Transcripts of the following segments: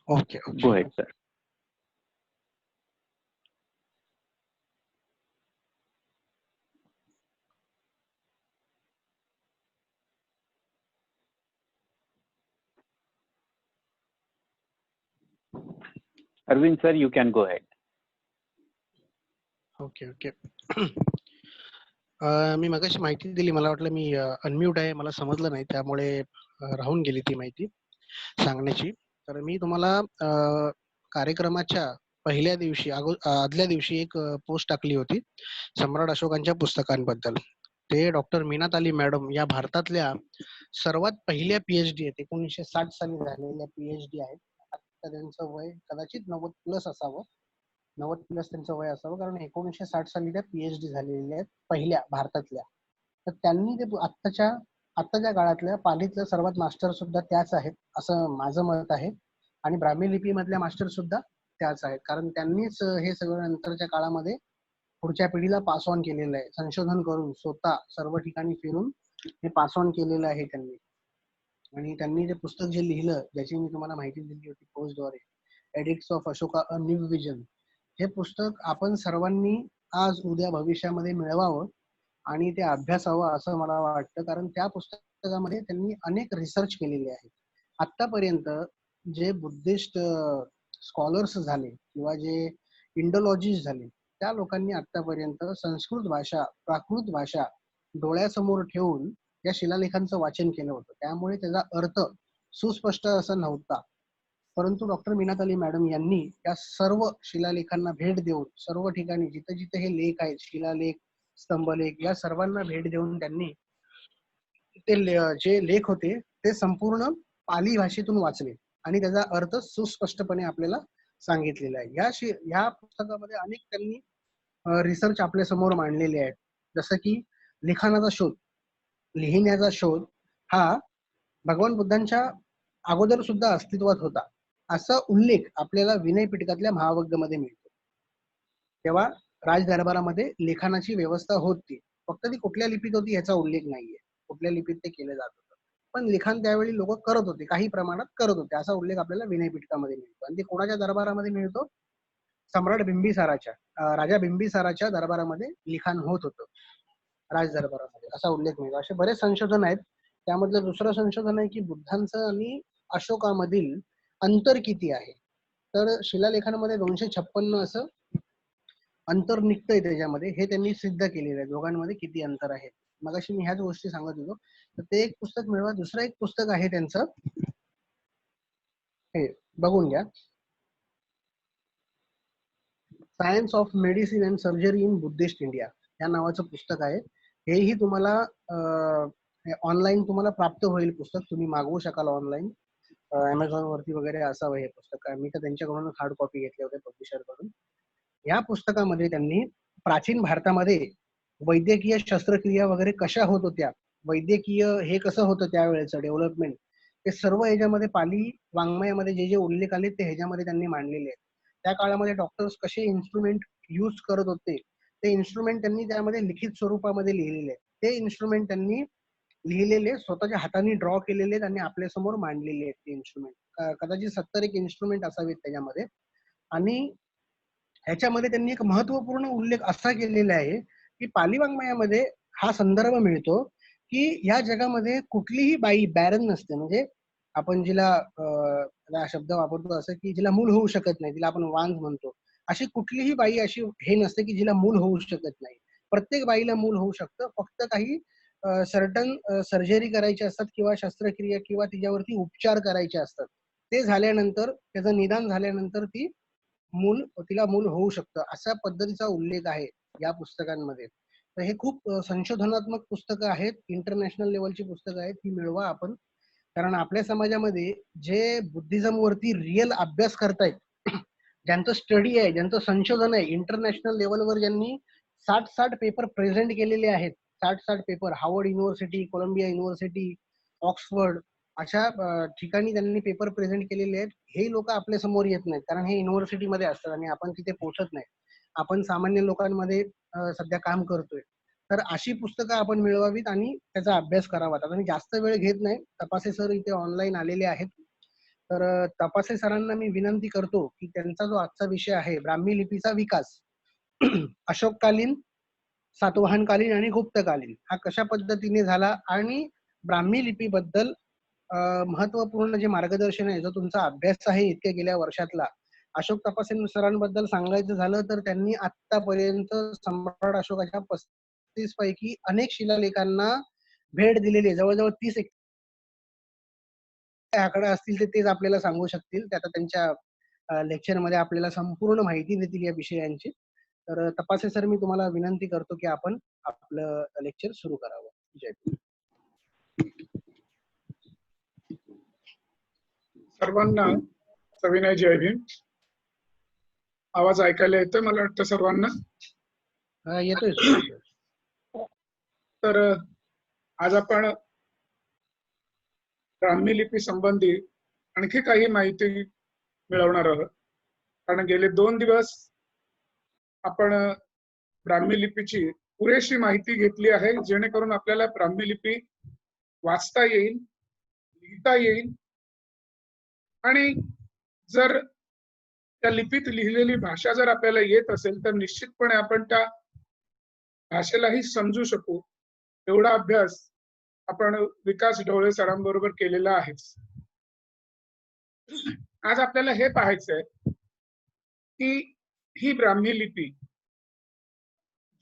Okay, Go okay. ahead, sir. Arvind sir, you can go ahead. Okay, okay. मी मगाशी माहिती दिली, मला वाटलं मी अनम्यूट आहे, मला समजलं नाही, त्यामुळे राहून गेली ती माहिती सांगण्याची. तर मी तुम्हाला कार्यक्रमाच्या पहिल्या दिवशी आदल्या दिवशी एक पोस्ट टाकली होती सम्राट अशोकांच्या पुस्तकांबद्दल. ते डॉक्टर मीनात अली मॅडम या भारतातल्या सर्वात पहिल्या पीएचडी आहेत, 1960 साली झालेल्या पीएचडी आहेत. आता त्यांचं वय कदाचित 90 प्लस असावं, 90 प्लस त्यांचं वय असावं, कारण 1960 साली त्या पीएचडी झालेल्या आहेत पहिल्या भारतातल्या. तर त्यांनी ते आत्ताच्या काळातल्या पालीतल्या सर्वात मास्टर सुद्धा त्याच आहेत असं माझं मत आहे. आणि ब्राह्मी लिपी मधल्या मास्टर सुद्धा त्याच आहेत, कारण त्यांनीच हे सगळं नंतरच्या काळामध्ये पुढच्या पिढीला पास ऑन केलेलं आहे. संशोधन करून स्वतः सर्व ठिकाणी फिरून हे पास ऑन केलेलं आहे त्यांनी. आणि त्यांनी ते पुस्तक जे लिहिलं, ज्याची मी तुम्हाला माहिती दिली होती पोस्टद्वारे, edicts of Ashoka a new vision, हे पुस्तक आपण सर्वांनी आज उद्या भविष्यामध्ये मिळवावं आणि ते अभ्यासावं असं मला वाटतं. कारण त्या पुस्तकामध्ये त्यांनी अनेक रिसर्च केलेले आहेत. आतापर्यंत जे बुद्धिस्ट स्कॉलर्स झाले किंवा जे इंडोलॉजिस्ट झाले, त्या लोकांनी आतापर्यंत संस्कृत भाषा, प्राकृत भाषा डोळ्यासमोर ठेवून या शिलालेखांचं वाचन केलं होतं. त्यामुळे त्याचा अर्थ सुस्पष्ट असा नव्हता. परंतु डॉक्टर मीनात अली मॅडम यांनी या सर्व शिलालेखांना भेट देऊन सर्व ठिकाणी जिथे जिथे हे लेख आहेत, शिलालेख, स्तंभलेख, या सर्वांना भेट देऊन त्यांनी ते जे लेख होते ते संपूर्ण पाली भाषेतून वाचले आणि त्याचा अर्थ सुस्पष्टपणे आपल्याला सांगितलेला आहे. या पुस्तकामध्ये अनेक त्यांनी रिसर्च आपल्या समोर मांडलेले आहेत. जसं की लिखाणाचा शोध, लिहिण्याचा शोध हा भगवान बुद्धांच्या अगोदर सुद्धा अस्तित्वात होता, असा उल्लेख आपल्याला विनय पिटकातल्या महावग्गमध्ये मिळतो. तेव्हा राजदरबारामध्ये लेखनाची व्यवस्था होती, फक्त ती कुठल्या लिपीत होती याचा उल्लेख नाहीये, कुठल्या लिपीत ते केलं जात होतं, पण लिखाण त्यावेळी लोक करत होते, काही प्रमाणात करत होते, असा उल्लेख आपल्याला विनय पिटकामध्ये मिळतो. आणि ते कोणाच्या दरबारामध्ये मिळतो? सम्राट बिंबिसाराच्या, राजा बिंबिसाराच्या दरबारामध्ये लिखाण होत होतं, राज दरबारामध्ये, असा उल्लेख मिळतो. असे बरेच संशोधन आहेत. त्यामधलं दुसरं संशोधन आहे की बुद्धांचं आणि अशोकामधील अंतर किती आहे. तर शिलालेखांमध्ये 256 असं अंतर निघतंय त्याच्यामध्ये, हे त्यांनी सिद्ध केलेलं आहे, दोघांमध्ये किती अंतर आहे. मगाशी मी ह्याच गोष्टी सांगत होतो. तर ते एक पुस्तक मिळवा. दुसरं एक पुस्तक आहे त्यांचं, हे बघून घ्या, science of medicine and surgery in Buddhist India या नावाचं पुस्तक आहे. हेही तुम्हाला ऑनलाईन तुम्हाला प्राप्त होईल पुस्तक, तुम्ही मागवू शकाल ऑनलाईन, अमेझॉन वरती वगैरे असावं हे पुस्तक. मी तर त्यांच्याकडून हार्ड कॉपी घेतले होते पब्लिशर कडून. या पुस्तकामध्ये त्यांनी प्राचीन भारतामध्ये वैद्यकीय शस्त्रक्रिया वगैरे कशा होत होत्या, वैद्यकीय हे कसं होतं त्यावेळेचं डेव्हलपमेंट, ते सर्व ह्याच्यामध्ये पाली वाङ्मयामध्ये जे जे उल्लेख आले ते ह्याच्यामध्ये त्यांनी मांडलेले आहेत. त्या काळामध्ये डॉक्टर्स कसे इन्स्ट्रुमेंट यूज करत होते, ते इन्स्ट्रुमेंट त्यांनी त्यामध्ये लिखित स्वरूपामध्ये लिहिलेले आहेत. ते इन्स्ट्रुमेंट त्यांनी लिहिलेले, स्वतःच्या हाताने ड्रॉ केलेले आणि आपल्या समोर मांडलेले आहेत ते इन्स्ट्रुमेंट. कदाचित 70 एक इन्स्ट्रुमेंट असावेत त्याच्यामध्ये. आणि ह्याच्यामध्ये त्यांनी एक महत्वपूर्ण उल्लेख असा केलेला आहे की पाली वाङ्मयामध्ये हा संदर्भ मिळतो की या जगामध्ये कुठलीही बाई बॅरन नसते. म्हणजे आपण जिला हा शब्द वापरतो असं की जिला मूल होऊ शकत नाही, तिला आपण वांग म्हणतो, अशी कुठलीही बाई अशी हे नसते की जिला मूल होऊ शकत नाही. प्रत्येक बाईला मूल होऊ शकतं, फक्त काही सर्टन सर्जरी करायची असतात किंवा शस्त्रक्रिया किंवा तिच्यावरती उपचार करायचे असतात. ते झाल्यानंतर, त्याचं निदान झाल्यानंतर तिला मूल होऊ शकतं, अशा पद्धतीचा उल्लेख आहे या पुस्तकांमध्ये. तर हे खूप संशोधनात्मक पुस्तकं आहेत, इंटरनॅशनल लेवलची पुस्तकं आहेत, ती मिळवा आपण. कारण आपल्या समाजामध्ये जे बुद्धिझम वरती रिअल अभ्यास करतायत, ज्यांचं स्टडी आहे, ज्यांचं संशोधन आहे इंटरनॅशनल लेवलवर, ज्यांनी 60 पेपर प्रेझेंट केलेले आहेत, 60 paper, Harvard university, Columbia university, Oxford, अशा ठिकाणी त्यांनी पेपर प्रेझेंट केलेले आहेत, हे लोक आपल्या समोर येत नाहीत, कारण हे युनिव्हर्सिटीमध्ये असतात आणि आपण तिथे पोहोचत नाही. आपण सामान्य लोकांमध्ये सध्या काम करतोय. तर अशी पुस्तकं आपण मिळवावीत आणि त्याचा अभ्यास करावा. आता मी जास्त वेळ घेत नाही, तपासे सर इथे ऑनलाईन आलेले आहेत, तर तपासे सरांना मी विनंती करतो की त्यांचा जो आजचा विषय आहे ब्राह्मी लिपीचा विकास अशोककालीन, सातवाहनकालीन आणि गुप्तकालीन हा कशा पद्धतीने झाला आणि ब्राह्मी लिपीबद्दल महत्वपूर्ण जे मार्गदर्शन आहे, जो तुमचा अभ्यास आहे इतक्या गेल्या वर्षातला, अशोक तपासे सरांबद्दल सांगायचं झालं तर त्यांनी आतापर्यंत सम्राट अशोकाच्या 35 पैकी अनेक शिलालेखांना भेट दिलेली आहे. जवळजवळ 30 आकडे असतील ते तेच आपल्याला सांगू शकतील. ते आता त्यांच्या लेक्चरमध्ये आपल्याला संपूर्ण माहिती देतील या विषयांची. तर तपासे सर, मी तुम्हाला विनंती करतो की आपण आपलं लेक्चर सुरू करावं. जय भीम. सर्वांना सविनय जय भीम. आवाज ऐकायला येतोय मला वाटतं सर्वांना. येतोय सर. तर आज आपण ब्राह्मी लिपी संबंधी आणखी काही माहिती मिळवणार आहोत. कारण गेले 2 दिवस आपण ब्राह्मी लिपीची पुरेशी माहिती घेतली आहे, जेणेकरून आपल्याला ब्राह्मी लिपी वाचता येईल, लिहिता येईल आणि जर त्या लिपीत लिहिलेली भाषा जर आपल्याला येत असेल तर निश्चितपणे आपण त्या भाषेलाही समजू शकू. एवढा अभ्यास आपण विकास ढवळे सरांबरोबर केलेला आहे. आज आपल्याला हे पाहायचंय की ही ब्राह्मी लिपी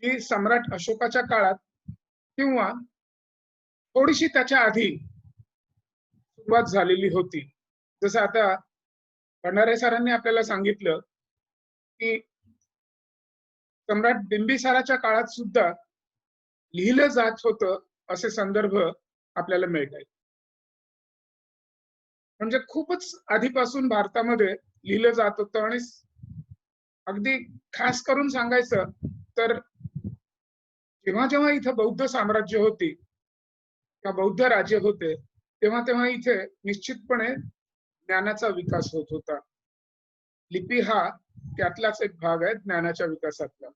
जी सम्राट अशोकाच्या काळात किंवा थोडीशी त्याच्या आधी सुरुवात झालेली होती. जसं आता भंडारे सरांनी आपल्याला सांगितलं की सम्राट बिंबिसाराच्या काळात सुद्धा लिहिलं जात होतं असे संदर्भ आपल्याला मिळत आहेत. म्हणजे खूपच आधीपासून भारतामध्ये लिहिलं जात होतं आणि अगदी खास करून सांगायचं तर जेव्हा जेव्हा इथं बौद्ध साम्राज्य होती किंवा बौद्ध राज्य होते तेव्हा तेव्हा इथे निश्चितपणे ज्ञानाचा विकास होत होता. लिपी हा त्यातलाच एक भाग आहे ज्ञानाच्या विकासातला.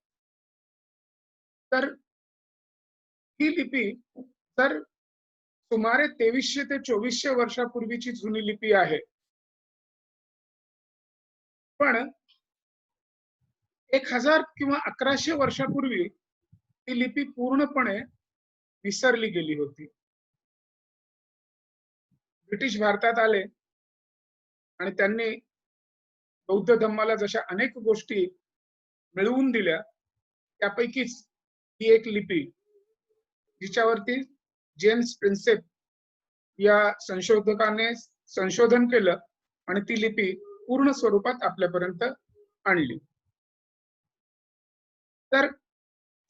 तर ही लिपी तर सुमारे 2300 ते 2400 वर्षापूर्वीची जुनी लिपी आहे. पण 1000 किंवा 1100 वर्षापूर्वी ही लिपी पूर्णपणे विसरली गेली होती. ब्रिटिश भारतात आले आणि त्यांनी बौद्ध धम्माला जशा अनेक गोष्टी मिळवून दिल्या त्यापैकीच ही एक लिपी जिच्यावरती जेम्स प्रिन्सेप या संशोधकाने संशोधन केलं आणि ती लिपी पूर्ण स्वरूपात आपल्यापर्यंत आणली. तर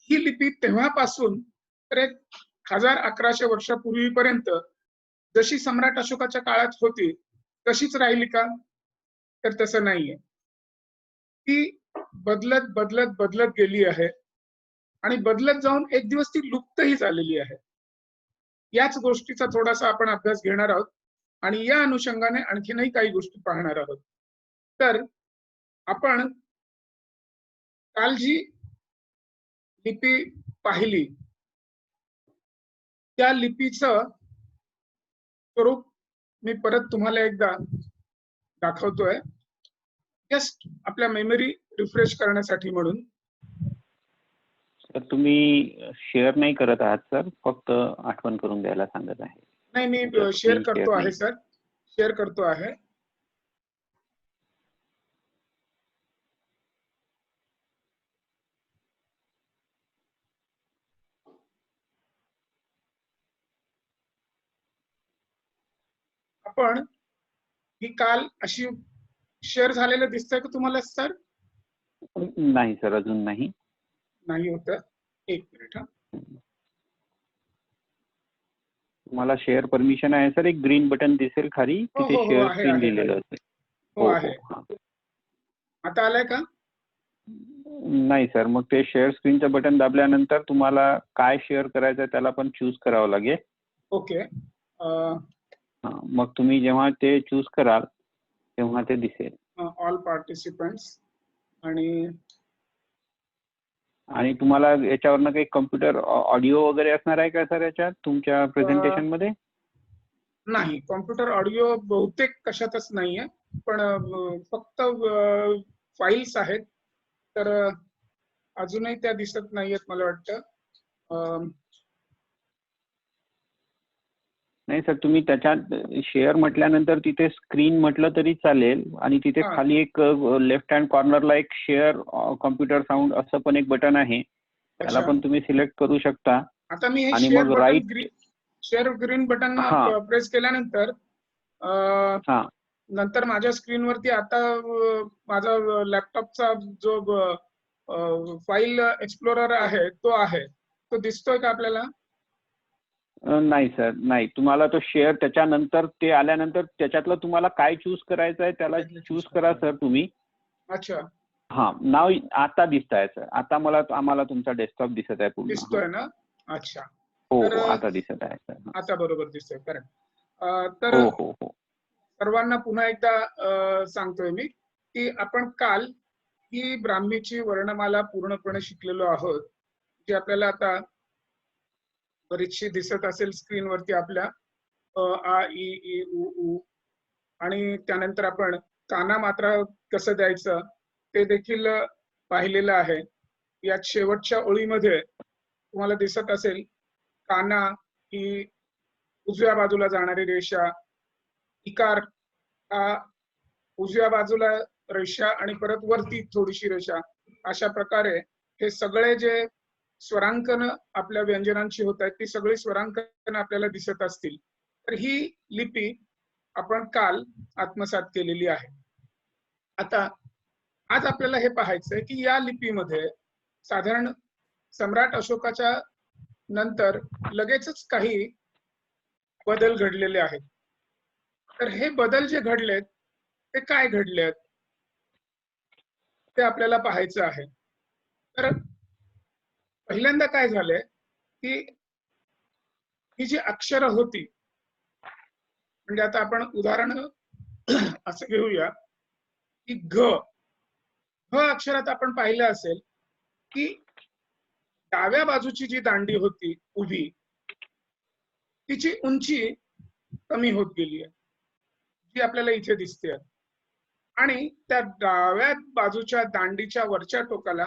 ही लिपी तेव्हापासून तर 1000-1100 वर्षापूर्वीपर्यंत जशी सम्राट अशोकाच्या काळात होती तशीच राहिली का? तर तसं नाहीये. ती बदलत बदलत बदलत गेली आहे आणि बदलत जाऊन एक दिवस ती लुप्तही झालेली आहे. याच गोष्टीचा थोडासा आपण अभ्यास घेणार आहोत आणि या अनुषंगाने आणखीनही काही गोष्टी पाहणार आहोत. तर आपण काल जी लिपी पाहिली त्या लिपीचं स्वरूप मी परत तुम्हाला एकदा दाखवतोय, जस्ट आपल्या मेमरी रिफ्रेश करण्यासाठी म्हणून. सर तुम्ही शेअर नाही करत आहात सर, फक्त आठवण करून द्यायला सांगत आहे. नाही, मी शेअर करतो आहे सर, शेअर करतो आहे. आपण ही काल अशी शेअर झालेलं दिसतंय का तुम्हाला सर? नाही सर, अजून नाही. नाही होत. एक मिनिट. तुम्हाला शेअर परमिशन आहे सर. एक ग्रीन बटन दिसेल खाली, तिथे शेअर स्क्रीन लिहिलेलं असेल. हो आहे. आता आलंय का? नाही सर, मग ते शेअर स्क्रीनचं बटन दाबल्यानंतर तुम्हाला काय शेअर करायचं त्याला पण चूज करावं लागेल. ओके. मग तुम्ही जेव्हा ते चूज कराल तेव्हा ते दिसेल. ऑल पार्टिसिपंट्स आणि तुम्हाला याच्यावरनं काही कम्प्युटर ऑडिओ वगैरे असणार आहे का सर याच्यात तुमच्या प्रेझेंटेशन मध्ये? नाही, कॉम्प्युटर ऑडिओ बहुतेक कशातच नाहीये, पण फक्त फाईल्स आहेत. तर अजूनही त्या दिसत नाहीयेत मला वाटतं. नाही सर, तुम्ही त्याच्यात शेअर म्हटल्यानंतर तिथे स्क्रीन म्हटलं तरी चालेल आणि तिथे हा. खाली एक लेफ्ट हँड कॉर्नरला एक शेअर कॉम्प्युटर साऊंड असं पण एक बटन आहे, त्याला अच्छा. पण तुम्ही सिलेक्ट करू शकता. आता मी हे आणि शेअर मग button right, share green button हा प्रेस केल्यानंतर हा नंतर माझ्या स्क्रीनवरती आता माझा लॅपटॉपचा जो फाईल एक्सप्लोरर आहे तो दिसतोय का आपल्याला? नाही सर, नाही. तुम्हाला तो शेअर त्याच्यानंतर ते आल्यानंतर त्याच्यातलं तुम्हाला काय चूज करायचं आहे त्याला चूज करा सर तुम्ही. अच्छा, हा, नाव आता दिसत आहे सर. आता आम्हाला तुमचा डेस्कटॉप दिसत आहे पूर्ण. दिसतोय ना? अच्छा. हो तर हो, आता दिसत आहे सर. आता बरोबर दिसतोय, करेक्ट. तर हो हो हो. सर्वांना पुन्हा एकदा सांगतोय मी की आपण काल ही ब्राह्मीची वर्णमाला पूर्णपणे शिकलेलो आहोत, जी आपल्याला आता बरीचशी दिसत असेल स्क्रीनवरती आपल्या. अ, आ, इ, ई, उ, ऊ. आणि त्यानंतर आपण काना मात्रा कसं द्यायचं ते देखील पाहिलेलं आहे. यात शेवटच्या ओळीमध्ये तुम्हाला दिसत असेल, काना ही उजव्या बाजूला जाणारी रेषा, इकार हा उजव्या बाजूला रेषा आणि परत वरती थोडीशी रेषा, अशा प्रकारे हे सगळे जे स्वरांकन आपल्या व्यंजनांची होत आहेत ती सगळी स्वरांकन आपल्याला दिसत असतील. तर ही लिपी आपण काल आत्मसात केलेली आहे. आता आज आपल्याला हे पाहायचंय की या लिपीमध्ये साधारण सम्राट अशोकाच्या नंतर लगेचच काही बदल घडलेले आहेत. तर हे बदल जे घडलेत ते काय घडलेत ते आपल्याला पाहायचं आहे. तर पहिल्यांदा काय झालंय की ही जी अक्षरं होती, म्हणजे आता आपण उदाहरण असं घेऊया की घ अक्षरात आपण पाहिलं असेल की डाव्या बाजूची जी दांडी होती उभी, तिची उंची कमी होत गेली आहे, जी आपल्याला इथे दिसते. आणि त्या डाव्या बाजूच्या दांडीच्या वरच्या टोकाला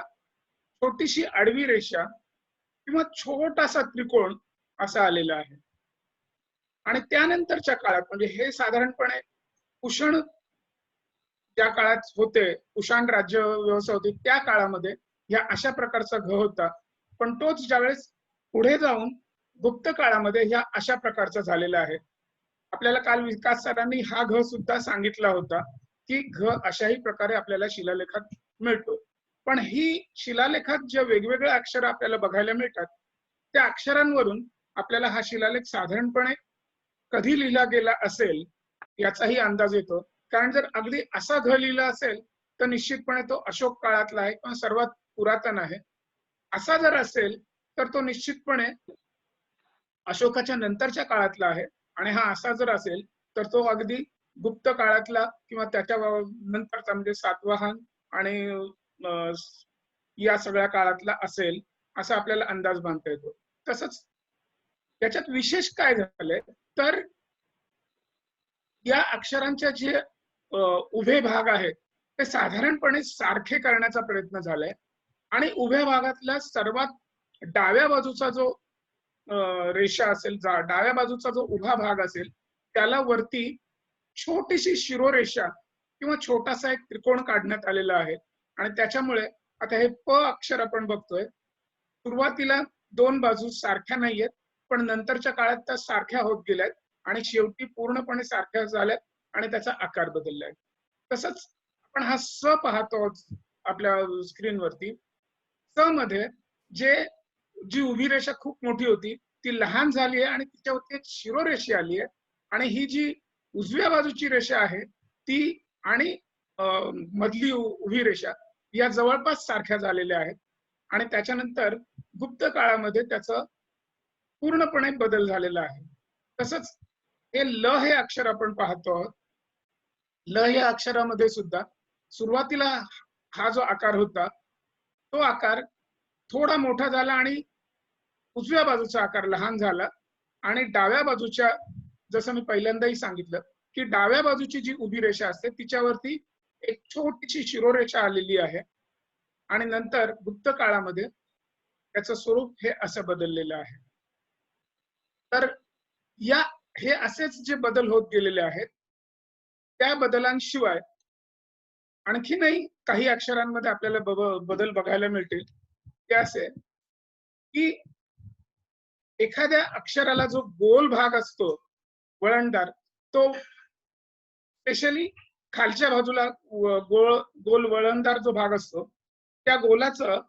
छोटीशी आडवी रेषा किंवा छोटासा त्रिकोण असा आलेला आहे. आणि त्यानंतरच्या काळात म्हणजे हे साधारणपणे कुषाण ज्या काळात होते, कुषाण राज्य व्यवस्था होती त्या काळामध्ये या अशा प्रकारचा घ होता. पण तोच ज्यावेळेस पुढे जाऊन गुप्त काळामध्ये ह्या अशा प्रकारचा झालेला आहे. आपल्याला काल विकास सरांनी हा घ सुद्धा सांगितला होता की घ अशाही प्रकारे आपल्याला शिलालेखात मिळतो. पण ही शिलालेखात जे वेगवेगळे अक्षर आपल्याला बघायला मिळतात त्या अक्षरांवरून आपल्याला हा शिलालेख साधारणपणे कधी लिहिला गेला असेल याचाही अंदाज येतो. कारण जर अगदी असा घ लिहिला असेल तर निश्चितपणे तो अशोक काळातला आहे किंवा सर्वात पुरातन आहे. असा जर असेल तर तो निश्चितपणे अशोकाच्या नंतरच्या काळातला आहे. आणि हा असा जर असेल तर तो अगदी गुप्त काळातला किंवा त्याच्या नंतरचा म्हणजे सातवाहन आणि या सगळ्या काळातला असेल असा आपल्याला अंदाज बांधता येतो. तसंच त्याच्यात विशेष काय झालंय तर या अक्षरांचे जे उभे भाग आहेत ते साधारणपणे सारखे करण्याचा प्रयत्न झालाय. आणि उभ्या भागातला सर्वात डाव्या बाजूचा जो रेषा असेल, डाव्या बाजूचा जो उभा भाग असेल त्याला वरती छोटीशी शिरोरेषा किंवा छोटासा एक त्रिकोण काढण्यात आलेला आहे. आणि त्याच्यामुळे आता हे प अक्षर आपण बघतोय, सुरुवातीला दोन बाजू सारख्या नाहीयेत पण नंतरच्या काळात त्या सारख्या होत गेल्यात आणि शेवटी पूर्णपणे सारख्या झाल्यात आणि त्याचा आकार बदललाय. तसंच आपण हा स पाहतो आपल्या स्क्रीनवरती. स मध्ये जी उभी रेषा खूप मोठी होती ती लहान झाली आहे आणि तिच्यावरती एक शिरोरेषा आली आहे. आणि ही जी उजव्या बाजूची रेषा आहे ती आणि मधली उभी रेषा या जवळपास सारख्या झालेल्या आहेत. आणि त्याच्यानंतर गुप्त काळामध्ये त्याचं पूर्णपणे बदल झालेला आहे. तसंच हे ल हे अक्षर आपण पाहतो आहोत. ल या अक्षरामध्ये सुद्धा सुरुवातीला हा जो आकार होता तो आकार थोडा मोठा झाला आणि उजव्या बाजूचा आकार लहान झाला आणि डाव्या बाजूच्या जसं मी पहिल्यांदाही सांगितलं की डाव्या बाजूची जी उभी रेषा असते तिच्यावरती एक छोटीशी शिरोरेषा आलेली आहे आणि नंतर गुप्त काळामध्ये त्याचं स्वरूप हे असं बदललेलं आहे. तर हे असेच जे बदल होत गेलेले आहेत त्या बदलांशिवाय आणखीनही काही अक्षरांमध्ये आपल्याला बदल बघायला मिळतील. ते असे की एखाद्या अक्षराला जो गोल भाग असतो वळणदार, तो स्पेशली खालच्या बाजूला गोल वळणदार जो भाग असतो त्या गोलाचं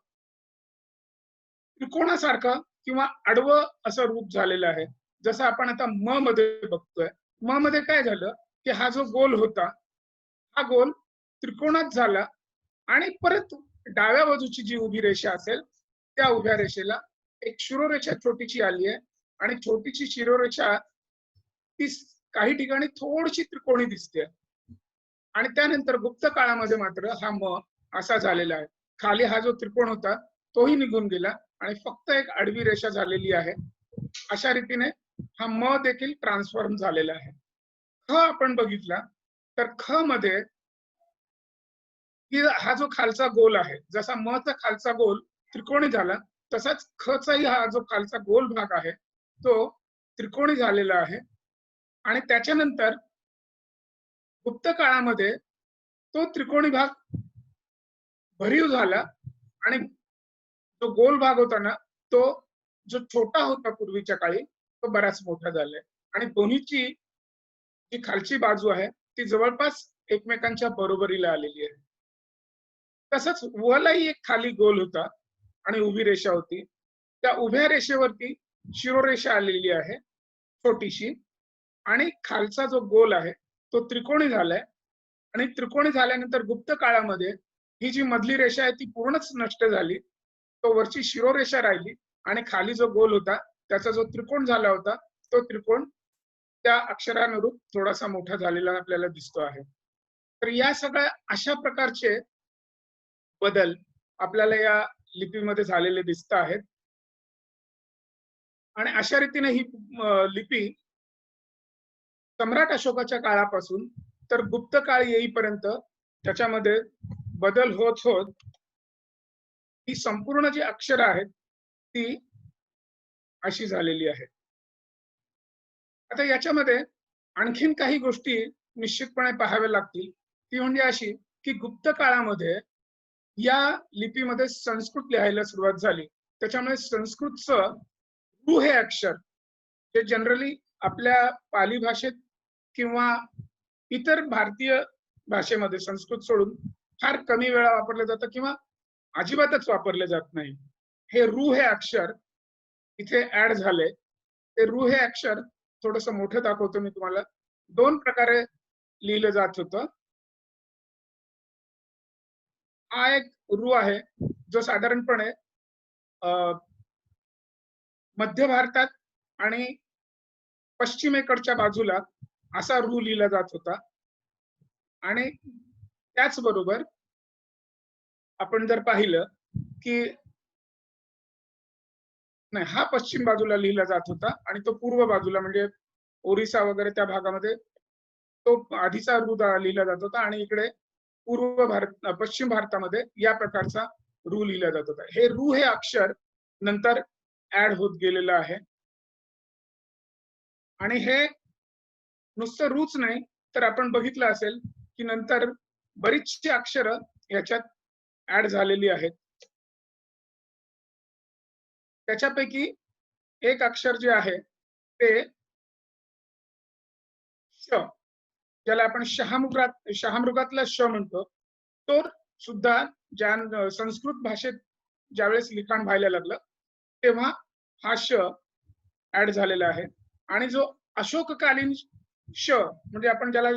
त्रिकोणासारखं किंवा आडवं असं रूप झालेलं आहे. जसं आपण आता म मध्ये बघतोय. म मध्ये काय झालं की हा जो गोल होता हा गोल त्रिकोणात झाला आणि परत डाव्या बाजूची जी उभी रेषा असेल त्या उभ्या रेषेला एक शिरोरेषा छोटीशी आली आहे आणि छोटीशी शिरोरेषा ती काही ठिकाणी थोडीशी त्रिकोणी दिसते आणि त्यानंतर गुप्त काळामध्ये मात्र हा म असा झालेला आहे. खाली हा जो त्रिकोण होता तोही निघून गेला आणि फक्त एक आडवी रेषा झालेली आहे. अशा रीतीने हा म देखील ट्रान्सफॉर्म झालेला आहे. ख आपण बघितला तर ख मध्ये हा जो खालचा गोल आहे, जसा म चा खालचा गोल त्रिकोणी झाला तसाच ख चाही हा जो खालचा गोल भाग आहे तो त्रिकोणी झालेला आहे आणि त्याच्यानंतर गुप्त काळामध्ये तो त्रिकोणी भाग भरीव झाला आणि जो गोल भाग होता ना तो जो छोटा होता पूर्वीच्या काळी तो बराच मोठा झालाय आणि दोन्हीची जी खालची बाजू आहे ती जवळपास एकमेकांच्या बरोबरीला आलेली आहे. तसंच वलाही एक खाली गोल होता आणि उभी रेषा होती. त्या उभ्या रेषेवरती शिरोरेषा आलेली आहे छोटीशी आणि खालचा जो गोल आहे तो त्रिकोणी झालाय आणि त्रिकोणी झाल्यानंतर गुप्त काळामध्ये ही जी मधली रेषा आहे ती पूर्णच नष्ट झाली. तो वरची शिरोरेषा राहिली आणि खाली जो गोल होता त्याचा जो त्रिकोण झाला होता तो त्रिकोण त्या अक्षरानुरूप थोडासा मोठा झालेला आपल्याला दिसतो आहे. तर या सगळ्या अशा प्रकारचे बदल आपल्याला या लिपीमध्ये झालेले दिसत आहेत आणि अशा रीतीने ही लिपी सम्राट अशोकाच्या काळापासून तर गुप्त काळ येईपर्यंत त्याच्यामध्ये बदल होत होत ही संपूर्ण जी अक्षरं आहेत ती अशी झालेली आहे. आता याच्यामध्ये आणखीन काही गोष्टी निश्चितपणे पाहाव्या लागतील. ती म्हणजे अशी की गुप्त काळामध्ये या लिपीमध्ये संस्कृत लिहायला सुरुवात झाली. त्याच्यामुळे संस्कृतचं रू हे अक्षर जे जनरली आपल्या पाली भाषेत किंवा इतर भारतीय भाषेमध्ये संस्कृत सोडून फार कमी वेळा वापरलं जातं किंवा अजिबातच वापरले जात नाही. हे रू हे अक्षर इथे ऍड झाले. ते रू हे अक्षर थोडस मोठं दाखवतो मी तुम्हाला. दोन प्रकारे लिहिलं जात होतं. हा एक रू आहे जो साधारणपणे मध्य भारतात आणि पश्चिमेकडच्या बाजूला असा रू लिहिला जात होता आणि त्याचबरोबर आपण जर पाहिलं की नाही हा पश्चिम बाजूला लिहिला जात होता आणि तो पूर्व बाजूला म्हणजे ओरिसा वगैरे त्या भागामध्ये तो आधीचा रू लिहिला जात होता आणि इकडे पश्चिम भारतामध्ये या प्रकारचा रू लिहिला जात होता. हे रू हे अक्षर नंतर ऍड होत गेलेलं आहे आणि हे नुसतं रूच नाही तर आपण बघितलं असेल की नंतर बरीचशी अक्षरं याच्यात ऍड झालेली आहेत. त्याच्यापैकी एक अक्षर जे आहे ते श, ज्याला आपण शहामृगातला श म्हणतो, तो सुद्धा ज्या संस्कृत भाषेत ज्यावेळेस लिखाण व्हायला लागलं तेव्हा हा श ऍड झालेला आहे आणि जो अशोककालीन श म्हणजे आपण ज्याला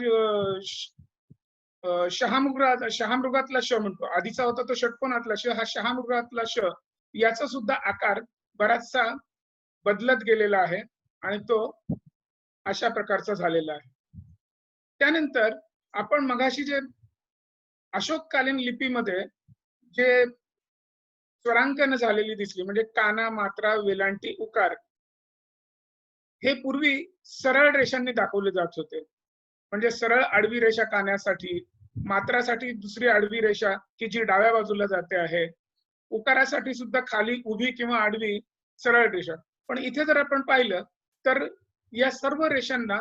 शहामृगातला श म्हणतो, आधीचा होता तो षटकोनातला श, हा शहामृगातला श याचा सुद्धा आकार बराचसा बदलत गेलेला आहे आणि तो अशा प्रकारचा झालेला आहे. त्यानंतर आपण मगाशी जे अशोककालीन लिपीमध्ये जे स्वरांकन झालेली दिसली म्हणजे काना, मात्रा, वेलांटी, उकार हे पूर्वी सरळ रेषांनी दाखवले जात होते. म्हणजे सरळ आडवी रेषा कान्यासाठी, मात्रासाठी दुसरी आडवी रेषा की जी डाव्या बाजूला जाते आहे, उकारासाठी सुद्धा खाली उभी किंवा आडवी सरळ रेषा. पण इथे जर आपण पाहिलं तर या सर्व रेषांना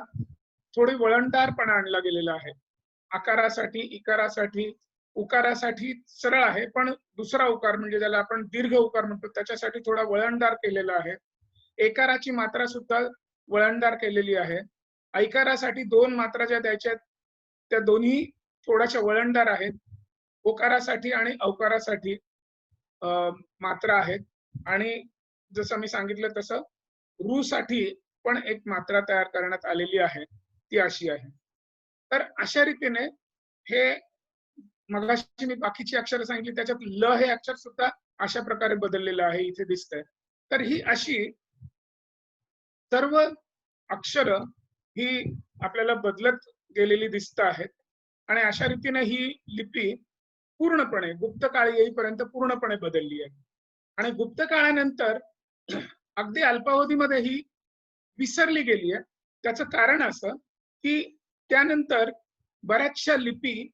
थोडी वळणदारपणा आणला गेलेला आहे. आकारासाठी, इकारासाठी, उकारासाठी सरळ आहे, पण दुसरा उकार म्हणजे ज्याला आपण दीर्घ उकार म्हणतो त्याच्यासाठी थोडा वळणदार केलेला आहे. एकाराची मात्रा सुद्धा वळणदार केलेली आहे. ऐकारासाठी 2 मात्रा ज्या द्यायच्या त्या दोन्ही थोड्याशा वळणदार आहेत. ओकारासाठी आणि औकारासाठी मात्रा आहेत आणि जसं मी सांगितलं तसं रू साठी पण एक मात्रा तयार करण्यात आलेली आहे, ती अशी आहे. तर अशा रीतीने हे मगाशी मी बाकीची अक्षरं सांगितली त्याच्यात ल हे अक्षर सुद्धा अशा प्रकारे बदललेलं आहे, इथे दिसतंय. तर ही अशी सर्व अक्षरं ही आपल्याला बदलत गेलेली दिसत आहेत आणि अशा रीतीने ही लिपी पूर्णपणे गुप्त काळ येईपर्यंत पूर्णपणे बदलली आहे. आणि गुप्त काळानंतर अगदी अल्पावधीमध्ये ही विसरली गेली आहे. त्याचं कारण असं की त्यानंतर बऱ्याचशा लिपी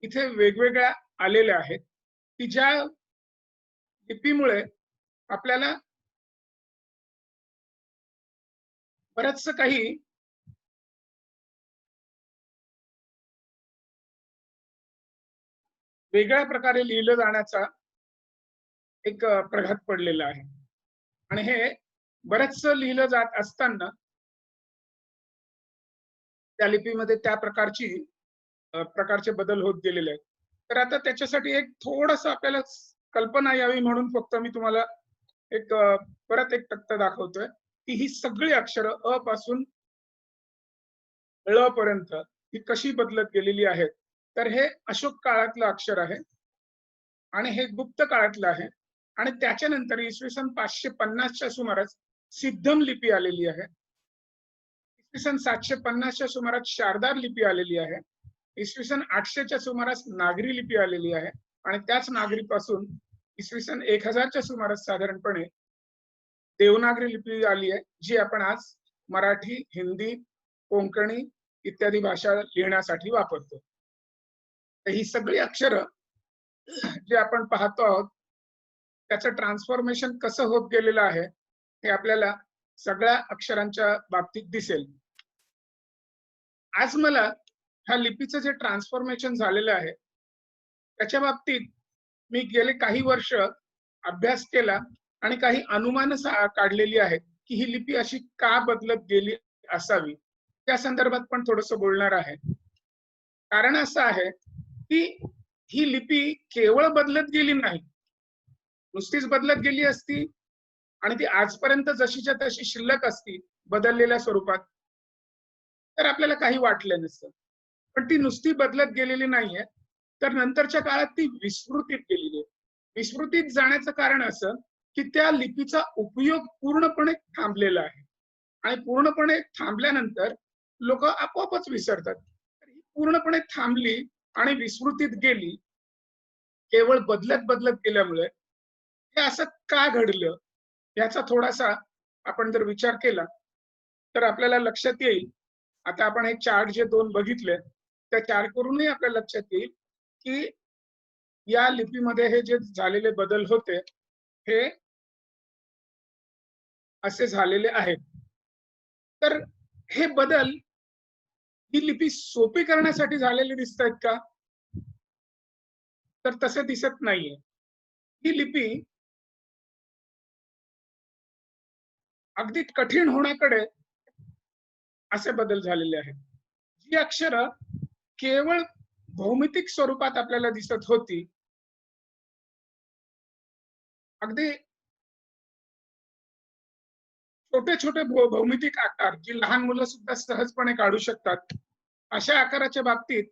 इथे वेगवेगळ्या आलेल्या आहेत की ज्या लिपीमुळे आपल्याला बरंचसं काही वेगळ्या प्रकारे लिहिलं जाण्याचा एक प्रघात पडलेला आहे. आणि हे बरंचसं लिहिलं जात असताना त्या लिपीमध्ये त्या प्रकारचे बदल होत गेलेले आहेत. तर आता त्याच्यासाठी एक थोडंसं आपल्याला कल्पना यावी म्हणून फक्त मी तुम्हाला एक परत एक तक्ता दाखवतोय की ही सगळी अक्षरं अ पासून ळ पर्यंत ही कशी बदलत गेलेली आहेत. तर हे अशोक काळातलं अक्षर आहे आणि हे गुप्त काळातलं आहे आणि त्याच्यानंतर इसवी सन 550च्या सुमारास सिद्धम लिपी आलेली आहे. इसवी सन 750च्या सुमारास शारदार लिपी आलेली आहे. इसवी सन 800च्या सुमारास नागरी लिपी आलेली आहे आणि त्याच नागरीपासून इसवी सन 1000च्या सुमारास साधारणपणे देवनागरी लिपी आली आहे, जी आपण आज मराठी, हिंदी, कोंकणी इत्यादी भाषा लिहिण्यासाठी वापरतो. तर ही सगळी अक्षरं जे आपण पाहतो आहोत त्याचं ट्रान्सफॉर्मेशन कसं होत गेलेलं आहे हे आपल्याला सगळ्या अक्षरांच्या बाबतीत दिसेल. आज मला ह्या लिपीचं जे ट्रान्सफॉर्मेशन झालेलं आहे त्याच्या बाबतीत मी गेले काही वर्ष अभ्यास केला आणि काही अनुमान काढलेली आहेत की ही लिपी अशी का बदलत गेली असावी, त्या संदर्भात पण थोडंसं बोलणार आहे. कारण असं आहे की ही लिपी केवळ बदलत गेली नाही, नुसतीच बदलत गेली असती आणि ती आजपर्यंत जशीच्या तशी शिल्लक असती बदललेल्या स्वरूपात तर आपल्याला काही वाटलं नसतं. पण ती नुसती बदलत गेलेली नाहीये, तर नंतरच्या काळात ती विस्मृतीत गेलेली आहे. विस्मृतीत जाण्याचं कारण असं की त्या लिपीचा उपयोग पूर्णपणे थांबलेला आहे आणि पूर्णपणे थांबल्यानंतर लोक आपोआपच विसरतात. तर ही पूर्णपणे थांबली आणि विस्मृतीत गेली केवळ बदलत गेल्यामुळे. हे असं का घडलं याचा थोडासा आपण जर विचार केला तर आपल्याला लक्षात येईल. आता आपण हे चार्ट जे 2 बघितले त्या चार्ट करूनही आपल्याला लक्षात येईल की या लिपीमध्ये हे जे झालेले बदल होते हे असे झालेले आहेत. तर हे बदल ही लिपी सोपी करण्यासाठी झालेले दिसत आहेत का? तर तसे दिसत नाहीये. ही लिपी अगदी कठीण होण्याकडे असे बदल झालेले आहेत. जी अक्षरं केवळ भौमितिक स्वरूपात आपल्याला दिसत होती, अगदी छोटे छोटे भौमितिक आकार जी लहान मुलं सुद्धा सहजपणे काढू शकतात, अशा आकाराच्या बाबतीत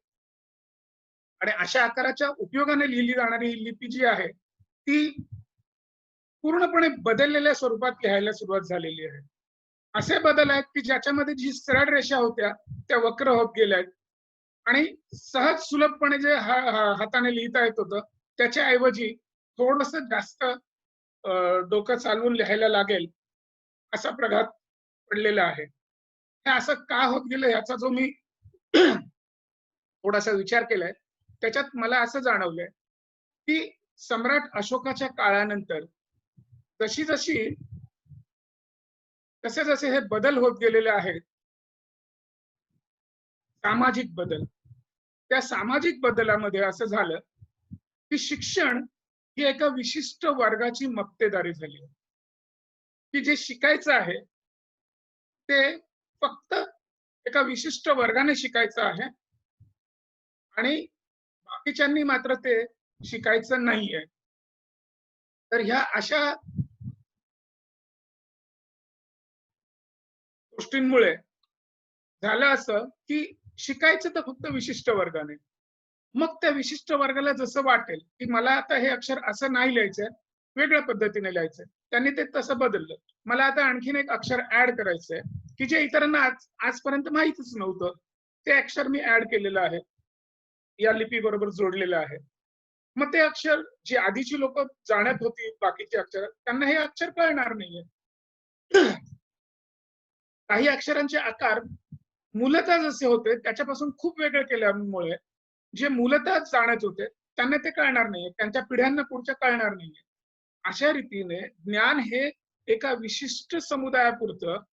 आणि अशा आकाराच्या उपयोगाने लिहिली जाणारी ही लिपी जी आहे ती पूर्णपणे बदललेल्या स्वरूपात लिहायला सुरुवात झालेली आहे. असे बदल आहेत की ज्याच्यामध्ये जी सरळ रेषा होत्या त्या वक्र होत गेल्या आहेत आणि सहज सुलभपणे जे हाताने लिहिता येत होतं त्याच्या ऐवजी थोडंसं जास्त डोकं चालवून लिहायला लागेल असा प्रघात पडलेलं आहे. हे असं का होत गेलं याचा जो मी थोडासा विचार केलाय, त्याच्यात मला असं जाणवलंय, की सम्राट अशोकाच्या काळानंतर जशी जसे हे बदल होत गेलेले आहेत, सामाजिक बदल, त्या सामाजिक बदलामध्ये असं झालं, की शिक्षण ही एका विशिष्ट वर्गाची मक्तेदारी झाली आहे, की जे शिकायचं आहे ते फक्त एका विशिष्ट वर्गाने शिकायचं आहे आणि बाकीच्यांनी मात्र ते शिकायचं नाहीये. तर ह्या अशा गोष्टींमुळे झालं असं, की शिकायचं तर फक्त विशिष्ट वर्गाने. मग त्या विशिष्ट वर्गाला जसं वाटेल, की मला आता हे अक्षर असं नाही लिहायचंय, वेगळ्या पद्धतीने लिहायचंय. त्यांनी ते तसं बदललं. मला आता आणखीन एक अक्षर ऍड करायचंय, की जे इतरांना आजपर्यंत माहितीच नव्हतं. ते अक्षर मी ऍड केलेलं आहे. या लिपी बरोबर जोडलेलं आहे. मग ते अक्षर जी आधीची लोक जाणत होती बाकीचे अक्षर, त्यांना हे अक्षर कळणार नाहीये. काही अक्षरांचे आकार मूलतः जसे होते त्याच्यापासून खूप वेगळे केल्यामुळे जे मूलतः जाणत होते त्यांना ते कळणार नाहीये, त्यांच्या पिढ्यांना पुढच्या कळणार नाहीये. अशा रीतीने ज्ञान हे एका विशिष्ट समुदायापुरतं,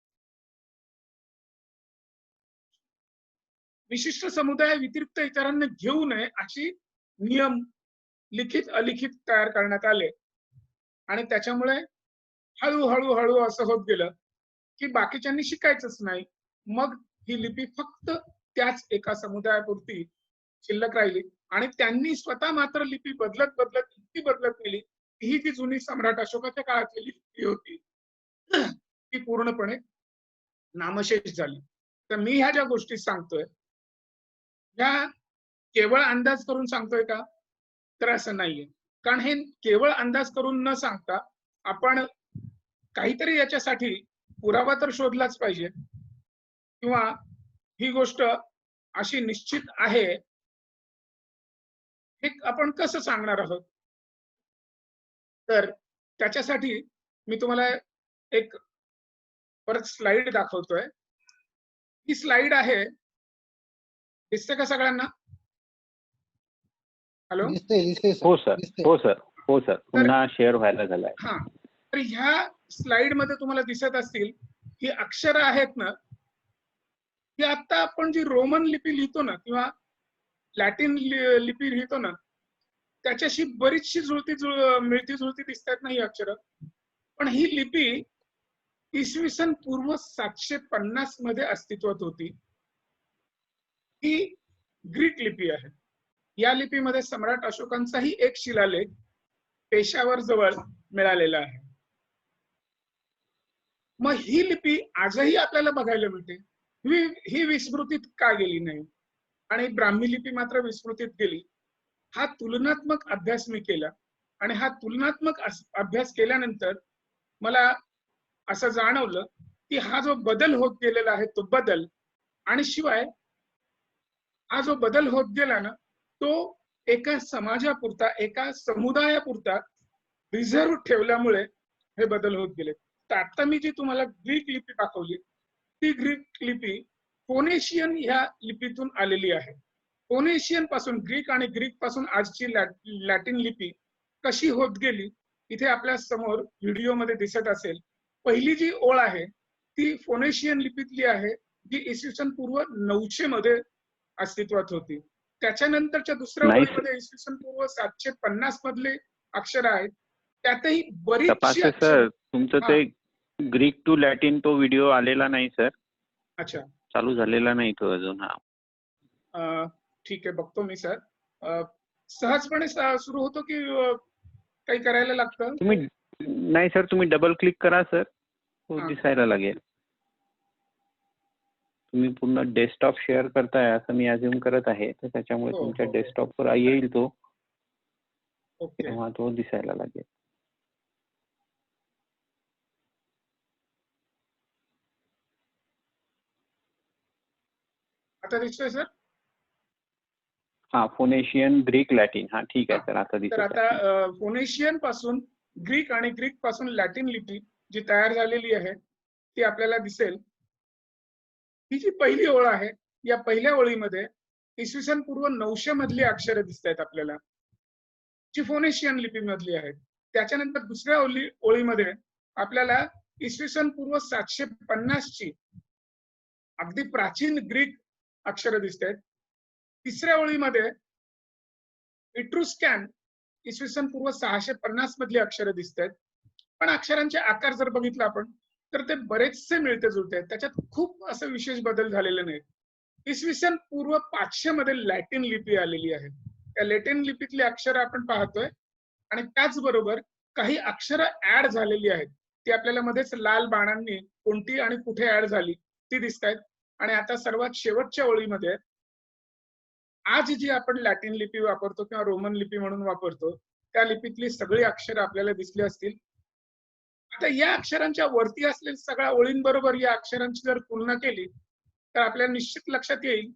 विशिष्ट समुदाया व्यतिरिक्त इतरांना घेऊ नये अशी नियम लिखित अलिखित तयार करण्यात आले आणि त्याच्यामुळे हळूहळू असं होत गेलं की बाकीच्यांनी शिकायचंच नाही. मग ही लिपी फक्त त्याच एका समुदायापुरती शिल्लक राहिली आणि त्यांनी स्वतः मात्र लिपी बदलत इतकी बदलत गेली ही जी जुनी सम्राट अशोकाच्या काळातली लिपी होती ती पूर्णपणे नामशेष झाली. तर मी ह्या ज्या गोष्टी सांगतोय ह्या केवळ अंदाज करून सांगतोय का, तर असं नाहीये. कारण हे केवळ अंदाज करून न सांगता आपण काहीतरी याच्यासाठी पुरावा तर शोधलाच पाहिजे, किंवा ही गोष्ट अशी निश्चित आहे हे आपण कसं सांगणार आहोत. तर त्याच्यासाठी मी तुम्हाला एक परत स्लाइड दाखवतोय. ही स्लाइड आहे, दिसते का सगळ्यांना? हॅलो, हो सर, पुन्हा शेअर व्हायला झालाय. हा, तर ह्या स्लाइड मध्ये तुम्हाला दिसत असतील ही अक्षरं आहेत ना, ही आता आपण जी रोमन लिपी लिहितो ना किंवा लॅटिन लिपी लिहितो ना त्याच्याशी बरीचशी मिळती जुळती दिसतात ना ही अक्षरं. पण ही लिपी इसवी सन पूर्व 750 मध्ये अस्तित्वात होती. ही ग्रीक लिपी आहे. या लिपीमध्ये सम्राट अशोकांचाही एक शिलालेख पेशावर जवळ मिळालेला आहे. मग ही लिपी आजही आपल्याला बघायला मिळते. ही विस्मृतीत का गेली नाही आणि ब्राह्मी लिपी मात्र विस्मृतीत गेली? हा तुलनात्मक अभ्यास मी केला आणि हा तुलनात्मक अभ्यास केल्यानंतर मला असं जाणवलं की हा जो बदल होत गेलेला आहे तो बदल, आणि शिवाय हा जो बदल होत गेला ना तो एका समाजापुरता, एका समुदायापुरता रिझर्व ठेवल्यामुळे हे बदल होत गेले. तर आता मी जी तुम्हाला ग्रीक लिपी दाखवली ती ग्रीक लिपी फोनेशियन ह्या लिपीतून आलेली आहे. फोनेशियन पासून ग्रीक आणि ग्रीक पासून आजची लॅटिन लिपी कशी होत गेली इथे आपल्या समोर व्हिडिओमध्ये दिसत असेल. पहिली जी ओळ आहे ती फोनेशियन लिपीतली आहे जी इसवी सन पूर्व 900 मध्ये अस्तित्वात होती. त्याच्यानंतरच्या दुसऱ्या ओळीमध्ये इसवी सन पूर्व 750 मधले अक्षर आहेत. त्यातही बरीचशी सर तुमचं ते ग्रीक टू लॅटिन तो व्हिडिओ आलेला नाही सर. अच्छा, चालू झालेला नाही तो अजून. हा, ठीक आहे, बघतो मी सर. सहजपणे सुरू होतो की काही करायला लागतं? तुम्ही नाही सर, तुम्ही डबल क्लिक करा सर, तो दिसायला लागेल. तुम्ही पूर्ण डेस्कटॉप शेअर करताय असं मी अज्युम करत आहे, तर त्याच्यामुळे तुमच्या डेस्कटॉपवर येईल तो, तेव्हा तो दिसायला लागेल. आता दिसतोय सर? हा, फोनेशियन ग्रीक लॅटिन. हा ठीक आहे सर, आता तर दिसत आता फोनेशियन पासून ग्रीक आणि ग्रीक पासून लॅटिन लिपी जी तयार झालेली आहे ती आपल्याला दिसेल. ही जी पहिली ओळ आहे, या पहिल्या ओळीमध्ये इसवी सन पूर्व 900 मधली अक्षरं दिसत आहेत आपल्याला, जी फोनेशियन लिपीमधली आहेत. त्याच्यानंतर दुसऱ्या ओळीमध्ये आपल्याला इसवी सन पूर्व 750 ची अगदी प्राचीन ग्रीक अक्षरं दिसत आहेत. तिसऱ्या ओळीमध्ये इट्रुस्कॅन इसवी सन पूर्व 650 मधली अक्षरं दिसत आहेत. पण अक्षरांचे आकार जर बघितलं आपण तर ते बरेचसे मिळते जुळते आहेत. त्याच्यात खूप असं विशेष बदल झालेले नाहीत. इसवी सन पूर्व 500 मध्ये लॅटिन लिपी आलेली आहे. त्या लॅटिन लिपीतली अक्षरं आपण पाहतोय आणि त्याचबरोबर काही अक्षरं ऍड झालेली आहेत. ती आपल्याला मध्येच लाल बाणांनी कोणती आणि कुठे ऍड झाली ती दिसत आहेत. आणि आता सर्वात शेवटच्या ओळीमध्ये आज जी आपण लॅटिन लिपी वापरतो किंवा रोमन लिपी म्हणून वापरतो त्या लिपीतली सगळी अक्षरं आपल्याला दिसली असतील. आता या अक्षरांच्या वरती असलेल्या सगळ्या ओळींबरोबर या अक्षरांची जर तुलना केली तर आपल्याला निश्चित लक्षात येईल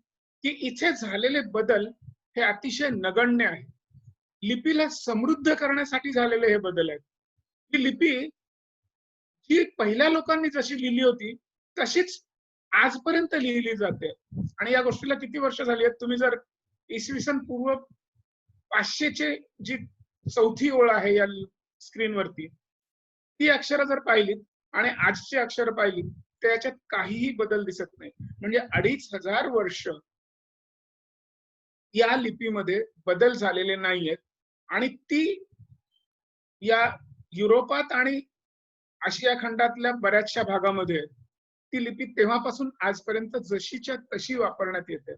की इथे झालेले बदल हे अतिशय नगण्य आहे. लिपीला समृद्ध करण्यासाठी झालेले हे बदल आहेत. ही लिपी जी पहिल्या लोकांनी जशी लिहिली होती तशीच आजपर्यंत लिहिली जाते. आणि या गोष्टीला किती वर्ष झाली आहेत? तुम्ही जर इसवी सन पूर्व 500 चे जी चौथी ओळ आहे या स्क्रीनवरती ती अक्षरं जर पाहिलीत आणि आजची अक्षरं पाहिलीत त्याच्यात काहीही बदल दिसत नाही. म्हणजे 2500 वर्ष या लिपीमध्ये बदल झालेले नाहीयेत. आणि ती या युरोपात आणि आशिया खंडातल्या बऱ्याचशा भागामध्ये ती लिपी तेव्हापासून आजपर्यंत जशीच्या तशी वापरण्यात येते.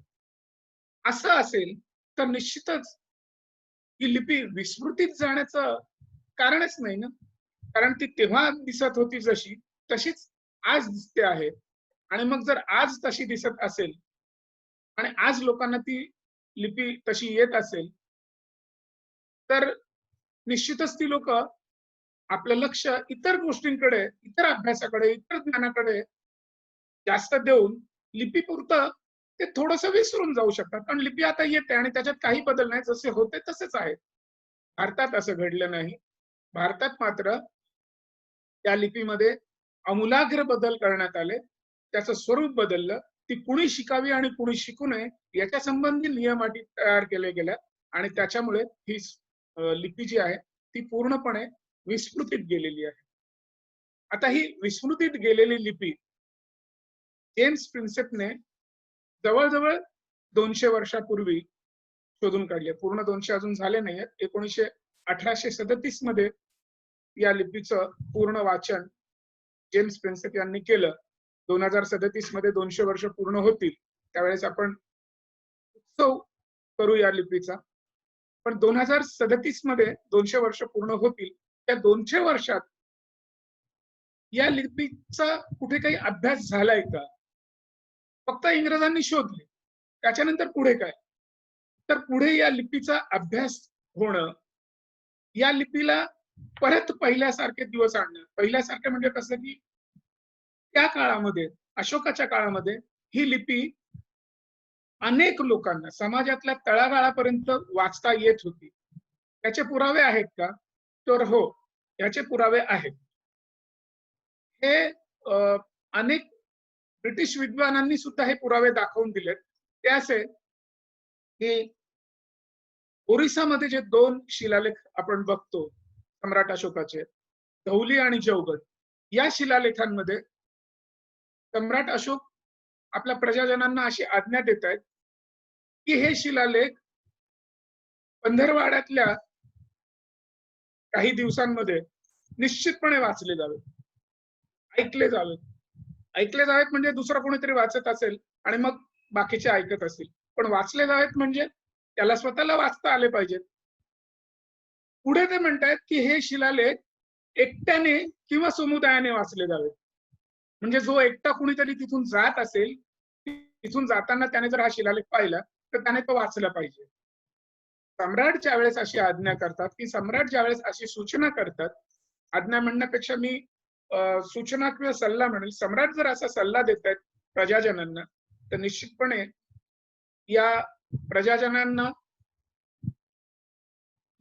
असं असेल तर निश्चितच ही लिपी विस्मृतीत जाण्याचं कारणच नाही ना. कारण ती तेव्हा दिसत होती जशी तशीच आज दिसते आहे. आणि मग जर आज तशी दिसत असेल आणि आज लोकांना ती लिपी तशी येत असेल तर निश्चितच ती लोक आपलं लक्ष इतर गोष्टींकडे, इतर अभ्यासाकडे, इतर ज्ञानाकडे जास्त देऊन लिपीपुरतं ते थोडंसं विसरून जाऊ शकतात. कारण लिपी आता येते आणि त्याच्यात काही बदल नाही, जसे होते तसेच आहेत. भारतात असं घडलं नाही. भारतात मात्र त्या लिपीमध्ये आमूलाग्र बदल करण्यात आले. त्याचं स्वरूप बदललं. ती कुणी शिकावी आणि कुणी शिकू नये याच्या संबंधी नियम अटी तयार केले गेल्या आणि त्याच्यामुळे ही लिपी जी आहे ती पूर्णपणे विस्मृतीत गेलेली आहे. आता ही विस्मृतीत गेलेली लिपी जेम्स प्रिन्सेपने जवळजवळ 200 वर्षापूर्वी शोधून काढली आहे. पूर्ण 200 अजून झाले नाहीयेत. 1837 मध्ये या लिपीचं पूर्ण वाचन जेम्स प्रिन्सेप यांनी केलं. 2037 मध्ये 200 वर्ष पूर्ण होतील त्यावेळेस आपण उत्सव करू या लिपीचा. पण 2037 मध्ये 200 वर्ष पूर्ण होतील. त्या 200 वर्षात या लिपीचा कुठे काही अभ्यास झालाय का? फक्त इंग्रजांनी शोधले. त्याच्यानंतर पुढे काय? तर पुढे या लिपीचा अभ्यास होणं, या लिपीला परत पहिल्यासारखे दिवस आणणं. पहिल्यासारखे म्हणजे कसं की त्या काळामध्ये, अशोकाच्या काळामध्ये ही लिपी अनेक लोकांना समाजातल्या तळागाळापर्यंत वाचता येत होती. त्याचे पुरावे आहेत का? तर हो, याचे पुरावे आहेत. हे अनेक ब्रिटिश विद्वानांनी सुद्धा हे पुरावे दाखवून दिलेत. ते असे की ओरिसामध्ये जे 2 शिलालेख आपण बघतो सम्राट अशोकाचे, धौली आणि जौगड, या शिलालेखांमध्ये सम्राट अशोक आपल्या प्रजाजनांना अशी आज्ञा देत आहेत की हे शिलालेख पंधरवाड्यातल्या काही दिवसांमध्ये निश्चितपणे वाचले जावेत, ऐकले जावेत. ऐकले जावेत म्हणजे दुसरा कोणीतरी वाचत असेल आणि मग बाकीचे ऐकत असतील. पण वाचले जावेत म्हणजे त्याला स्वतःला वाचता आले पाहिजेत. पुढे ते म्हणतात की हे शिलालेख एकट्याने किंवा समुदायाने वाचले जावेत. म्हणजे जो एकटा कुणीतरी तिथून जात असेल, तिथून जाताना त्याने जर हा शिलालेख पाहिला तर त्याने तो वाचला पाहिजे. सम्राट ज्यावेळेस अशी आज्ञा करतात की सम्राट ज्यावेळेस अशी सूचना करतात, आज्ञा म्हणण्यापेक्षा मी सूचना किंवा सल्ला म्हणेल, सम्राट जर असा सल्ला देत आहेत प्रजाजनांना तर निश्चितपणे या प्रजाजनांना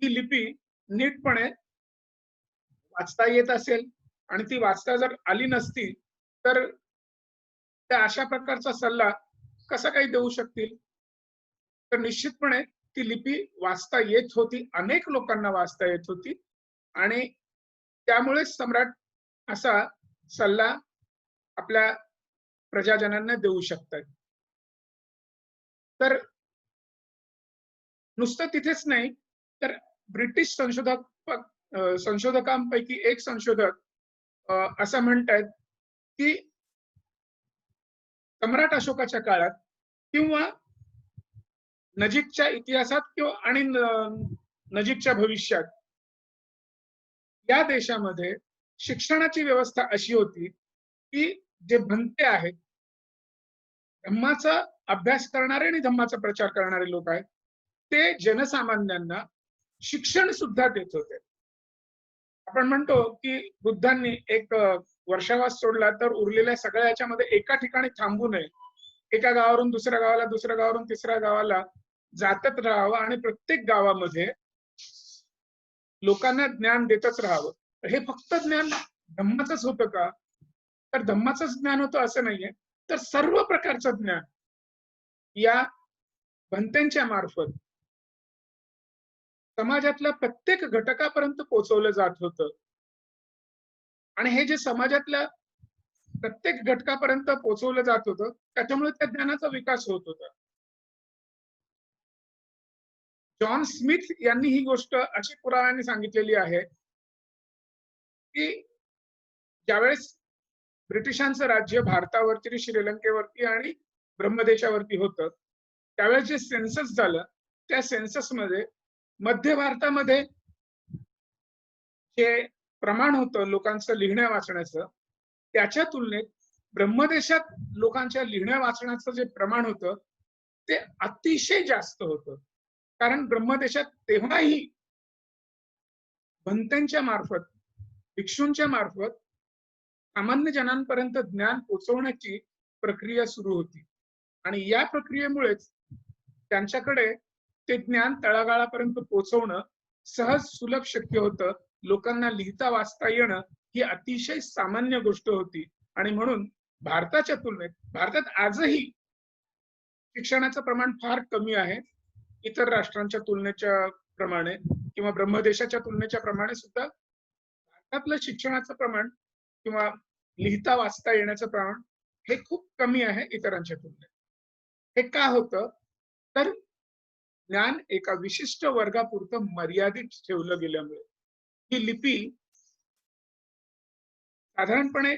ही लिपी नीटपणे वाचता येत असेल आणि ती वाचता जर आली नसती तर त्या अशा प्रकारचा सल्ला कसा काही देऊ शकतील? तर निश्चितपणे ती लिपी वाचता येत होती, अनेक लोकांना वाचता येत होती आणि त्यामुळेच सम्राट असा सल्ला आपल्या प्रजाजनांना देऊ शकतात. तर नुसतं तिथेच नाही, तर ब्रिटिश संशोधकांपैकी एक संशोधक असं म्हणतायत की सम्राट अशोकाच्या काळात किंवा नजीकच्या इतिहासात किंवा आणि नजीकच्या भविष्यात या देशामध्ये शिक्षणाची व्यवस्था अशी होती की जे भंते आहेत, धम्माचा अभ्यास करणारे आणि धम्माचा प्रचार करणारे लोक आहेत, ते जनसामान्यांना शिक्षण सुद्धा देत होते. आपण म्हणतो की बुद्धांनी एक वर्षावास सोडला तर उरलेल्या सगळ्या याच्यामध्ये एका ठिकाणी थांबू नये, एका गावावरून दुसऱ्या गावाला, दुसऱ्या गावावरून तिसऱ्या गावाला जातच राहावं आणि प्रत्येक गावामध्ये लोकांना ज्ञान देतच राहावं. हे फक्त ज्ञान धम्माचंच होतं का? तर धम्माचंच ज्ञान होतं असं नाहीये, तर सर्व प्रकारचं ज्ञान या भंतेंच्या मार्फत समाजातल्या प्रत्येक घटकापर्यंत पोहोचवलं जात होतं. आणि हे जे समाजातल्या प्रत्येक घटकापर्यंत पोहोचवलं जात होतं, त्याच्यामुळे त्या ज्ञानाचा विकास होत होता. जॉन स्मिथ यांनी ही गोष्ट अशी पुराव्याने सांगितलेली आहे की ज्यावेळेस ब्रिटिशांचं राज्य भारतावरती, श्रीलंकेवरती आणि ब्रह्मदेशावरती होतं, त्यावेळेस जे सेन्सस झालं, त्या सेन्ससमध्ये मध्य भारतामध्ये जे प्रमाण होतं लोकांचं लिहिण्या वाचण्याचं, त्याच्या तुलनेत ब्रह्मदेशात लोकांच्या लिहिण्या वाचण्याचं जे प्रमाण होतं ते अतिशय जास्त होतं. कारण ब्रह्मदेशात तेव्हाही भंतेंच्या मार्फत, भिक्षूंच्या मार्फत सामान्य जनांपर्यंत ज्ञान पोहोचवण्याची प्रक्रिया सुरू होती आणि या प्रक्रियेमुळेच त्यांच्याकडे ते ज्ञान तळागाळापर्यंत पोहोचवणं सहज सुलभ शक्य होतं. लोकांना लिहिता वाचता येणं ही अतिशय सामान्य गोष्ट होती आणि म्हणून भारताच्या तुलनेत भारतात आजही शिक्षणाचं प्रमाण फार कमी आहे. इतर राष्ट्रांच्या तुलनेच्या प्रमाणे किंवा ब्रह्मदेशाच्या तुलनेच्या प्रमाणे सुद्धा भारतातलं शिक्षणाचं प्रमाण किंवा लिहिता वाचता येण्याचं प्रमाण हे खूप कमी आहे इतरांच्या तुलनेत. हे का होतं? तर ज्ञान एका विशिष्ट वर्गापुरतं मर्यादित ठेवलं गेल्यामुळे. ही लिपी साधारणपणे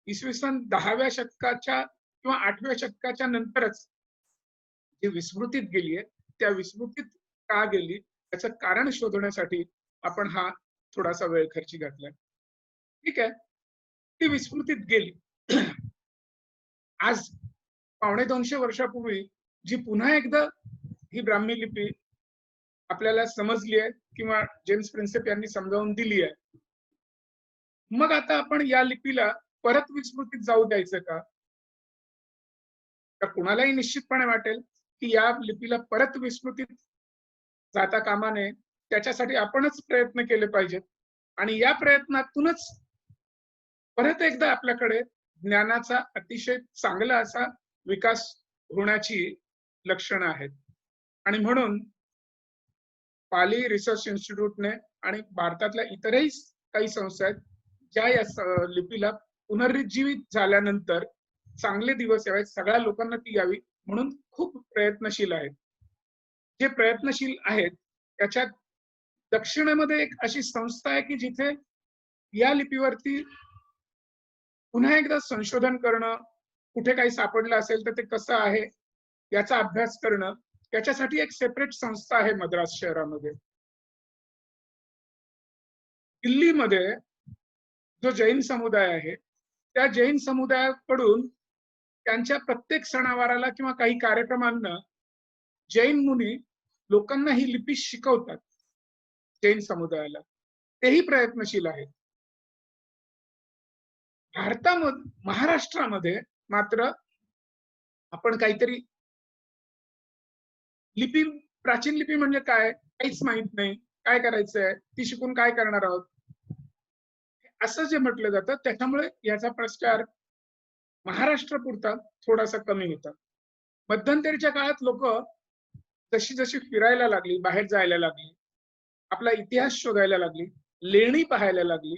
इसवी सन 10व्या शतकाच्या किंवा 8व्या शतकाच्या नंतरच जी विस्मृतीत गेलीये, त्या विस्मृतीत का गेली याचं कारण शोधण्यासाठी आपण हा थोडासा वेळ खर्ची घातलाय. ठीक आहे, ती विस्मृतीत गेली. आज 250 वर्षापूर्वी जी पुन्हा एकदा ही ब्राह्मी लिपी आपल्याला समजली आहे किंवा जेम्स प्रिन्सेप यांनी समजावून दिली आहे, मग आता आपण या लिपीला परत विस्मृतीत जाऊ द्यायचं का? तर कुणालाही निश्चितपणे वाटेल की या लिपीला परत विस्मृतीत जाता कामा नये, त्याच्यासाठी आपणच प्रयत्न केले पाहिजेत आणि या प्रयत्नातूनच परत एकदा आपल्याकडे ज्ञानाचा अतिशय चांगला असा विकास होण्याची लक्षणं आहेत. आणि म्हणून पाली रिसर्च इन्स्टिट्यूटने आणि भारतातल्या इतरही काही संस्था आहेत ज्या या लिपीला पुनरुज्जीवित झाल्यानंतर चांगले दिवस यावेत, सगळ्या लोकांना ती यावी म्हणून खूप प्रयत्नशील आहेत. जे प्रयत्नशील आहेत त्याच्यात दक्षिणेमध्ये एक अशी संस्था आहे की जिथे या लिपीवरती पुन्हा एकदा संशोधन करणं, कुठे काही सापडलं असेल तर ते कसं आहे याचा अभ्यास करणं, त्याच्यासाठी एक सेपरेट संस्था आहे मद्रास शहरामध्ये. दिल्लीमध्ये जो जैन समुदाय आहे त्या जैन समुदायाकडून त्यांच्या प्रत्येक सणावाराला किंवा काही कार्यक्रमांना जैन मुनी लोकांना ही लिपी शिकवतात. जैन समुदायाला तेही प्रयत्नशील आहेत. भारतामध्ये, महाराष्ट्रामध्ये मात्र आपण काहीतरी लिपी, प्राचीन लिपी म्हणजे काय काहीच माहित नाही, काय करायचंय, ती शिकून काय करणार आहोत असं जे म्हटलं जातं, त्याच्यामुळे याचा प्रचार महाराष्ट्रापुरता थोडासा कमी होता. मध्यंतरीच्या काळात लोक जशी जशी फिरायला लागली, बाहेर जायला लागली, आपला इतिहास शोधायला लागली, लेणी पाहायला लागली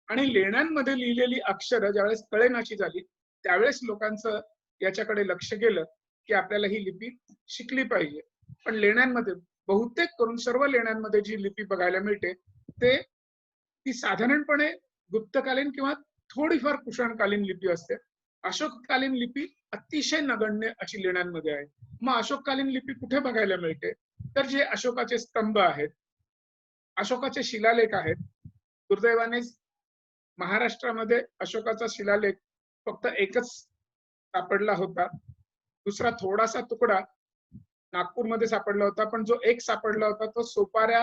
आणि लेण्यांमध्ये लिहिलेली अक्षरं ज्यावेळेस कळेनाशी झाली, त्यावेळेस लोकांचं याच्याकडे लक्ष गेलं की आपल्याला ही लिपी शिकली पाहिजे. पण लेण्यांमध्ये बहुतेक करून सर्व लेण्यांमध्ये जी लिपी बघायला मिळते ती साधारणपणे गुप्तकालीन किंवा थोडीफार कुषाणकालीन लिपी असते. अशोककालीन लिपी अतिशय नगण्य अशी लेण्यांमध्ये आहे. मग अशोककालीन लिपी कुठे बघायला मिळते? तर जे अशोकाचे स्तंभ आहेत, अशोकाचे शिलालेख आहेत. दुर्दैवाने महाराष्ट्रामध्ये अशोकाचा शिलालेख फक्त एकच सापडला होता. दुसरा थोडासा तुकडा नागपूरमध्ये सापडला होता, पण जो एक सापडला होता तो सोपारा,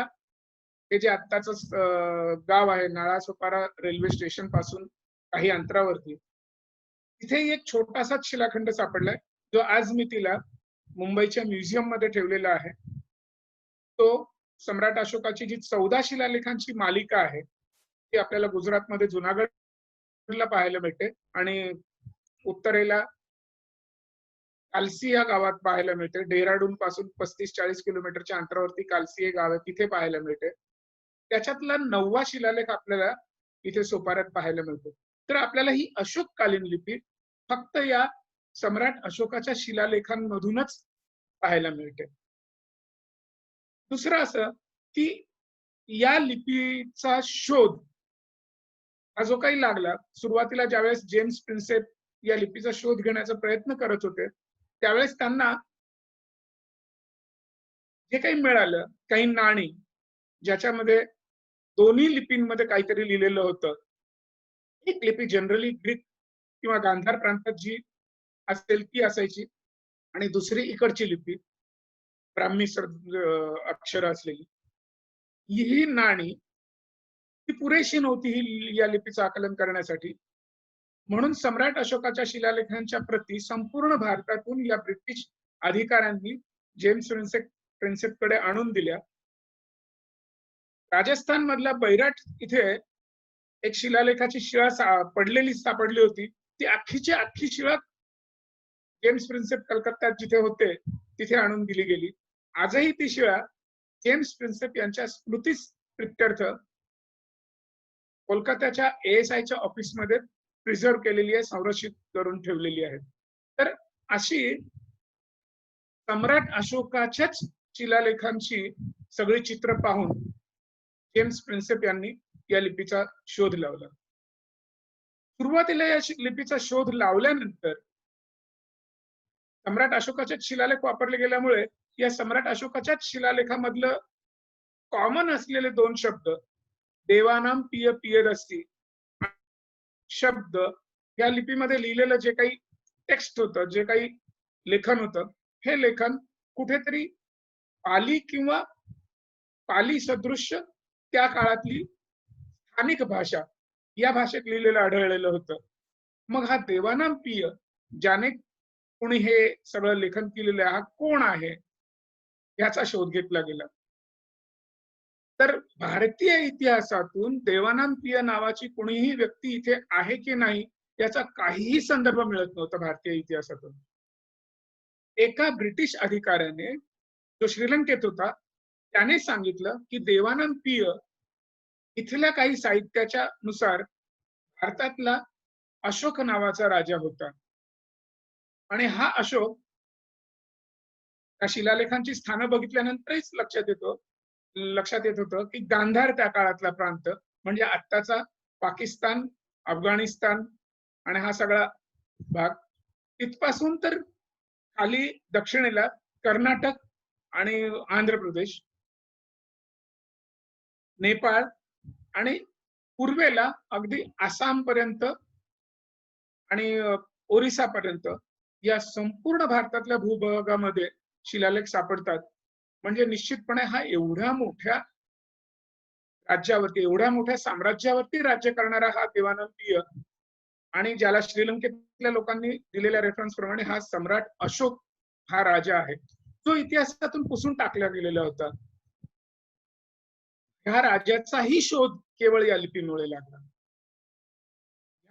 हे जे आत्ताच गाव आहे, नाळा सोपारा रेल्वे स्टेशन पासून काही अंतरावरती, तिथे एक छोटासाच शिलाखंड सापडलाय, जो आज मी तिला मुंबईच्या म्युझियम मध्ये ठेवलेला आहे. तो सम्राट अशोकाची जी 14 शिलालेखांची मालिका आहे ती आपल्याला गुजरातमध्ये जुनागडला पाहायला मिळते आणि उत्तरेला कालसी या गावात पाहायला मिळते. डेहराडून पासून 35-40 किलोमीटरच्या अंतरावरती कालसी हे गाव आहे, तिथे पाहायला मिळते. त्याच्यातला 9वा शिलालेख आपल्याला इथे सोपाऱ्यात पाहायला मिळतो. तर आपल्याला ही अशोककालीन लिपी फक्त या सम्राट अशोकाच्या शिलालेखांमधूनच पाहायला मिळते. दुसरं असं की या लिपीचा शोध हा जो काही लागला, सुरुवातीला ज्यावेळेस जेम्स प्रिन्सेप या लिपीचा शोध घेण्याचा प्रयत्न करत होते, त्यावेळेस त्यांना जे काही मिळालं, काही नाणी ज्याच्यामध्ये दोन्ही लिपींमध्ये काहीतरी लिहिलेलं होतं. एक लिपी जनरली ग्रीक किंवा गांधार प्रांतात जी असेल ती असायची आणि दुसरी इकडची लिपी ब्राह्मी अक्षर असलेली. ही नाणी ती पुरेशी नव्हती ही या लिपीचं आकलन करण्यासाठी. म्हणून सम्राट अशोकाच्या शिलालेखांच्या प्रती संपूर्ण भारतातून या ब्रिटिश अधिकाऱ्यांनी जेम्स प्रिन्सेपकडे आणून दिल्या. राजस्थान मधल्या बैराट इथे एक शिलालेखाची शिळा सापडली होती. ती अख्खीची अख्खी शिळा जेम्स प्रिन्सेप कलकत्त्यात जिथे होते तिथे आणून दिली गेली. आजही ती शिळा जेम्स प्रिन्सेप यांच्या स्मृतीप्रित्यर्थ कोलकात्याच्या ASIच्या ऑफिसमध्ये प्रिझर्व्ह केलेली आहे, संरक्षित करून ठेवलेली आहे. तर अशी सम्राट अशोकाच्याच शिलालेखांची सगळी चित्र पाहून जेम्स प्रिन्सेप यांनी या लिपीचा शोध लावला. सुरुवातीला या लिपीचा शोध लावल्यानंतर सम्राट अशोकाचे शिलालेख वापरले गेल्यामुळे या सम्राट अशोकाच्याच शिलालेखामधलं कॉमन असलेले 2 शब्द देवानाम पिय पियदस्ती शब्द या लिपीमध्ये लिहिलेलं जे काही टेक्स्ट होतं, जे काही लेखन होतं, हे लेखन कुठेतरी पाली किंवा पाली सदृश्य त्या काळातली स्थानिक भाषा या भाषेत लिहिलेलं आढळलेलं होतं. मग हा देवानाम पिय ज्याने कोणी हे सगळं लेखन केलेलं आहे, हा कोण आहे याचा शोध घेतला गेला. तर भारतीय इतिहासातून देवानाम पिय नावाची कोणीही व्यक्ती इथे आहे की नाही याचा काहीही संदर्भ मिळत नव्हता भारतीय इतिहासातून. एका ब्रिटिश अधिकाऱ्याने जो श्रीलंकेत होता त्याने सांगितलं की देवानंद पिय इथल्या काही साहित्याच्या नुसार भारतातला अशोक नावाचा राजा होता आणि हा अशोक त्या शिलालेखांची स्थानं बघितल्यानंतरच लक्षात येत होतं की गांधार त्या काळातला प्रांत म्हणजे आत्ताचा पाकिस्तान, अफगाणिस्तान आणि हा सगळा भाग, तिथपासून तर खाली दक्षिणेला कर्नाटक आणि आंध्र प्रदेश, नेपाळ आणि पूर्वेला अगदी आसाम पर्यंत आणि ओरिसा पर्यंत या संपूर्ण भारतातल्या भूभागामध्ये शिलालेख सापडतात. म्हणजे निश्चितपणे हा एवढ्या मोठ्या राज्यावरती, एवढ्या मोठ्या साम्राज्यावरती राज्य करणारा हा देवानंद पिय आणि ज्याला श्रीलंकेतल्या लोकांनी दिलेल्या रेफरन्स प्रमाणे हा सम्राट अशोक हा राजा आहे, जो इतिहासातून पुसून टाकला गेलेला होता. ह्या राजाचाही शोध केवळ या लिपीमुळे लागला.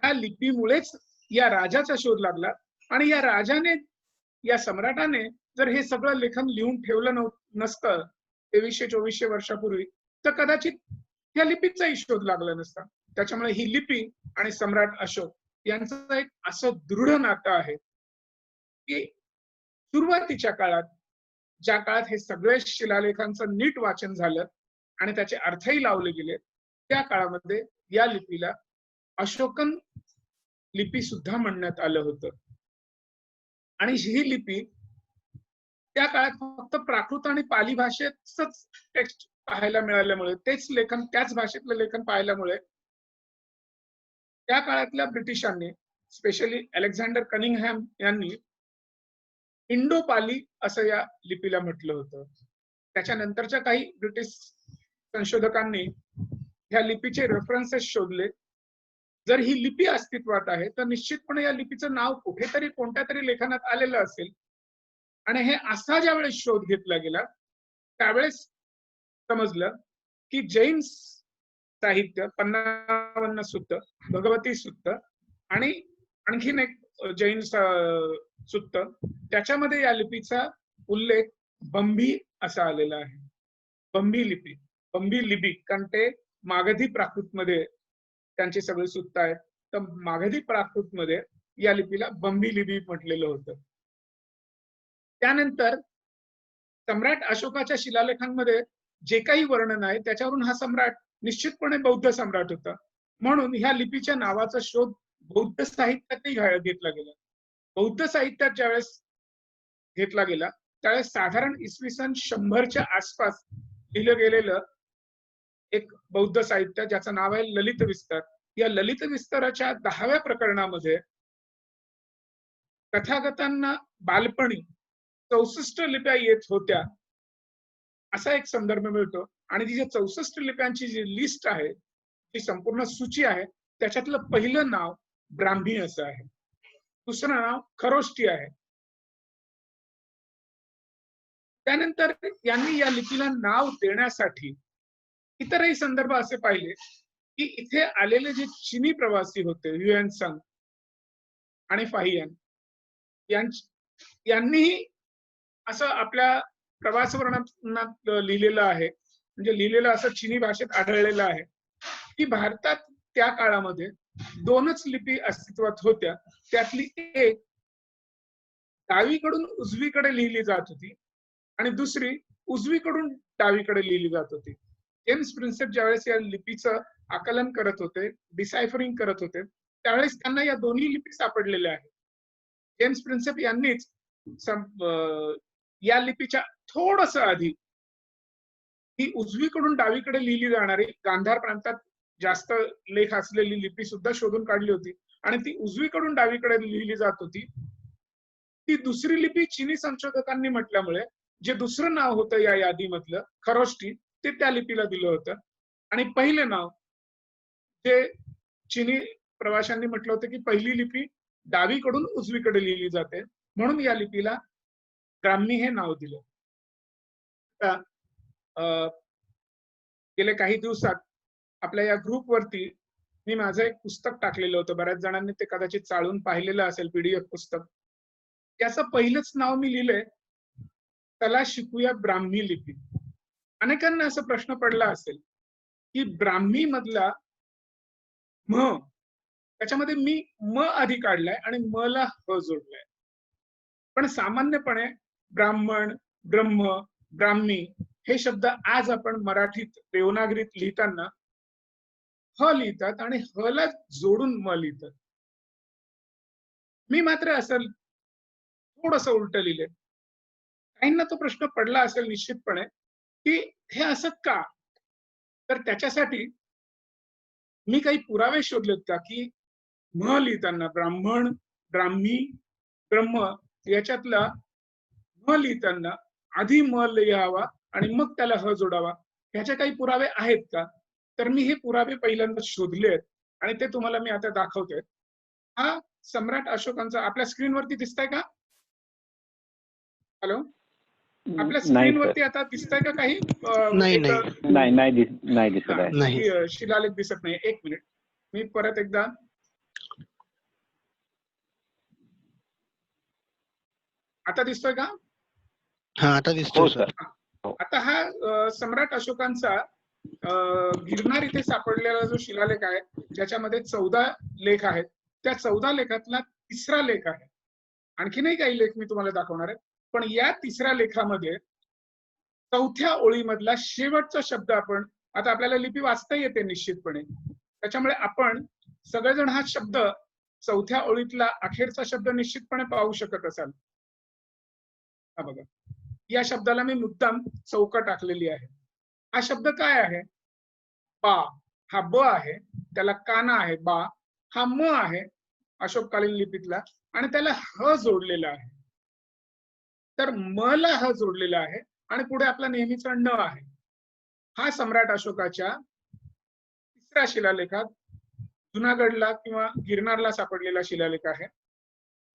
या लिपीमुळेच या राजाचा शोध लागला आणि या राजाने, या सम्राटाने जर हे सगळं लेखन लिहून ठेवलं नसतं 2300-2400 वर्षापूर्वी, तर कदाचित या लिपीचाही शोध लागला नसता. त्याच्यामुळे ही लिपी आणि सम्राट अशोक यांचं एक असं दृढ नातं आहे की सुरुवातीच्या काळात, ज्या काळात हे सगळे शिलालेखांचं नीट वाचन झालं आणि त्याचे अर्थही लावले गेले, त्या काळामध्ये या लिपीला अशोकन लिपी सुद्धा म्हणण्यात आलं होतं. आणि ही लिपी त्या काळात फक्त प्राकृत आणि पाली भाषेतच टेक्स्ट पाहायला मिळाल्यामुळे, तेच लेखन, त्याच भाषेतलं लेखन पाहिल्यामुळे त्या काळातल्या ब्रिटिशांनी, स्पेशली अलेक्झांडर कनिंगहॅम यांनी इंडो पाली असं या लिपीला म्हटलं होतं. त्याच्यानंतरच्या काही ब्रिटिश संशोधकांनी ह्या लिपीचे रेफरन्सेस शोधले. जर ही लिपी अस्तित्वात आहे तर निश्चितपणे या लिपीचं नाव कुठेतरी कोणत्या तरी लेखनात आलेलं असेल. आणि हे असा ज्यावेळेस शोध घेतला गेला त्यावेळेस समजलं की जैन साहित्य 55 सुत्त, भगवती सुत्त आणि आणखीन एक जैन सुत्त, त्याच्यामध्ये या लिपीचा उल्लेख बंभी असा आलेला आहे. बंभी लिपी, बंभी लिपी, कारण ते मागधी प्राकृत मध्ये त्यांची सगळी सुत्त आहेत. तर मागधी प्राकृत मध्ये या लिपीला बंभी लिपी म्हटलेलं होतं. त्यानंतर सम्राट अशोकाच्या शिलालेखांमध्ये जे काही वर्णन आहे त्याच्यावरून हा सम्राट निश्चितपणे बौद्ध सम्राट होता. म्हणून ह्या लिपीच्या नावाचा शोध बौद्ध साहित्यातही घेतला गेला. बौद्ध साहित्यात ज्यावेळेस घेतला गेला त्यावेळेस साधारण इसवी सन 100च्या आसपास लिहिलं गेलेलं एक बौद्ध साहित्य ज्याचं नाव आहे ललित विस्तार. या ललित विस्ताराच्या 10व्या प्रकरणामध्ये तथागतांना बालपणी 64 लिप्या येत होत्या असा एक संदर्भ मिळतो. आणि ती 64 लिप्यांची जी लिस्ट आहे, ती संपूर्ण सूची आहे, त्याच्यातलं पहिलं नाव ब्राह्मी असं आहे, दुसरं नाव खरोष्टी आहे. त्यानंतर यांनी या लिपीला नाव देण्यासाठी इतरही संदर्भ असे पाहिले की इथे आलेले जे चिनी प्रवासी होते, ह्युएन आणि फाहियान यांनीही असं आपल्या प्रवास वर्णनात लिहिलेलं आहे, म्हणजे लिहिलेलं असं चिनी भाषेत आढळलेलं आहे की भारतात त्या काळामध्ये 2च लिपी अस्तित्वात होत्या. त्यातली एक डावीकडून उजवीकडे लिहिली जात होती आणि दुसरी उजवीकडून डावीकडे लिहिली जात होती. जेम्स प्रिन्सेप ज्यावेळेस या लिपीचं आकलन करत होते, डिसायफरिंग करत होते, त्यावेळेस त्यांना या दोन्ही लिपी सापडलेल्या आहेत. जेम्स प्रिन्सेप यांनीच या लिपीच्या थोडस आधी ही उजवीकडून डावीकडे लिहिली जाणारी, गांधार प्रांतात जास्त लेख असलेली लिपी सुद्धा शोधून काढली होती आणि ती उजवीकडून डावीकडे लिहिली जात होती. ती दुसरी लिपी चिनी संशोधकांनी म्हटल्यामुळे जे दुसरं नाव होतं या यादीमधलं खरोष्टी, ते त्या लिपीला दिलं होतं. आणि पहिले नाव जे चिनी प्रवाशांनी म्हटलं होतं की पहिली लिपी डावीकडून उजवीकडे लिहिली जाते, म्हणून या लिपीला ब्राह्मी हे नाव दिलं. गेले काही दिवसात आपल्या या ग्रुपवरती मी माझं एक पुस्तक टाकलेलं होतं, बऱ्याच जणांनी ते कदाचित चाळून पाहिलेलं असेल, PDF पुस्तक. त्याचं पहिलंच नाव मी लिहिलंय, चला शिकूया ब्राह्मी लिपी. अनेकांना असा प्रश्न पडला असेल की ब्राह्मी मधला म, त्याच्यामध्ये मी म आधी काढलाय आणि म ला ह जोडलाय. पण सामान्यपणे ब्राह्मण, ब्रह्म, ब्राह्मी हे शब्द आज आपण मराठीत देवनागरीत लिहिताना ह लिहितात आणि ह ला जोडून म लिहितात. मी मात्र असं थोडस उलट लिहिले. काहींना तो प्रश्न पडला असेल निश्चितपणे की हे असं का. तर त्याच्यासाठी मी काही पुरावे शोधलेत का की म लिहिताना ब्राह्मण, ब्राह्मी, ब्रह्म याच्यातला म लिहिताना आधी म लिहावा आणि मग त्याला ह जोडावा, ह्याचे काही पुरावे आहेत का. तर मी हे पुरावे पहिल्यांदा शोधलेत आणि ते तुम्हाला मी आता दाखवतोय. हा सम्राट अशोकांचा आपल्या स्क्रीनवरती दिसतंय का. हॅलो, आपल्या स्क्रीनवरती आता दिसतंय का काही. नाही दिसत आहे. शिलालेख दिसत नाही. एक मिनिट, मी परत एकदा आता दिसतोय का? हा आता हो दिसतोय सर. सर. आता हा सम्राट अशोकांचा गिरनार इथे सापडलेला जो शिलालेख आहे, ज्याच्यामध्ये 14 लेख आहेत, त्या 14 लेखातला तिसरा लेख आहे. आणखीनही काही लेख मी तुम्हाला दाखवणार आहे, पण या तिसऱ्या लेखामध्ये चौथ्या ओळीमधला शेवटचा शब्द आपण, आता आपल्याला लिपी वाचता येते निश्चितपणे, त्याच्यामुळे आपण सगळेजण हा शब्द चौथ्या ओळीतला अखेरचा शब्द निश्चितपणे पाहू शकत असाल. हा बघा, या शब्दाला मी मुद्दाम चौक टाकलेली आहे. हा शब्द काय आहे? बा. हा ब आहे, त्याला काना आहे बा, हा म आहे अशोककालीन लिपीतला, आणि त्याला ह जोडलेला आहे. तर म ला ह जोडलेला आहे आणि पुढे आपला नेहमीचा न आहे. हा सम्राट अशोकाच्या तिसऱ्या शिलालेखात जुनागडला किंवा गिरनारला सापडलेला शिलालेख आहे.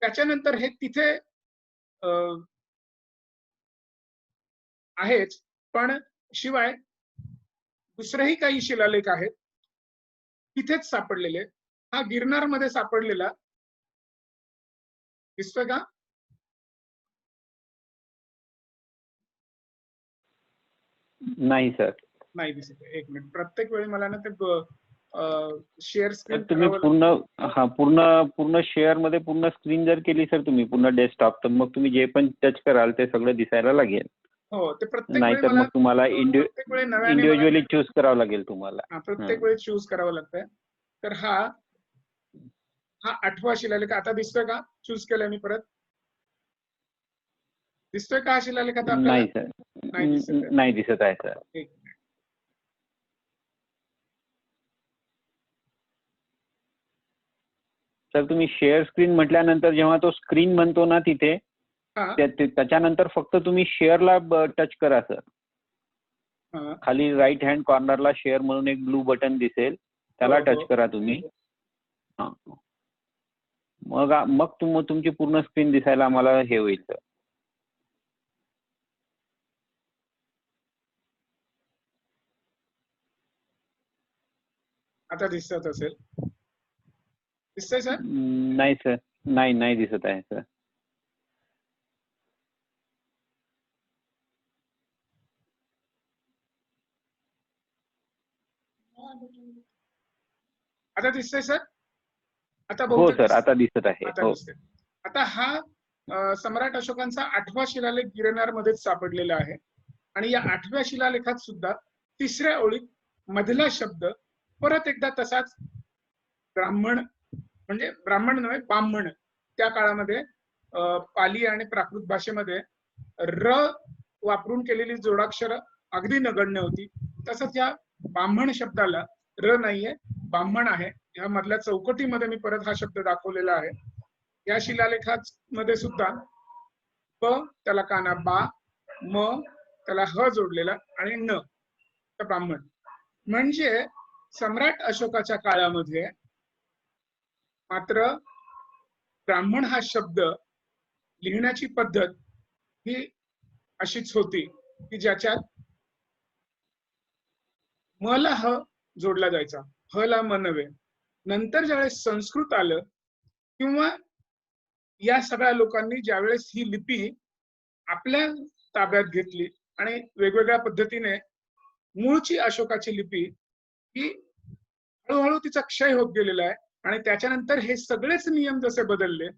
त्याच्यानंतर हे तिथे आहेच, पण शिवाय दुसरेही काही शिलालेख आहेत तिथेच सापडलेले. हा गिरनार मध्ये सापडलेला दिसतोय का? नाही सर. नाही दिसत. एक मिनिट, प्रत्येक वेळी मला ना ते शेअर स्क्रीन तुम्ही पूर्ण शेअर मध्ये पूर्ण स्क्रीन जर केली सर तुम्ही पूर्ण डेस्कटॉप, तर मग तुम्ही जे पण टच कराल ते सगळं दिसायला लागेल. हो, ते प्रत्येक नाही वेळी तर मला मग तुम्हाला प्रत्येक वेळी नव्याने इंडिव्हिज्युअली चूज करावं लागेल तुम्हाला. प्रत्येक वेळी चूज करावं लागतंय. तर हा 8वा शिलालेख आता दिसतोय का? चूज केलाय मी परत. दिसतोय का हा शिलालेख आता आपल्याला? नाही सर, नाही दिसत आहे सर. एक मिनिट. सर तुम्ही शेअर स्क्रीन म्हटल्यानंतर जेव्हा तो स्क्रीन म्हणतो ना तिथे, हा, त्याच्यानंतर फक्त तुम्ही शेअरला टच करा सर. हा. खाली राईट हँड कॉर्नरला शेअर म्हणून एक ब्लू बटन दिसेल, त्याला हो, हो. टच करा तुम्ही. हा, मग तुमची पूर्ण स्क्रीन दिसायला आम्हाला हे होईल सर. आता दिसत असेल. दिसतंय सर? नाही सर, नाही दिसत आहे सर. आता दिसतंय सर? आता हो बहुतेक सर, आता दिसत आहे. आता हो दिसतंय. आता हा सम्राट अशोकांचा 8वा शिलालेख गिरनार मध्येच सापडलेला आहे, आणि या 8व्या शिलालेखात सुद्धा तिसऱ्या ओळीत मधला शब्द परत एकदा तसाच ब्राह्मण, म्हणजे ब्राह्मण नव्हे ब्राह्मण, त्या काळामध्ये पाली आणि प्राकृत भाषेमध्ये र वापरून केलेली जोडाक्षर अगदी नगण्य होती. तसंच या ब्राह्मण शब्दाला र नाहीये, ब्राह्मण आहे. ह्या मधल्या चौकटीमध्ये मी परत हा शब्द दाखवलेला आहे. या शिलालेखात मध्ये सुद्धा प त्याला काना बा, म त्याला ह जोडलेला आणि न तर ब्राह्मण. म्हणजे सम्राट अशोकाच्या काळामध्ये मात्र ब्राह्मण हा शब्द लिहिण्याची पद्धत ही अशीच होती की ज्याच्यात म ला ह जोडला जायचा, ह ला म नव्हे. नंतर ज्यावेळेस संस्कृत आलं किंवा या सगळ्या लोकांनी ज्यावेळेस ही लिपी आपल्या ताब्यात घेतली आणि वेगवेगळ्या पद्धतीने मूळची अशोकाची लिपी ही हळूहळू तिचा क्षय होत गेलेला आहे, आणि त्याच्यानंतर हे सगळेच नियम जसे बदलले,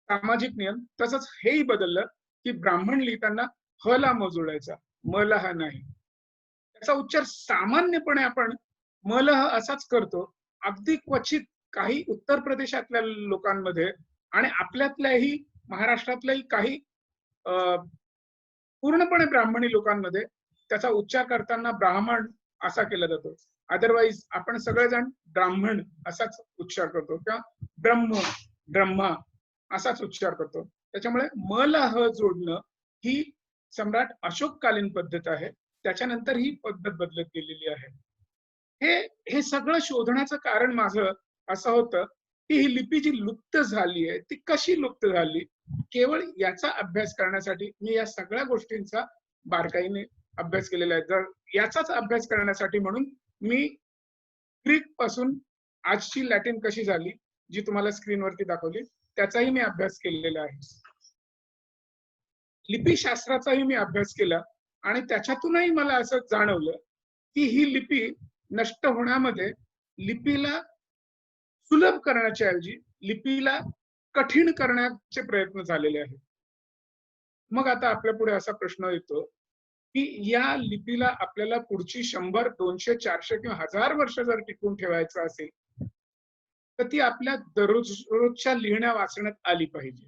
सामाजिक नियम, तसंच हेही बदललं की ब्राह्मण लिहिताना ह ला म जोडायचा, म ला ह नाही. त्याचा उच्चार सामान्यपणे आपण म ला ह असाच करतो. अगदी क्वचित काही उत्तर प्रदेशातल्या लोकांमध्ये आणि आपल्यातल्याही महाराष्ट्रातल्याही काही पूर्णपणे ब्राह्मणी लोकांमध्ये त्याचा उच्चार करताना ब्राह्मण असा केला जातो. अदरवाईज आपण सगळेजण ब्राह्मण असाच उच्चार करतो किंवा ब्रह्मा असाच उच्चार करतो. त्याच्यामुळे म ला ह जोडणं ही सम्राट अशोककालीन पद्धत आहे. त्याच्यानंतर ही पद्धत बदलत गेलेली आहे. हे सगळं शोधण्याचं कारण माझं असं होतं की ही लिपी जी लुप्त झाली आहे ती कशी लुप्त झाली, केवळ याचा अभ्यास करण्यासाठी मी या सगळ्या गोष्टींचा बारकाईने अभ्यास केलेला आहे. जर याचाच अभ्यास करण्यासाठी म्हणून मी ग्रीक पासून आजची लॅटिन कशी झाली, जी तुम्हाला स्क्रीनवरती दाखवली, त्याचाही मी अभ्यास केलेला आहे. लिपीशास्त्राचाही मी अभ्यास केला आणि त्याच्यातूनही मला असं जाणवलं की ही लिपी नष्ट होण्यामध्ये लिपीला सुलभ करण्याच्या ऐवजी लिपीला कठीण करण्याचे प्रयत्न झालेले आहेत. मग आता आपल्या पुढे असा प्रश्न येतो की या लिपीला आपल्याला पुढची 100, 200, 400 किंवा 1000 वर्ष जर टिकून ठेवायचं असेल तर ती आपल्या दररोजच्या लिहिण्या वाचण्यात आली पाहिजे.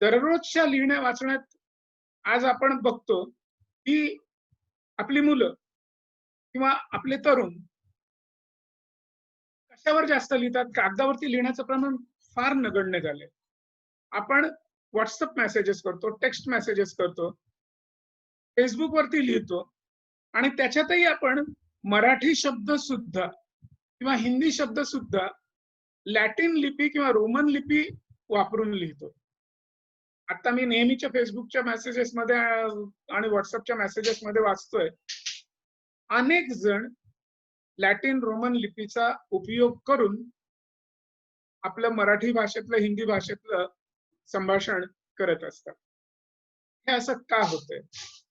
दररोजच्या लिहिण्या वाचण्यात आज आपण बघतो की आपली मुलं किंवा आपले तरुण कशावर जास्त लिहितात? कागदावरती लिहिण्याचं प्रमाण फार नगण्य झालंय. आपण व्हॉट्सअप मेसेजेस करतो, टेक्स्ट मेसेजेस करतो, फेसबुक वरती लिहितो आणि त्याच्यातही आपण मराठी शब्द सुद्धा किंवा हिंदी शब्द सुद्धा लॅटिन लिपी किंवा रोमन लिपी वापरून लिहितो. आता मी नेहमीच्या फेसबुकच्या मेसेजेस मध्ये आणि व्हॉट्सअपच्या मेसेजेस मध्ये वाचतोय, अनेक जण लॅटिन रोमन लिपीचा उपयोग करून आपलं मराठी भाषेतलं, हिंदी भाषेतलं संभाषण करत असतात. हे असं का होतंय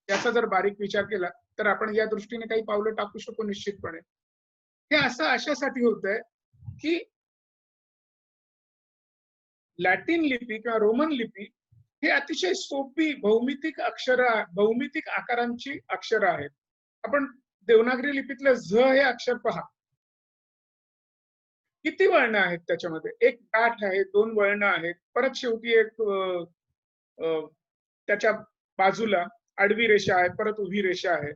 याचा जर बारीक विचार केला तर आपण या दृष्टीने काही पावलं टाकू शकू निश्चितपणे. हे असं अशासाठी होतंय की लॅटिन लिपी किंवा रोमन लिपी हे अतिशय सोपी भौमितिक भौमितिक आकारांची अक्षरं आहेत. आपण देवनागरी लिपीतलं झ हे अक्षर पहा, किती वळणं आहेत त्याच्यामध्ये. एक गाठ आहे, 2 वळणं आहेत, परत शेवटी एक त्याच्या बाजूला आडवी रेषा आहे, परत उभी रेषा आहे.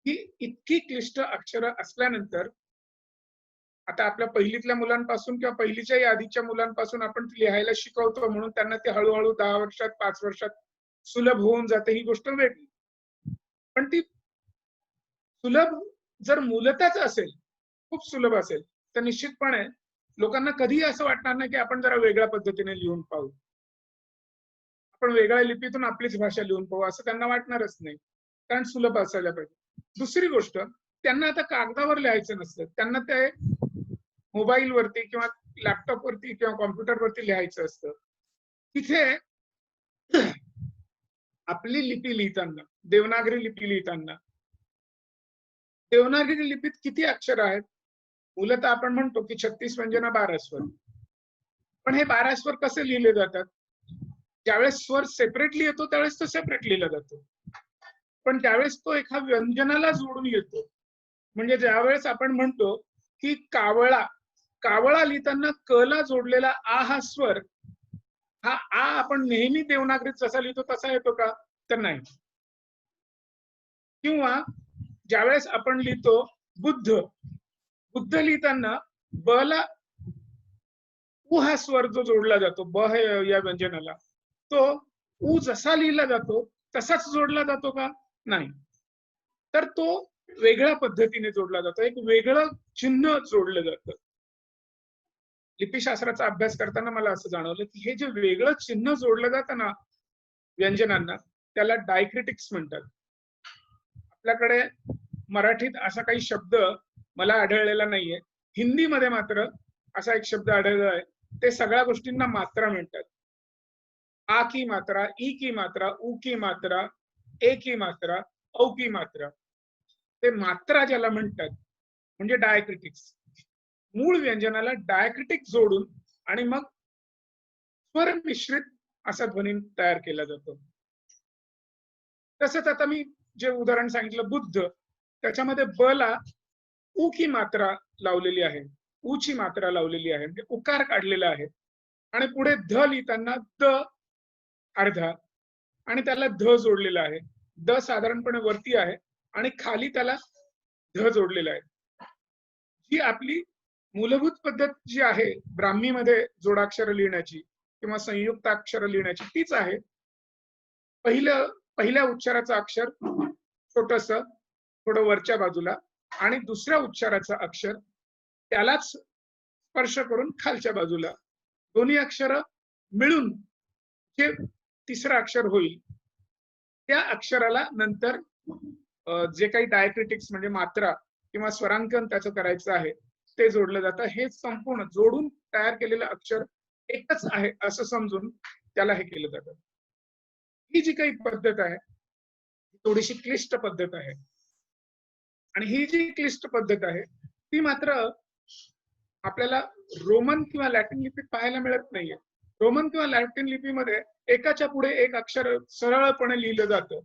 ही इतकी क्लिष्ट अक्षरं असल्यानंतर आता आपल्या पहिलीतल्या मुलांपासून किंवा पहिलीच्याही आधीच्या मुलांपासून आपण लिहायला शिकवतो म्हणून त्यांना ते हळूहळू 10 वर्षात 5 वर्षात सुलभ होऊन जाते, ही गोष्ट वेगळी. पण ती सुलभ जर मूलतःच असेल, खूप सुलभ असेल, तर निश्चितपणे लोकांना कधीही असं वाटणार नाही की आपण जरा वेगळ्या पद्धतीने लिहून पाहू, आपण वेगळ्या लिपीतून आपलीच भाषा लिहून पाहू, असं त्यांना वाटणारच नाही, कारण सुलभ असायला पाहिजे. दुसरी गोष्ट, त्यांना आता कागदावर लिहायचं नसतं, त्यांना ते मोबाईल वरती किंवा लॅपटॉप वरती किंवा कॉम्प्युटर वरती लिहायचं असतं. तिथे आपली लिपी लिहिताना, देवनागरी लिपी लिहिताना, देवनागरी लिपीत किती अक्षर आहेत? मूलतः आपण म्हणतो की 36 व्यंजन 12 स्वर. पण हे 12 स्वर कसे लिहिले जातात? ज्यावेळेस स्वर सेपरेटली येतो त्यावेळेस तो सेपरेट लिहिला जातो, पण त्यावेळेस तो एका व्यंजनाला जोडून येतो. म्हणजे ज्यावेळेस आपण म्हणतो की कावळा, कावळा लिहिताना क ला जोडलेला आ हा स्वर, हा आ आपण नेहमी देवनागरीत जसा लिहितो तसा येतो का? तर नाही. किंवा ज्यावेळेस आपण लिहितो बुद्ध, बुद्ध लिहिताना ब ला उ हा स्वर जो जोडला जातो, ब हे या व्यंजनाला, तो उ जसा लिहिला जातो तसाच जोडला जातो का? नाही. तर तो वेगळ्या पद्धतीने जोडला जातो, एक वेगळं चिन्ह जोडलं जातं. लिपीशास्त्राचा अभ्यास करताना मला असं जाणवलं की हे जे वेगळं चिन्ह जोडलं जातं ना व्यंजनांना, त्याला डायक्रिटिक्स म्हणतात. आपल्याकडे मराठीत असा काही शब्द मला आढळलेला नाहीये. हिंदीमध्ये मात्र असा एक शब्द आढळला आहे, ते सगळ्या गोष्टींना मात्रा म्हणतात. आ की मात्रा, ई की मात्रा, उ की मात्रा, ए की मात्रा, औ की मात्रा, ते मात्रा ज्याला म्हणतात म्हणजे डायक्रिटिक्स. मूळ व्यंजनाला डायक्रिटिक जोडून आणि मग स्वर मिश्रित असा ध्वनी तयार केला जातो. तसंच आता मी जे उदाहरण सांगितलं बुद्ध, त्याच्यामध्ये ब ला उ की मात्रा लावलेली आहे, उ ची मात्रा लावलेली आहे, म्हणजे उकार काढलेला आहे आणि पुढे ध लिहिताना द अर्धा आणि त्याला ध जोडलेला आहे. द साधारणपणे वरती आहे आणि खाली त्याला ध जोडलेला आहे. ही आपली मूलभूत पद्धत जी आहे ब्राह्मीमध्ये जोडाक्षर लिहिण्याची किंवा संयुक्त अक्षर लिहिण्याची तीच आहे. पहिल्या उच्चाराचं अक्षर छोटस थोडं वरच्या बाजूला आणि दुसऱ्या उच्चाराचं अक्षर त्यालाच स्पर्श करून खालच्या बाजूला, दोन्ही अक्षर मिळून जे तिसरं अक्षर होईल त्या अक्षराला नंतर जे काही डायक्रिटिक्स म्हणजे मात्रा किंवा स्वरांकन त्याचं करायचं आहे ते जोडलं जातं. हे संपूर्ण जोडून तयार केलेलं अक्षर एकच आहे असं समजून त्याला हे केलं जातं. ही जी काही पद्धत आहे ती थोडीशी क्लिष्ट पद्धत आहे. आणि ही जी क्लिष्ट पद्धत आहे ती मात्र आपल्याला रोमन किंवा लॅटिन लिपीत पाहायला मिळत नाहीये. रोमन किंवा लॅटिन लिपीमध्ये एकाच्या पुढे एक अक्षर सरळपणे लिहिलं जातं.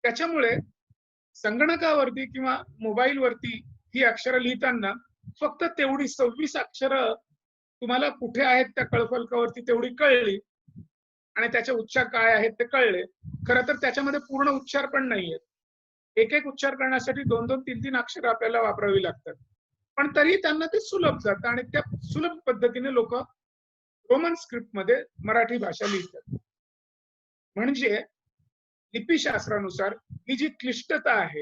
त्याच्यामुळे संगणकावरती किंवा मोबाईलवरती ही अक्षरं लिहिताना फक्त तेवढी 26 अक्षरं तुम्हाला कुठे आहेत त्या कळफलकावरती तेवढी कळली आणि त्याचे उच्चार काय आहेत ते कळले. खरं तर त्याच्यामध्ये पूर्ण उच्चार पण नाहीयेत. एक एक उच्चार करण्यासाठी 2-2, 3-3 अक्षरं आपल्याला वापरावी लागतात. पण तरी त्यांना ते सुलभ जातं आणि त्या सुलभ पद्धतीने लोक रोमन स्क्रिप्टमध्ये मराठी भाषा लिहितात. म्हणजे लिपीशास्त्रानुसार ही जी क्लिष्टता आहे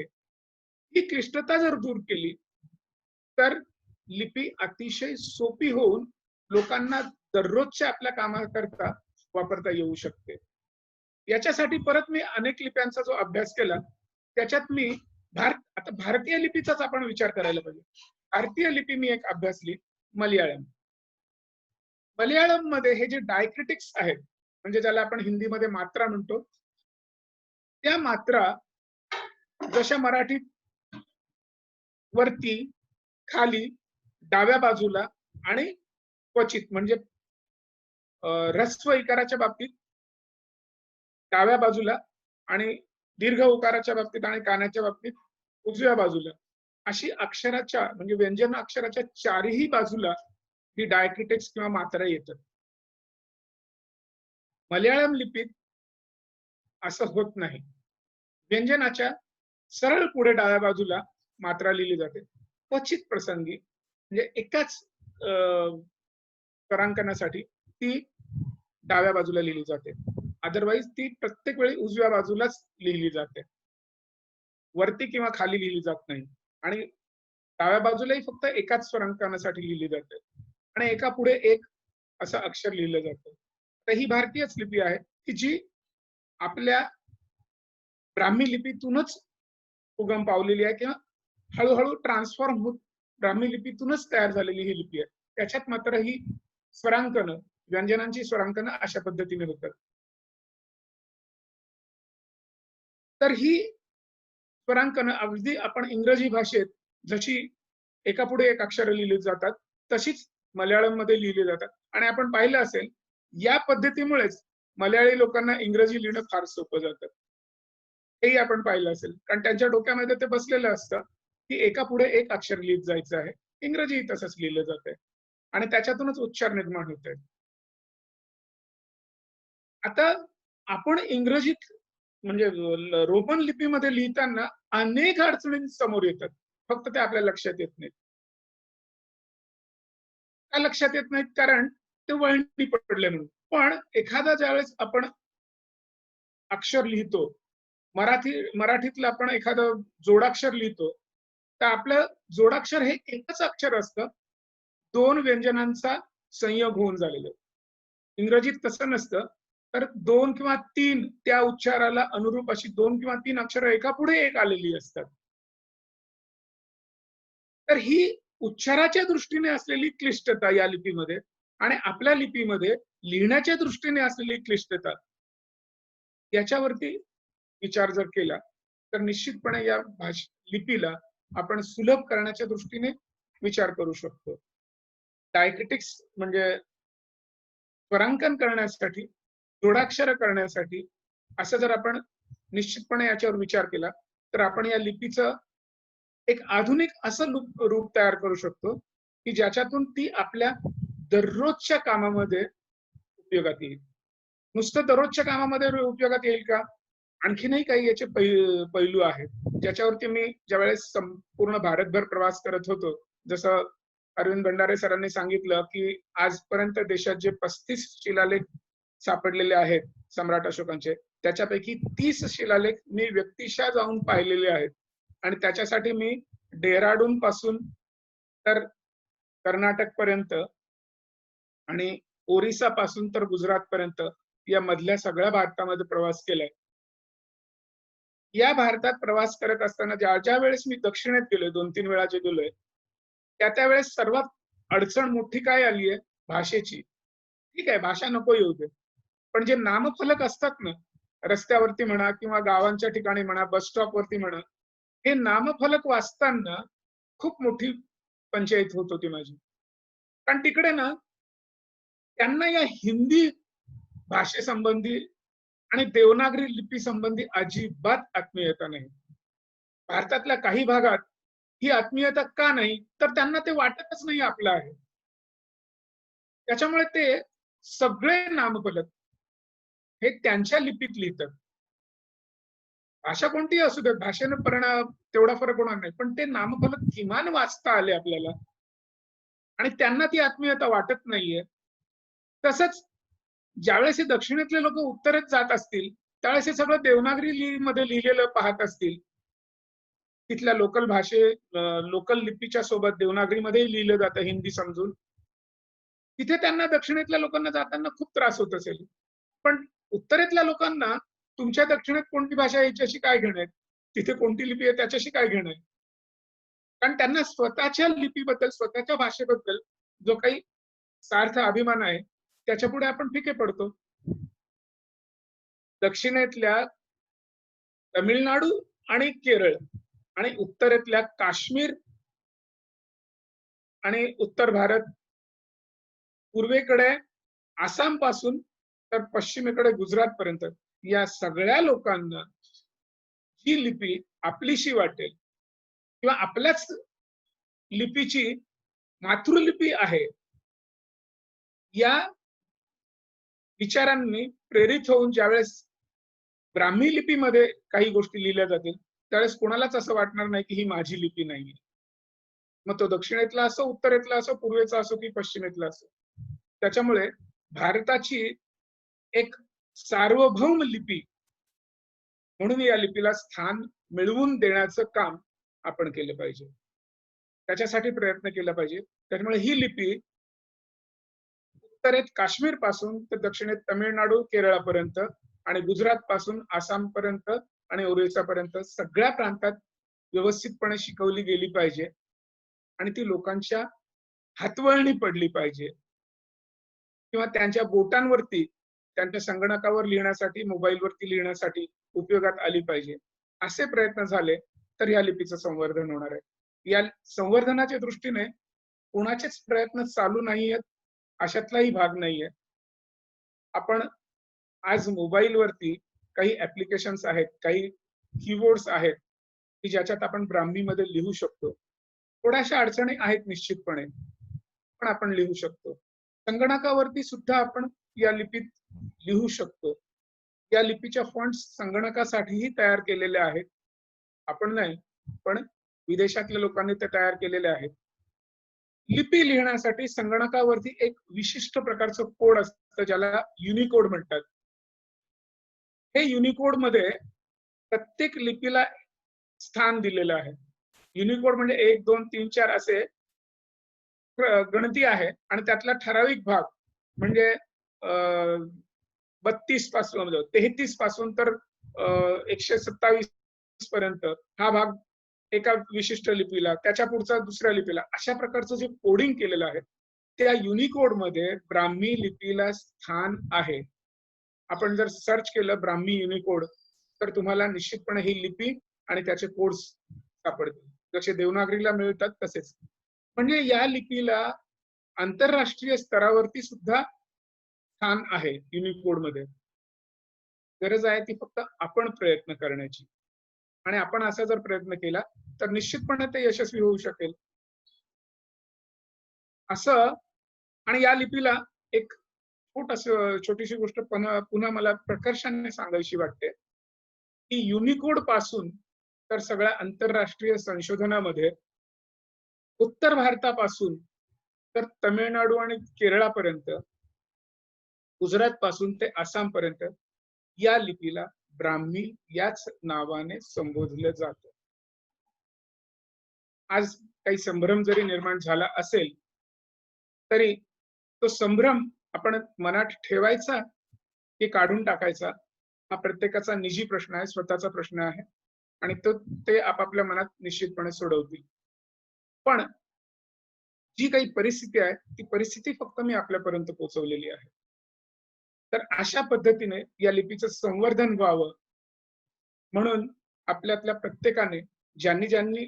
ही क्लिष्टता जर दूर केली तर लिपी अतिशय सोपी होऊन लोकांना दररोजच्या आपल्या कामाकरता वापरता येऊ शकते. याच्यासाठी परत मी अनेक लिप्यांचा जो अभ्यास केला त्याच्यात मी आता भारतीय लिपीचाच आपण विचार करायला पाहिजे. भारतीय लिपी मी एक अभ्यासली मल्याळम. मल्याळम मध्ये हे जे डायक्रिटिक्स आहेत म्हणजे ज्याला आपण हिंदीमध्ये मात्रा म्हणतो त्या मात्रा जशा मराठीत वरती खाली डाव्या बाजूला आणि क्वचित म्हणजे ऱ्हस्व इकाराच्या बाबतीत डाव्या बाजूला आणि दीर्घ उकाराच्या बाबतीत आणि कानाच्या बाबतीत उजव्या बाजूला अशी अक्षराच्या म्हणजे व्यंजन अक्षराच्या चारही बाजूला ही डायक्रिटिक्स किंवा मात्रा येतात. मल्याळम लिपीत असं होत नाही. व्यंजनाच्या सरळ पुढे डाव्या बाजूला मात्रा लिहिली जाते. क्वचित प्रसंगी म्हणजे एकाच स्वरांकनासाठी ती डाव्या बाजूला लिहिली जाते. अदरवाईज ती प्रत्येक वेळी उजव्या बाजूलाच लिहिली जाते. वरती किंवा खाली लिहिली जात नाही. आणि डाव्या बाजूलाही फक्त एकाच स्वरांकनासाठी लिहिली जाते आणि एका पुढे एक असं अक्षर लिहिलं जातं. तर ही भारतीयच लिपी आहे की जी आपल्या ब्राह्मी लिपीतूनच उगम पावलेली आहे किंवा हळूहळू ट्रान्सफॉर्म होत ब्राह्मी लिपीतूनच तयार झालेली ही लिपी आहे. त्याच्यात मात्र ही स्वरांकनं व्यंजनांची स्वरांकनं अशा पद्धतीने होतात. तर ही स्वरांकनं अगदी आपण इंग्रजी भाषेत जशी एका पुढे एक अक्षर लिहिली जातात तशीच मल्याळम मध्ये लिहिली जातात. आणि आपण पाहिलं असेल या पद्धतीमुळेच मल्याळी लोकांना इंग्रजी लिहिणं फार सोपं जातं. हेही आपण पाहिलं असेल कारण त्यांच्या डोक्यामध्ये ते बसलेलं असतं की एका पुढे एक अक्षर लिहित जायचं आहे. इंग्रजी तसंच लिहिलं जातंय आणि त्याच्यातूनच उच्चार निर्माण होत आहेत. आता आपण इंग्रजीत म्हणजे रोमन लिपीमध्ये लिहिताना अनेक अडचणी समोर येतात. फक्त ते आपल्या लक्षात येत नाहीत. का लक्षात येत नाहीत? कारण ते वळणी पडले म्हणून. पण एखादा ज्यावेळेस आपण अक्षर लिहितो मराठीतलं आपण एखादं जोडाक्षर लिहितो तर आपलं जोडाक्षर हे एकच अक्षर असतं 2 व्यंजनांचा संयोग होऊन झालेलं. इंग्रजीत तसं नसतं तर 2 किंवा 3 त्या उच्चाराला अनुरूप अशी 2 किंवा 3 अक्षरं एका पुढे एक आलेली असतात. तर ही उच्चाराच्या दृष्टीने असलेली क्लिष्टता या लिपीमध्ये आणि आपल्या लिपीमध्ये लिहिण्याच्या दृष्टीने असलेली क्लिष्टता याच्यावरती विचार जर केला तर निश्चितपणे या लिपीला आपण सुलभ करण्याच्या दृष्टीने विचार करू शकतो. डायक्रिटिक्स म्हणजे स्वरांकन करण्यासाठी जोडाक्षर करण्यासाठी असं जर आपण निश्चितपणे याच्यावर विचार केला तर आपण या लिपीचं एक आधुनिक असं रूप तयार करू शकतो की ज्याच्यातून ती आपल्या दररोजच्या कामामध्ये उपयोगात येईल. नुसतं दररोजच्या कामामध्ये उपयोगात येईल का? आणखीनही काही याचे पैलू आहेत ज्याच्यावरती मी ज्यावेळेस संपूर्ण भारतभर प्रवास करत होतो जसं अरविंद भंडारे सरांनी सांगितलं की आजपर्यंत देशात जे 35 शिलालेख सापडलेले आहेत सम्राट अशोकांचे त्याच्यापैकी 30 शिलालेख मी व्यक्तिशः जाऊन पाहिलेले आहेत आणि त्याच्यासाठी मी डेहराडून पासून तर कर्नाटक पर्यंत आणि ओरिसा पासून तर गुजरात पर्यंत या मधल्या सगळ्या भारतामध्ये प्रवास केलाय. या भारतात प्रवास करत असताना ज्या वेळेस मी दक्षिणेत गेलोय 2-3 वेळा जे गेलोय त्यावेळेस सर्वात अडचण मोठी काय आली आहे? भाषेची. ठीक आहे भाषा नको येऊ दे पण जे नामफलक असतात ना रस्त्यावरती म्हणा किंवा गावांच्या ठिकाणी म्हणा, बस स्टॉपवरती म्हणा, हे नामफलक वाचताना खूप मोठी पंचायत होत होती माझी. कारण तिकडे ना त्यांना या हिंदी भाषेसंबंधी आणि देवनागरी लिपी संबंधी अजिबात आत्मीयता नाही. भारतातल्या काही भागात ही आत्मीयता का नाही, तर त्यांना ते वाटतच नाही आपलं आहे. त्याच्यामुळे ते सगळे नामफलक हे त्यांच्या लिपीत लिहितात. भाषा कोणतीही असू देत, भाषेनं तेवढा फरक होणार नाही, पण ते नामफलक किमान वाचता आले आपल्याला आणि त्यांना ती आत्मीयता वाटत नाहीये. तसंच ज्यावेळेस हे दक्षिणेतले लोक उत्तरेत जात असतील, त्यावेळेस हे सगळं देवनागरी मध्ये लिहिलेलं पाहत असतील. तिथल्या लोकल लिपीच्या सोबत देवनागरीमध्ये लिहिलं जातं हिंदी समजून. तिथे त्यांना दक्षिणेतल्या लोकांना जाताना खूप त्रास होत असेल. पण उत्तरेतल्या लोकांना तुमच्या दक्षिणेत कोणती भाषा आहे याच्याशी काय घेणं आहे? तिथे कोणती लिपी आहे त्याच्याशी काय घेणं आहे? कारण त्यांना स्वतःच्या लिपीबद्दल, स्वतःच्या भाषेबद्दल जो काही सार्थ अभिमान आहे, त्याच्या पुढे आपण फिके पडतो. दक्षिणेतल्या तमिळनाडू आणि केरळ आणि उत्तरेतल्या काश्मीर आणि उत्तर भारत, पूर्वेकडे आसाम पासून तर पश्चिमेकडे गुजरात पर्यंत या सगळ्या लोकांना जी लिपी आपलीशी वाटेल किंवा आपल्याच लिपीची मातृलिपी आहे, या विचारांनी प्रेरित होऊन ज्यावेळेस ब्राह्मी लिपीमध्ये काही गोष्टी लिहिल्या जातील, त्यावेळेस कोणालाच असं वाटणार नाही की ही माझी लिपी नाहीये. मग तो दक्षिणेतला असो, उत्तरेतला असो, पूर्वेचा असो की पश्चिमेतला असो. त्याच्यामुळे भारताची एक सार्वभौम लिपी म्हणून या लिपीला स्थान मिळवून देण्याचं काम आपण केलं पाहिजे. त्याच्यासाठी प्रयत्न केला पाहिजे. त्यामुळे ही लिपी उत्तरेत काश्मीर पासून तर दक्षिणेत तमिळनाडू, केरळापर्यंत आणि गुजरात पासून आसाम पर्यंत आणि ओरिसा पर्यंत सगळ्या प्रांतात व्यवस्थितपणे शिकवली गेली पाहिजे आणि ती लोकांच्या हातवळणी पडली पाहिजे किंवा त्यांच्या बोटांवरती, त्यांच्या संगणकावर लिहिण्यासाठी, मोबाईलवरती लिहिण्यासाठी उपयोगात आली पाहिजे. असे प्रयत्न झाले तर या लिपीचं संवर्धन होणार आहे. या संवर्धनाच्या दृष्टीने कोणाचेच प्रयत्न चालू नाहीयेत अशातलाही भाग नाहीये. आपण आज मोबाईलवरती काही ऍप्लिकेशन्स आहेत, काही कीबोर्ड्स आहेत की ज्याच्यात आपण ब्राह्मीमध्ये लिहू शकतो. थोड्याशा अडचणी आहेत निश्चितपणे, पण आपण लिहू शकतो. संगणकावरती सुद्धा आपण या लिपीत लिहू शकतो. या लिपीच्या फॉन्ट्स संगणकासाठीही तयार केलेले आहेत. आपण नाही, पण विदेशातल्या लोकांनी ते तयार केलेले आहेत. लिपी लिहिण्यासाठी संगणकावरती एक विशिष्ट प्रकारचं कोड असतं ज्याला युनिकोड म्हणतात. हे युनिकोड मध्ये प्रत्येक लिपीला स्थान दिलेलं आहे. युनिकोड म्हणजे 1, 2, 3, 4 असे गणती आहे आणि त्यातला ठराविक भाग म्हणजे 32 पासून 33 पासून तर 127 पर्यंत हा भाग एका विशिष्ट लिपीला, त्याच्या पुढचा दुसऱ्या लिपीला, अशा प्रकारचं जे कोडिंग केलेलं आहे त्या युनिकोड मध्ये ब्राह्मी लिपीला स्थान आहे. आपण जर सर्च केलं ब्राह्मी युनिकोड तर तुम्हाला निश्चितपणे ही लिपी आणि त्याचे कोड्स सापडतील. जसे देवनागरीला मिळतात तसेच. म्हणजे या लिपीला आंतरराष्ट्रीय स्तरावरती सुद्धा स्थान आहे युनिकोड मध्ये. गरज आहे ती फक्त आपण प्रयत्न करण्याची आणि आपण असा जर प्रयत्न केला तर निश्चितपणे ते यशस्वी होऊ शकेल. असं आणि या लिपीला एक छोटीशी गोष्ट पुन्हा मला प्रकर्षाने सांगायची वाटते की युनिकोड पासून तर सगळ्या आंतरराष्ट्रीय संशोधनामध्ये उत्तर भारतापासून तर तमिळनाडू आणि केरळापर्यंत, गुजरात पासून ते आसाम पर्यंत या लिपीला ब्राह्मी याच नावाने संबोधलं जातं. आज काही संभ्रम जरी निर्माण झाला असेल तरी तो संभ्रम आपण मनात ठेवायचा की काढून टाकायचा हा प्रत्येकाचा निजी प्रश्न आहे, स्वतःचा प्रश्न आहे आणि ते आपापल्या मनात निश्चितपणे सोडवतील. पण जी काही परिस्थिती आहे ती परिस्थिती फक्त मी आपल्यापर्यंत पोहोचवलेली आहे. तर अशा पद्धतीने या लिपीचं संवर्धन व्हावं म्हणून आपल्यातल्या प्रत्येकाने ज्यांनी ज्यांनी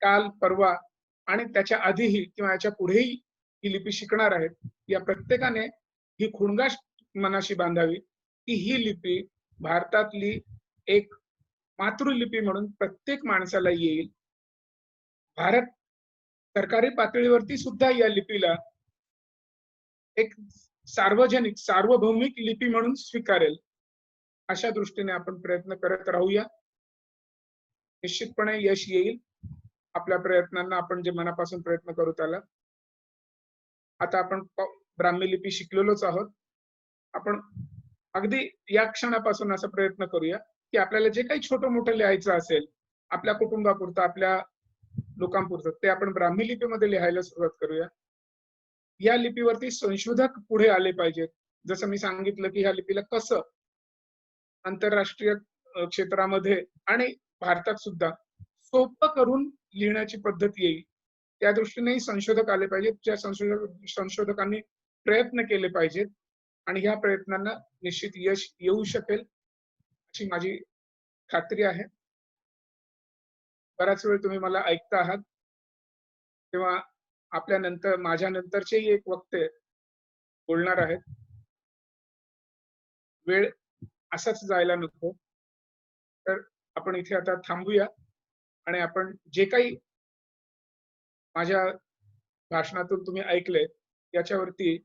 काल परवा आणि त्याच्या आधीही किंवा याच्या पुढेही ही लिपी शिकणार आहेत, या प्रत्येकाने ही खुणगाश मनाशी बांधावी की ही लिपी भारतातली एक मातृलिपी म्हणून प्रत्येक माणसाला येईल. भारत सरकारी पातळीवरती सुद्धा या लिपीला एक सार्वजनिक सार्वभौमिक लिपी म्हणून स्वीकारेल. अशा दृष्टीने आपण प्रयत्न करत राहूया. निश्चितपणे यश येईल आपल्या प्रयत्नांना. आपण जे मनापासून प्रयत्न करू त्याला. आता आपण ब्राह्मी लिपी शिकलेलोच आहोत. आपण अगदी या क्षणापासून असा प्रयत्न करूया की आपल्याला जे काही छोटं मोठं लिहायचं असेल आपल्या कुटुंबापुरतं, आपल्या लोकांपुरतं, ते आपण ब्राह्मी लिपीमध्ये लिहायला सुरुवात करूया. या लिपीवरती संशोधक पुढे आले पाहिजेत. जसं मी सांगितलं की ह्या लिपीला कसं आंतरराष्ट्रीय क्षेत्रामध्ये आणि भारतात सुद्धा सोपं करून लिहिण्याची पद्धत येईल, त्या दृष्टीनेही संशोधक आले पाहिजेत. ज्या संशोधकांनी प्रयत्न केले पाहिजेत आणि ह्या प्रयत्नांना निश्चित यश येऊ शकेल अशी माझी खात्री आहे. बराच वेळ तुम्ही मला ऐकता आहात, तेव्हा आपल्या नंतर माझ्या नंतरचेही एक वक्ते बोलणार आहेत. वेळ असाच जायला नको. तर आपण इथे आता थांबूया आणि आपण जे काही माझ्या भाषणातून तुम्ही ऐकले याच्यावरती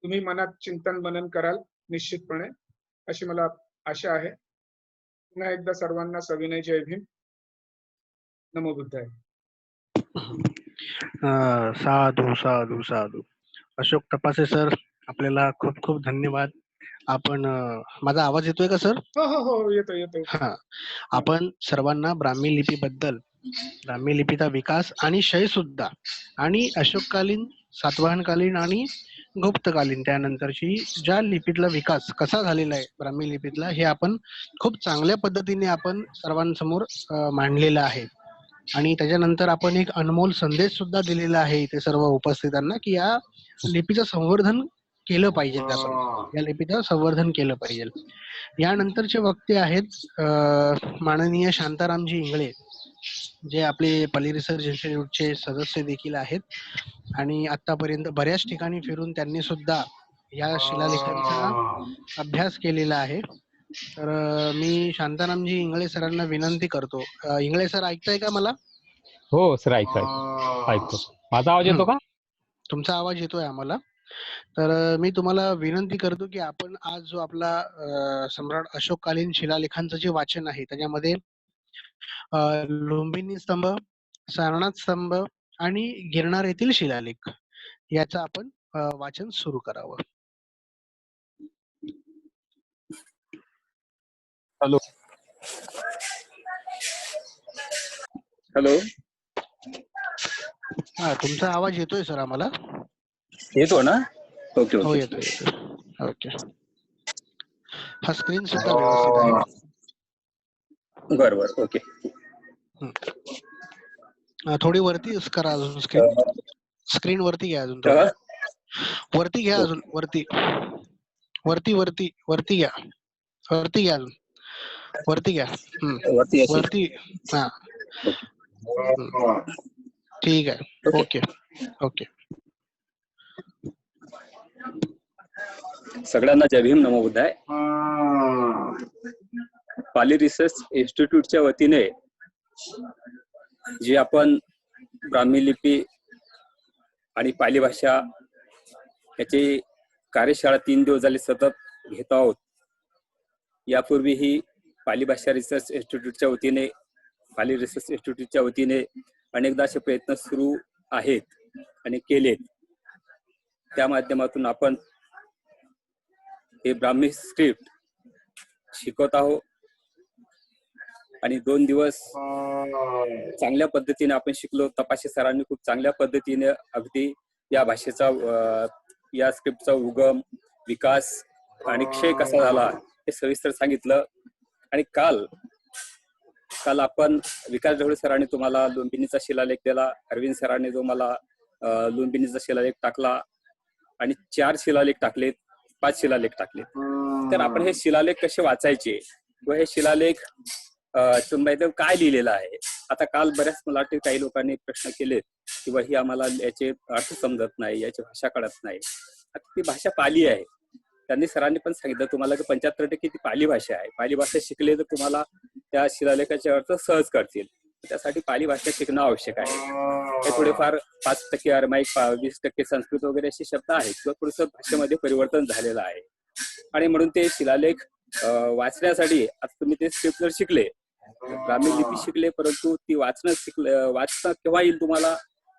तुम्ही मनात चिंतन मनन कराल निश्चितपणे, अशी मला आशा आहे. पुन्हा एकदा सर्वांना सविनय जय भीम. नमो बुद्धाय. साधू साधू साधू. अशोक तपासे सर, आपल्याला खूप खूप धन्यवाद. आपण माझा आवाज येतोय का सर? हो हो हो, येतोय येतोय. हा, आपण सर्वांना ब्राह्मी लिपीबद्दल, ब्राह्मी लिपीचा विकास आणि क्षय सुद्धा, आणि अशोककालीन, सातवाहनकालीन आणि गुप्तकालीन त्यानंतरची ज्या लिपीतला विकास कसा झालेला आहे ब्राह्मी लिपीतला, हे आपण खूप चांगल्या पद्धतीने आपण सर्वांसमोर मांडलेलं आहे. आणि त्याच्यानंतर आपण एक अनमोल संदेश सुद्धा दिलेला आहे इथे सर्व उपस्थितांना की या लिपीचं संवर्धन केलं पाहिजे. आपण या लिपीचं संवर्धन केलं पाहिजे. यानंतरचे वक्ते आहेत माननीय शांतारामजी इंगळे, जे आपले पाली रिसर्च इन्स्टिट्यूटचे सदस्य देखील आहेत आणि आतापर्यंत बऱ्याच ठिकाणी फिरून त्यांनी सुद्धा या शिलालेखांचा अभ्यास केलेला आहे. तर मी शांतारामजी इंगळे सरांना विनंती करतो. इंगळे सर, ऐकताय का मला? हो सर, ऐकतो. माझा आवाज येतो का? तुमचा आवाज येतोय आम्हाला. तर मी तुम्हाला विनंती करतो की आपण आज जो आपला सम्राट अशोककालीन शिलालेखांचं जे वाचन आहे त्याच्यामध्ये लुंबिनी स्तंभ, सारनाथ स्तंभ आणि गिरनार येथील शिलालेख याचं आपण वाचन सुरू करावं. Hello hello. हा, तुमचा आवाज येतोय सर आम्हाला. येतो ना? ओके हो, ओके. येतोय. ओके. हा, स्क्रीन सुद्धा व्यवस्थित आहे. बरोबर. ओके. थोडी वरती करा अजून स्क्रीन वरती घ्या अजून थोडी. वरती घ्या अजून, वरती वरती वरती वरती घ्या, वरती घ्या अजून, वरती घ्या. वरती. हा, ठीक आहे. Okay okay. सगळ्यांना जय भीम, नमो बुद्धाय. पाली रिसर्च इन्स्टिट्यूटच्या वतीने जी आपण ब्राह्मी लिपी आणि पाली भाषा याची कार्यशाळा 3 दिवस झाले सतत घेत आहोत. यापूर्वीही पाली भाषा रिसर्च इन्स्टिट्यूटच्या वतीने, पाली रिसर्च इन्स्टिट्यूटच्या वतीने अनेकदा असे प्रयत्न सुरू आहेत आणि केलेत. त्या माध्यमातून आपण हे ब्राह्मी स्क्रिप्ट शिकवत आहोत आणि 2 दिवस चांगल्या पद्धतीने आपण शिकलो. तपासे सरांनी खूप चांगल्या पद्धतीने अगदी या भाषेचा, या स्क्रिप्टचा उगम, विकास आणि क्षय कसा झाला हे सविस्तर सांगितलं. आणि काल आपण विकास ढवळे सरांनी तुम्हाला लुंबिनीचा शिलालेख दिला, अरविंद सरांनी जो मला लुंबिनीचा शिलालेख टाकला आणि 4 शिलालेख टाकलेत. 5 शिलालेख टाकले. तर आपण हे शिलालेख कसे वाचायचे व हे शिलालेख काय लिहिलेलं आहे. आता काल बऱ्याच मला वाटते काही लोकांनी प्रश्न केले किंवा ही आम्हाला याचे अर्थ समजत नाही, याची भाषा कळत नाही. आता ती भाषा पाली आहे. त्यांनी सरांनी पण सांगितलं तुम्हाला की 75% ती पाली भाषा आहे. पाली भाषा शिकले तर तुम्हाला त्या शिलालेखाचे अर्थ सहज कळतील. त्यासाठी पाली भाषा शिकणं आवश्यक आहे. हे थोडेफार 5% अरमाईक, 20% संस्कृत वगैरे असे शब्द आहेत किंवा थोडंसं भाषेमध्ये परिवर्तन झालेलं आहे. आणि म्हणून ते शिलालेख वाचण्यासाठी आता तुम्ही ते स्क्रिप्ट जर शिकले, ग्रामीण लिपी शिकले, परंतु ती वाचणं केव्हा येईल तुम्हाला,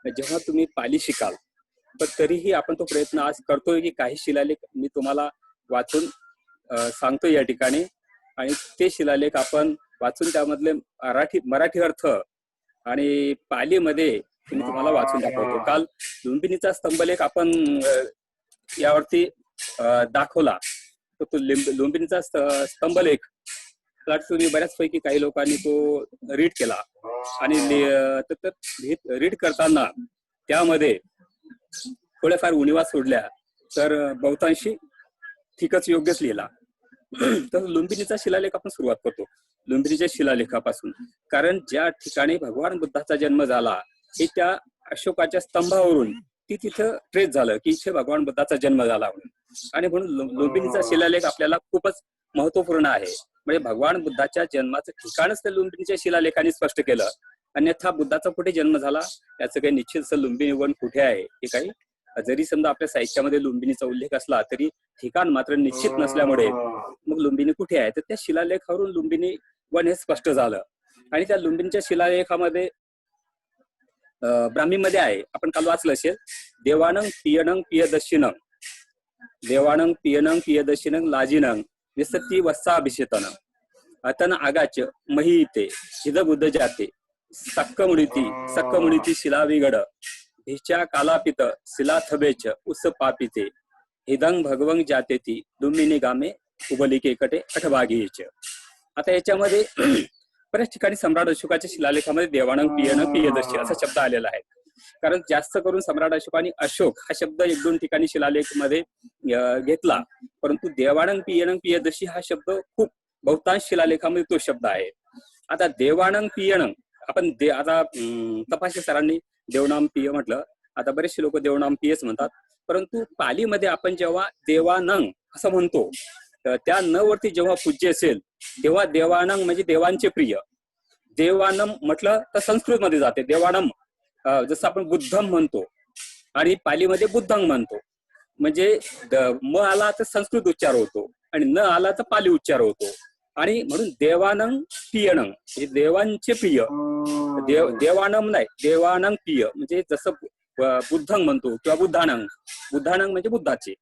जेव्हा तुम्ही पाली शिकाल. पण तरीही आपण तो प्रयत्न आज करतोय की काही शिलालेख मी तुम्हाला वाचून सांगतो या ठिकाणी, आणि ते शिलालेख आपण वाचून त्यामधले मराठी अर्थ आणि पालीमध्ये मी तुम्हाला वाचून दाखवतो. काल लुंबिनीचा स्तंभलेख आपण यावरती दाखवला. तो लुंबिनीचा स्तंभलेख तुम्ही बऱ्याचपैकी काही लोकांनी तो रीड केला, आणि रीड करताना त्यामध्ये थोड्याफार उणिवा सोडल्या तर बहुतांशी ठीकच योग्यच लिहिला. तर लुंबिनीचा शिलालेख आपण सुरुवात करतो लुंबिनीच्या शिलालेखापासून. कारण ज्या ठिकाणी भगवान बुद्धाचा जन्म झाला हे त्या अशोकाच्या स्तंभावरून तिथं ट्रेस झालं की इथे भगवान बुद्धाचा जन्म झाला म्हणून. आणि म्हणून लुंबिनीचा शिलालेख आपल्याला खूपच महत्वपूर्ण आहे. म्हणजे भगवान बुद्धाच्या जन्माचं ठिकाणच त्या लुंबिनीच्या शिलालेखाने स्पष्ट केलं. अन्यथा बुद्धाचा कुठे जन्म झाला याचं काही निश्चित लुंबिनी वन कुठे आहे हे काही, जरी समजा आपल्या साहित्यामध्ये लुंबिनीचा उल्लेख असला तरी ठिकाण मात्र निश्चित नसल्यामुळे मग लुंबिनी कुठे आहे तर त्या शिलालेखावरून लुंबिनी वन हे स्पष्ट झालं. आणि त्या लुंबिनीच्या शिलालेखामध्ये ब्राह्मीमध्ये आहे, आपण काल वाचलं असेल, देवानंग पियनंग पियदर्शिनंग, देवानंग पियनंग पियदर्शिनंग लाजिनंग विसती वस्साभिषेतन अतन आगाच महिते हिद बुद्ध जाते सक्क मुळीती शिलाविगड भिच्या कालापित शिला थबेच उस पापिते हिदंग भगवंग जाते ती लुंबिनी गामे उबलिके कटे अठभागीच. आता याच्यामध्ये बऱ्याच ठिकाणी सम्राट अशोकाच्या शिलालेखामध्ये देवानंग पियनंग पियदर्शी असा शब्द आलेला आहे. कारण जास्त करून सम्राट अशोकाने अशोक हा शब्द 1-2 ठिकाणी शिलालेख मध्ये घेतला, परंतु देवानंग पियनंग पियदर्शी हा शब्द खूप बहुतांश शिलालेखामध्ये तो शब्द आहे. आता देवानंग पियनंग आपण आता तपासे सरांनी देवनाम पिय म्हटलं, आता बरेचसे लोक देवनाम पियच म्हणतात, परंतु पालीमध्ये आपण जेव्हा देवानंग असं म्हणतो त्या न वरती जेव्हा पूज्य असेल तेव्हा देवानंग म्हणजे देवांचे प्रिय. देवानम म्हटलं तर संस्कृत मध्ये जाते देवानम, जसं आपण बुद्धम म्हणतो आणि पालीमध्ये बुद्धंग म्हणतो. म्हणजे म आला तर संस्कृत उच्चार होतो आणि न आला तर पाली उच्चार होतो. आणि म्हणून देवानंग पियनंग म्हणजे देवांचे प्रिय, देवानम नाही देवानंग पिय म्हणजे जसं बुद्धंग म्हणतो किंवा बुद्धानंग म्हणजे बुद्धाचे,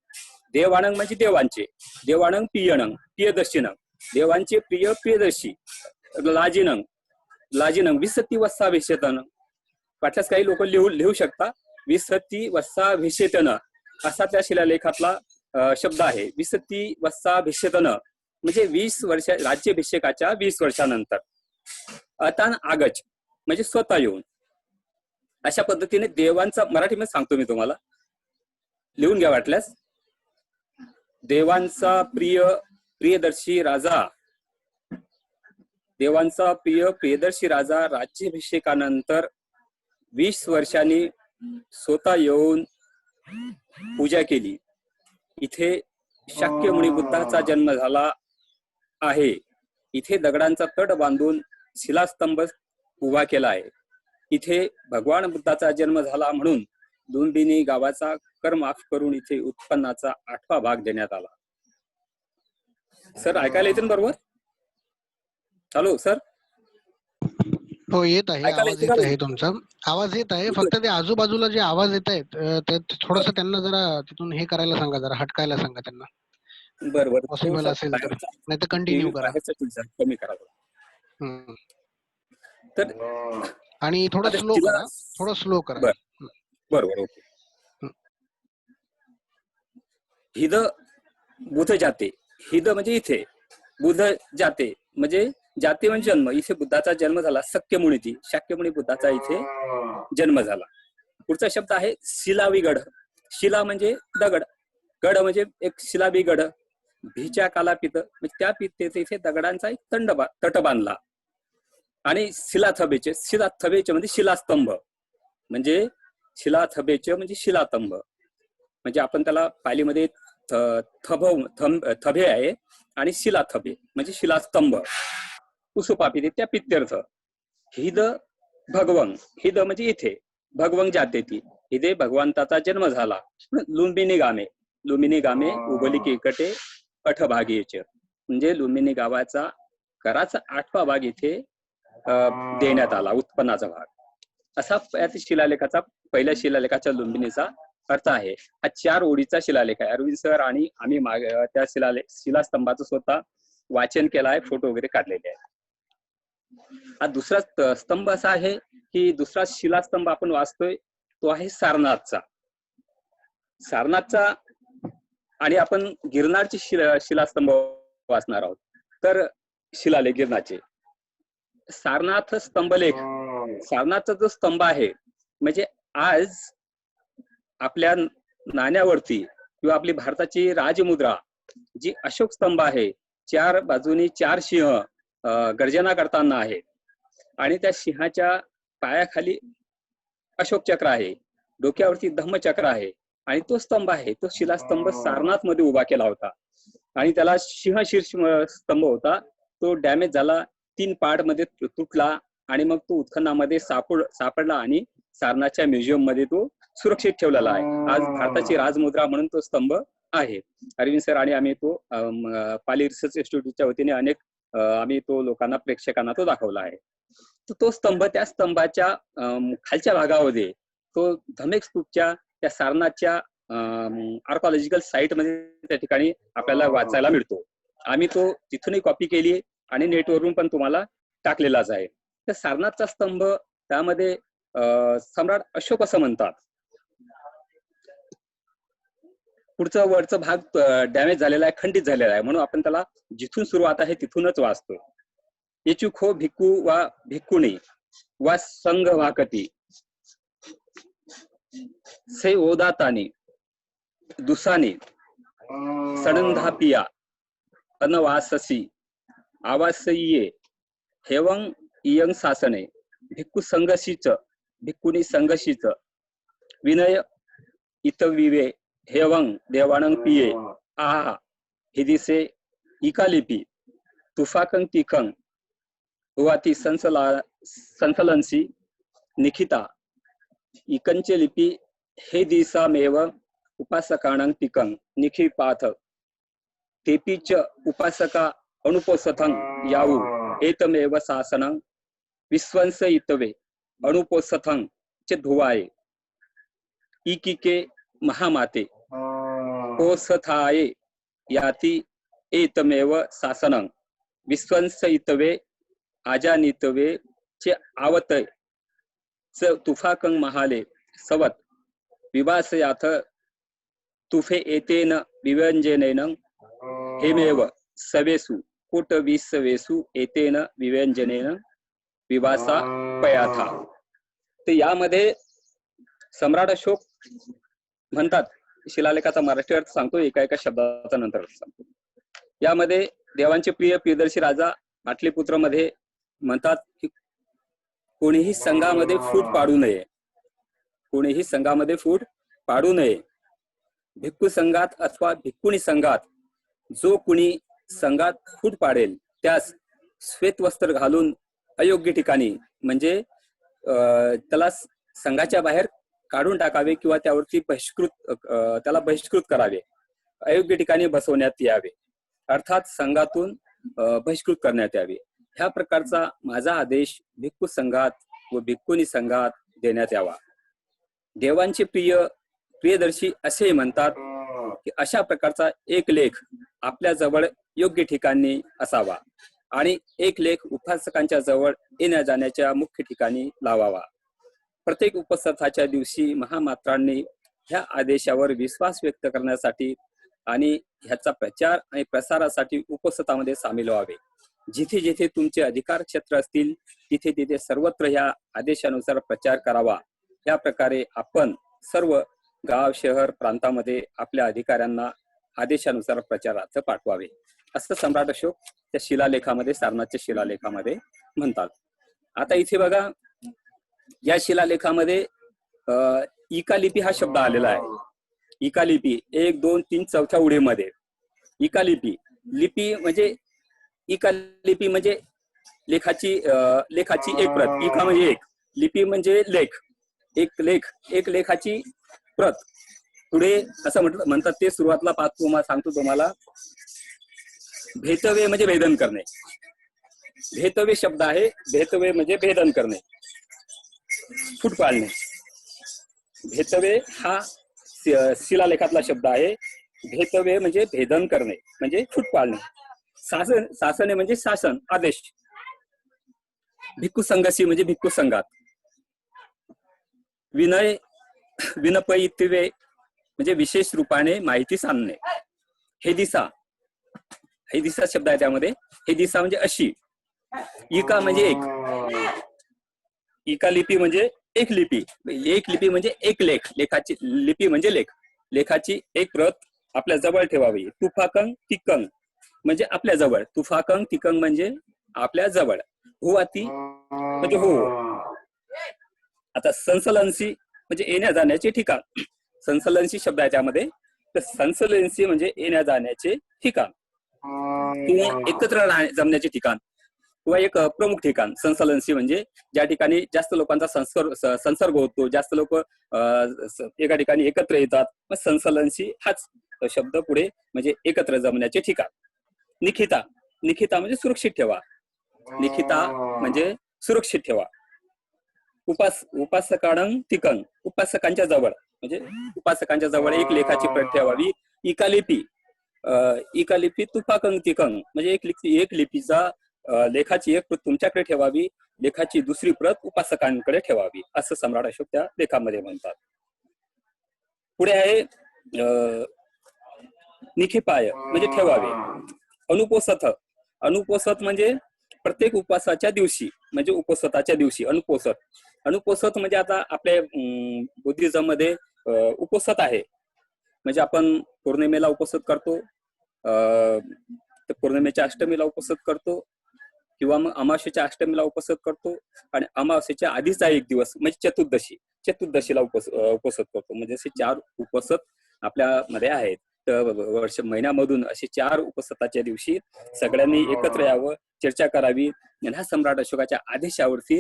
देवानंग म्हणजे देवांचे, देवानंग पियनंग पियदर्शिनंग देवांचे प्रिय प्रियदर्शी, लाजिनंग विसती वस्साभिषेतन, वाटल्यास काही लोक लिहू शकता विसती वस्साभिषेतन असा त्या शिलालेखातला शब्द आहे. विसती वस्साभिषेतन म्हणजे 20 वर्ष राज्याभिषेकाच्या 20 वर्षानंतर. अतान आगच म्हणजे स्वतः येऊन. अशा पद्धतीने देवांचा मराठीमध्ये सांगतो मी तुम्हाला, लिहून घ्या वाटल्यास. देवांचा प्रियदर्शी राजा, देवांचा प्रियदर्शी राजा राज्याभिषेकानंतर 20 वर्षांनी स्वतः येऊन पूजा केली. इथे शाक्यमुनी बुद्धाचा जन्म झाला आहे. इथे दगडांचा तट बांधून शिलास्तंभ उभा केला आहे. इथे भगवान बुद्धाचा जन्म झाला म्हणून लुंबिनी गावाचा कर माफ करून इथे उत्पन्नाचा 8वा भाग देण्यात आला. सर ऐकायला येते बरोबर? Hello sir. हो येत आहे, आवाज येत आहे, तुमचा आवाज येत आहे. फक्त ते आजूबाजूला जे आवाज येत आहेत ते थोडस त्यांना जरा तिथून हे करायला सांगा, जरा हटकायला सांगा त्यांना. बरोबर पॉसिबल असेल तर, नाही तर कंटिन्यू करा. कमी करा तर, आणि थोडं स्लो करा, थोडं स्लो करा. बरोबर ओके. हिद बुध जाते, हिद म्हणजे इथे, बुध जाते म्हणजे जाती म्हणजे जन्म. इथे बुद्धाचा जन्म झाला. शाक्यमुनी बुद्धाचा इथे जन्म झाला. पुढचा शब्द आहे शिलाविगड. शिला म्हणजे दगड, गड म्हणजे एक शिलाबी गड, भीच्या कालापित म्हणजे त्या पितेचे इथे दगडांचा एक तट बांधला. आणि शिलाथबेचे म्हणजे शिलास्तंभ, म्हणजे शिलाथबेचे म्हणजे शिलास्तंभ, म्हणजे आपण त्याला पालीमध्ये थबे आहे आणि शिलाथबे म्हणजे शिलास्तंभ. उसुपापिते त्या पित्यर्थ. हिद भगवंग, हिद म्हणजे इथे, भगवंग जाते ती, इथे भगवंताचा जन्म झाला. लुंबिनी गामे उगली केकटे अठभागीचे, म्हणजे लुंबिनी गावाचा कराचा 8वा भाग इथे देण्यात आला, उत्पन्नाचा भाग. असा शिलालेखाचा, पहिल्या शिलालेखाच्या लुंबिनीचा अर्थ आहे. हा 4 ओळीचा शिलालेख आहे. अरविंद सर आणि आम्ही त्या शिलास्तंभाचं स्वतः वाचन केलं आहे, फोटो वगैरे काढलेले आहे. हा दुसरा स्तंभ असा आहे की दुसरा शिलास्तंभ आपण वाचतोय तो आहे सारनाथचा. आणि आपण गिरनारचे शिलास्तंभ वाचणार आहोत. तर शिलालेख गिरनारचे, सारनाथ स्तंभलेख. सारनाथचा जो स्तंभ आहे म्हणजे आज आपल्या नाण्यावरती किंवा आपली भारताची राजमुद्रा जी अशोक स्तंभ आहे, 4 बाजूनी 4 सिंह गर्जना करताना आहे आणि त्या सिंहाच्या पायाखाली अशोक चक्र आहे, डोक्यावरती धम्मचक्र आहे आणि तो स्तंभ आहे, तो शिलास्तंभ सारनाथ मध्ये उभा केला होता. आणि त्याला सिंहशीर्ष स्तंभ होता, तो डॅमेज झाला, 3 पार्ट मध्ये तुटला आणि मग तो उत्खननामध्ये सापडला आणि सारनाथच्या म्युझियम मध्ये तो सुरक्षित ठेवलेला आहे. आज भारताची राजमुद्रा म्हणून तो स्तंभ आहे. अरविंद सर आणि आम्ही तो पाली रिसर्च इन्स्टिट्यूटच्या वतीने आम्ही तो लोकांना, प्रेक्षकांना तो दाखवला आहे. तो स्तंभ, त्या स्तंभाच्या खालच्या भागामध्ये तो धमेक स्तूपच्या त्या सारनाथच्या आर्कॉलॉजिकल साईट मध्ये त्या ठिकाणी आपल्याला वाचायला मिळतो. आम्ही तो तिथूनही कॉपी केली आणि नेटवरून पण तुम्हाला टाकलेलाच आहे. तर सारनाथचा स्तंभ, त्यामध्ये सम्राट अशोक असं म्हणतात. पुढचा वरचा भाग डॅमेज झालेला आहे, खंडित झालेला आहे, म्हणून आपण त्याला जिथून सुरुवात आहे तिथूनच वाचतो. येचुखो भिक्खू वा भिक्खुणी वा संघ वाकती से ओदातानी दुसानी सणंधापिया अनवाससी आवासये हेवंग इयंग सासने भिक्खू संघशीच भिक्खुनी संघशीच विनय इतविवे हेवंग देवानंग पिये आहा हिदिसे इकालिपी तुफाकंग तिखंग हुवाती संसलनसी निखिता इकंचे लिपी हे दिसामेव उपासकाणं तिकं निखिपाथ तेपीच उपासका अनुपोसथं यावू एतमेव शासनं विश्वंसयितवे अनुपोसथं च धुवाये इकिके महामाते कोसथाये याति एतमेव शासनं विश्वंसयितवे आजानितवे च आवतय च तुफाकं महाले सवत विवासयाथ तुफे एतेन विव्यंजनेन हेमेव सवेसु कोटविसवेसु एतेन विव्यंजनेन विवासा पयाथा. तर यामध्ये सम्राट अशोक म्हणतात, शिलालेखाचा मराठी अर्थ सांगतो, एका शब्दाचा नंतर अर्थ सांगतो. यामध्ये देवांचे प्रिय प्रियदर्शी राजा पाटलीपुत्र मध्ये म्हणतात की कोणीही संघामध्ये फूट पाडू नये, कोणीही संघामध्ये फूट पाडू नये. भिक्खू संघात अथवा भिक्खुणी संघात जो कुणी संघात फूट पाडेल त्यास श्वेत वस्त्र घालून अयोग्य ठिकाणी, म्हणजे त्याला संघाच्या बाहेर काढून टाकावे किंवा त्यावरती त्याला बहिष्कृत करावे, अयोग्य ठिकाणी बसवण्यात यावे, अर्थात संघातून बहिष्कृत करण्यात यावे. ह्या प्रकारचा माझा आदेश भिक्खू संघात व भिक्खुनी संघात देण्यात यावा. देवांचे प्रियदर्शी असे म्हणतात की अशा प्रकारचा एक लेख आपल्या जवळ योग्य ठिकाणी असावा आणि एक लेख उपासकांच्या जवळ येण्या जाण्याच्या मुख्य ठिकाणी लावावा. प्रत्येक उपस्थाच्या दिवशी महामात्रांनी ह्या आदेशावर विश्वास व्यक्त करण्यासाठी आणि ह्याचा प्रचार आणि प्रसारासाठी उपस्थामध्ये सामील व्हावे. जिथे जिथे तुमचे अधिकार क्षेत्र असतील तिथे तिथे सर्वत्र ह्या आदेशानुसार प्रचार करावा. या प्रकारे आपण सर्व गाव शहर प्रांतामध्ये आपल्या अधिकाऱ्यांना आदेशानुसार प्रचारार्थ पाठवावे, असं सम्राट अशोक त्या शिलालेखामध्ये, सारनाथच्या शिलालेखामध्ये म्हणतात. आता इथे बघा, या शिलालेखामध्ये इका लिपी हा शब्द आलेला आहे. इका लिपी 1, 2, 3 चौथ्या उडीमध्ये इका लिपी. लिपी म्हणजे इका लिपी म्हणजे लेखाची एक प्रत. इका म्हणजे एक, लिपी म्हणजे लेख, एक लेखाची प्रत. पुढे असं म्हणतात ते सुरुवातीला पाहतो, सांगतो तुम्हाला. भेतवे म्हणजे भेदन करणे. भेतवे शब्द आहे. भेतवे म्हणजे भेदन करणे, फूट पाडणे. भेतवे हा शिलालेखातला शब्द आहे. भेतवे म्हणजे भेदन करणे, म्हणजे फूट पाडणे. शासने म्हणजे शासन, आदेश. भिक्खू संघसी म्हणजे भिक्खू संघात. विनपयित्वे म्हणजे विशेष रूपाने माहिती सांगणे. हे दिसा शब्द आहे त्यामध्ये. हे दिसा म्हणजे अशी. इका म्हणजे एक. इका लिपी म्हणजे एक लिपी. एक लिपी म्हणजे एक लेख. लेखाची लिपी म्हणजे लेख. लेखाची एक प्रत आपल्या जवळ ठेवावी. तुफाकंग तिकंग म्हणजे आपल्या जवळ. तुफाकंग तिकंग म्हणजे आपल्या जवळ. हुवाती म्हणजे हो. आता संसलन्सी म्हणजे येण्या जाण्याचे ठिकाण. संसलन्सी शब्द आहे त्यामध्ये. तर संसलन्सी म्हणजे येण्या जाण्याचे ठिकाण किंवा एकत्र जमण्याचे ठिकाण किंवा एक प्रमुख ठिकाण. संसलन्सी म्हणजे ज्या ठिकाणी जास्त लोकांचा संसर्ग होतो, जास्त लोक एका ठिकाणी एकत्र येतात. मग संसलन्सी हाच शब्द पुढे म्हणजे एकत्र जमण्याचे ठिकाण. निखिता म्हणजे सुरक्षित ठेवा. निखिता म्हणजे सुरक्षित ठेवा. उपासकांग तिकंग उपासकांच्या जवळ म्हणजे उपासकांच्या जवळ एक लेखाची प्रत ठेवावी. इका लिपी तुफाकंग तिकंग म्हणजे एक लिपीचा लेखाची एक प्रत तुमच्याकडे ठेवावी. लेखाची दुसरी प्रत उपासकांकडे ठेवावी, असं सम्राट अशोक त्या लेखामध्ये म्हणतात. पुढे आहे निखिपाय म्हणजे ठेवावे. अनुपोसत म्हणजे प्रत्येक उपवासाच्या दिवशी म्हणजे उपवासाच्या दिवशी अनुपोसत म्हणजे आता आपल्या बुद्धिझम मध्ये उपोसत आहे. म्हणजे आपण पौर्णिमेला उपोसत करतो, पौर्णिमेच्या अष्टमीला उपोसत करतो किंवा मग अमावस्येच्या अष्टमीला उपोसत करतो आणि अमावस्येच्या आधीचा एक दिवस म्हणजे चतुर्दशीला उपोसत करतो. म्हणजे असे 4 उपवासत आपल्या मध्ये आहेत. तर महिन्यामधून असे 4 उपवासाच्या दिवशी सगळ्यांनी एकत्र यावं, चर्चा करावी. ह्या सम्राट अशोकाच्या आदेशावरती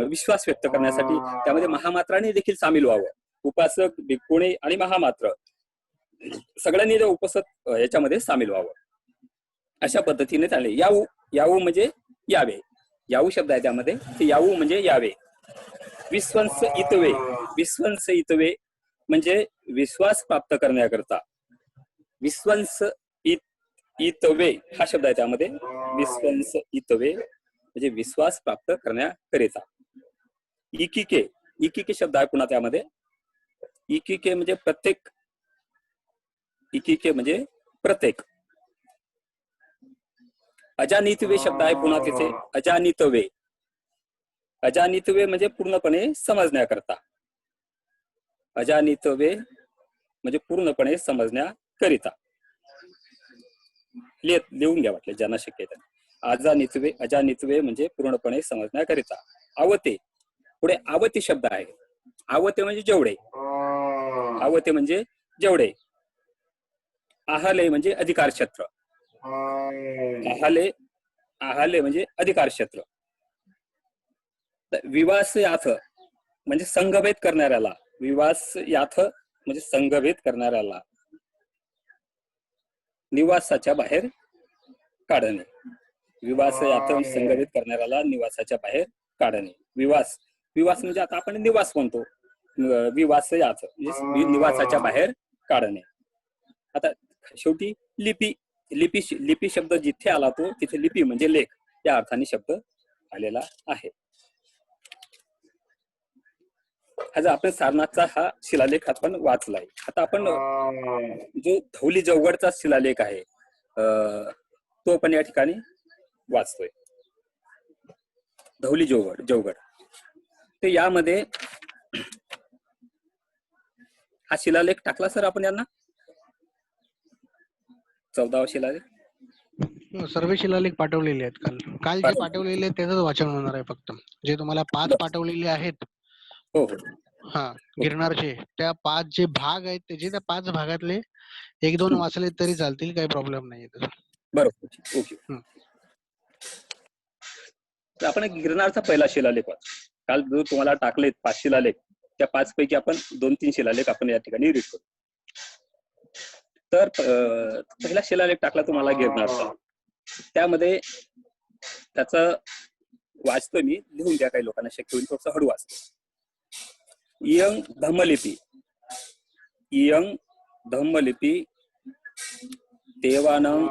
विश्वास व्यक्त करण्यासाठी त्यामध्ये महामात्राने देखील सामील व्हावं. उपासक, भिक्खुणी आणि महामात्र सगळ्यांनी उपवासत याच्यामध्ये सामील व्हावं, अशा पद्धतीने चालले. यावू म्हणजे यावे. यावू शब्द आहे त्यामध्ये. ते यावू म्हणजे यावे. विश्वंस इतवे म्हणजे विश्वास प्राप्त करण्याकरता. विश्वंस इतवे हा शब्द आहे त्यामध्ये. विश्वंस इतवे म्हणजे विश्वास प्राप्त करण्याकरिता. इकिके शब्द आहे पुन्हा त्यामध्ये. इकिके म्हणजे प्रत्येक. इकिके म्हणजे प्रत्येक. अजानितवे शब्द आहे पुन्हा तिथे. अजानितवे म्हणजे पूर्णपणे समजण्याकरता. अजानितवे म्हणजे पूर्णपणे समजण्याकरिता. लिहून घ्या वाटले ज्यांना शक्य आहे. अजानितवे म्हणजे पूर्णपणे समजण्याकरिता. आवते. पुढे आवती शब्द आहे. आवते म्हणजे जेवढे. आवते म्हणजे जेवढे. आहाले म्हणजे अधिकार क्षेत्र. आहाले म्हणजे अधिकार क्षेत्र. विवास याथ म्हणजे संघभेद करणाऱ्याला. विवास याथ म्हणजे संघभेद करणाऱ्याला निवासाच्या बाहेर काढणे. विवास याथ संघभेद करणाऱ्याला निवासाच्या बाहेर काढणे. विवास म्हणजे आता आपण निवास म्हणतो. विवास याथ म्हणजे निवासाच्या बाहेर काढणे. आता शेवटी लिपी शब्द जिथे आला तो तिथे लिपी म्हणजे लेख या अर्थाने शब्द आलेला आहे. आपण सारनाथचा हा शिलालेख आपण वाचलाय. आता आपण जो धौली जौगडचा शिलालेख आहे तो आपण या ठिकाणी वाचतोय. धौली जौगड. तर यामध्ये हा शिलालेख टाकला सर आपण यांना, 14वा शिलालेख. सर्व शिलालेख पाठवलेले आहेत काल. काल जे पाठवले. पाठवलेले आहेत त्याचं वाचन होणार आहे फक्त. जे तुम्हाला 5 पाठवलेले आहेत हो हो हा गिरणारचे, त्या 5 जे भाग आहेत त्याचे, त्या 5 भागातले 1-2 वाचले तरी चालतील, काही प्रॉब्लेम नाही त्याचा. बरोबर. ओके. हं. तर आपण गिरणारचा पहिला शिलालेख वाचू. काल जो तुम्हाला टाकलेत 5 शिलालेख, त्या 5 पैकी आपण 2-3 शिलालेख आपण या ठिकाणी रीड करू. तर पहिला शिलालेख टाकला तुम्हाला गिरणारचा. त्यामध्ये त्याचं वाचतो मी, लिहून द्या काही लोकांना शक्य होईल थोडंसं हळू वाचतो. इयं धम्मलिपी, इयं धम्मलिपी देवानं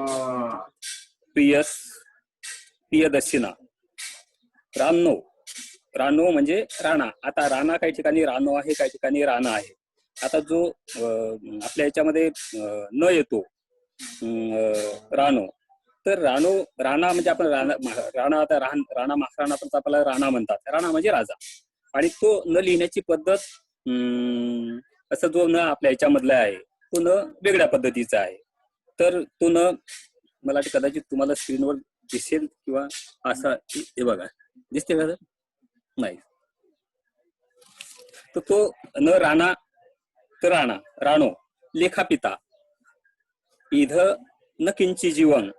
प्रियदर्शिना. रानो, रानो म्हणजे राणा. आता राणा काही ठिकाणी रानो आहे, काही ठिकाणी राणा आहे. आता जो आपल्या याच्यामध्ये न येतो रानो, तर राणा म्हणजे आपण राणा आता राणा महाराणा पण आपल्याला राणा म्हणतात. राणा म्हणजे राजा. आणि तो न लिहिण्याची पद्धत असं जो न आपल्या याच्यामधला आहे तो न वेगळ्या पद्धतीचा आहे. तर तो न मला वाटतं कदाचित तुम्हाला स्क्रीनवर दिसेल किंवा असा, हे बघा दिसते का? नाही. तर तो न राणा तर राणा, राणो लेखापिता इध न किंची जीवन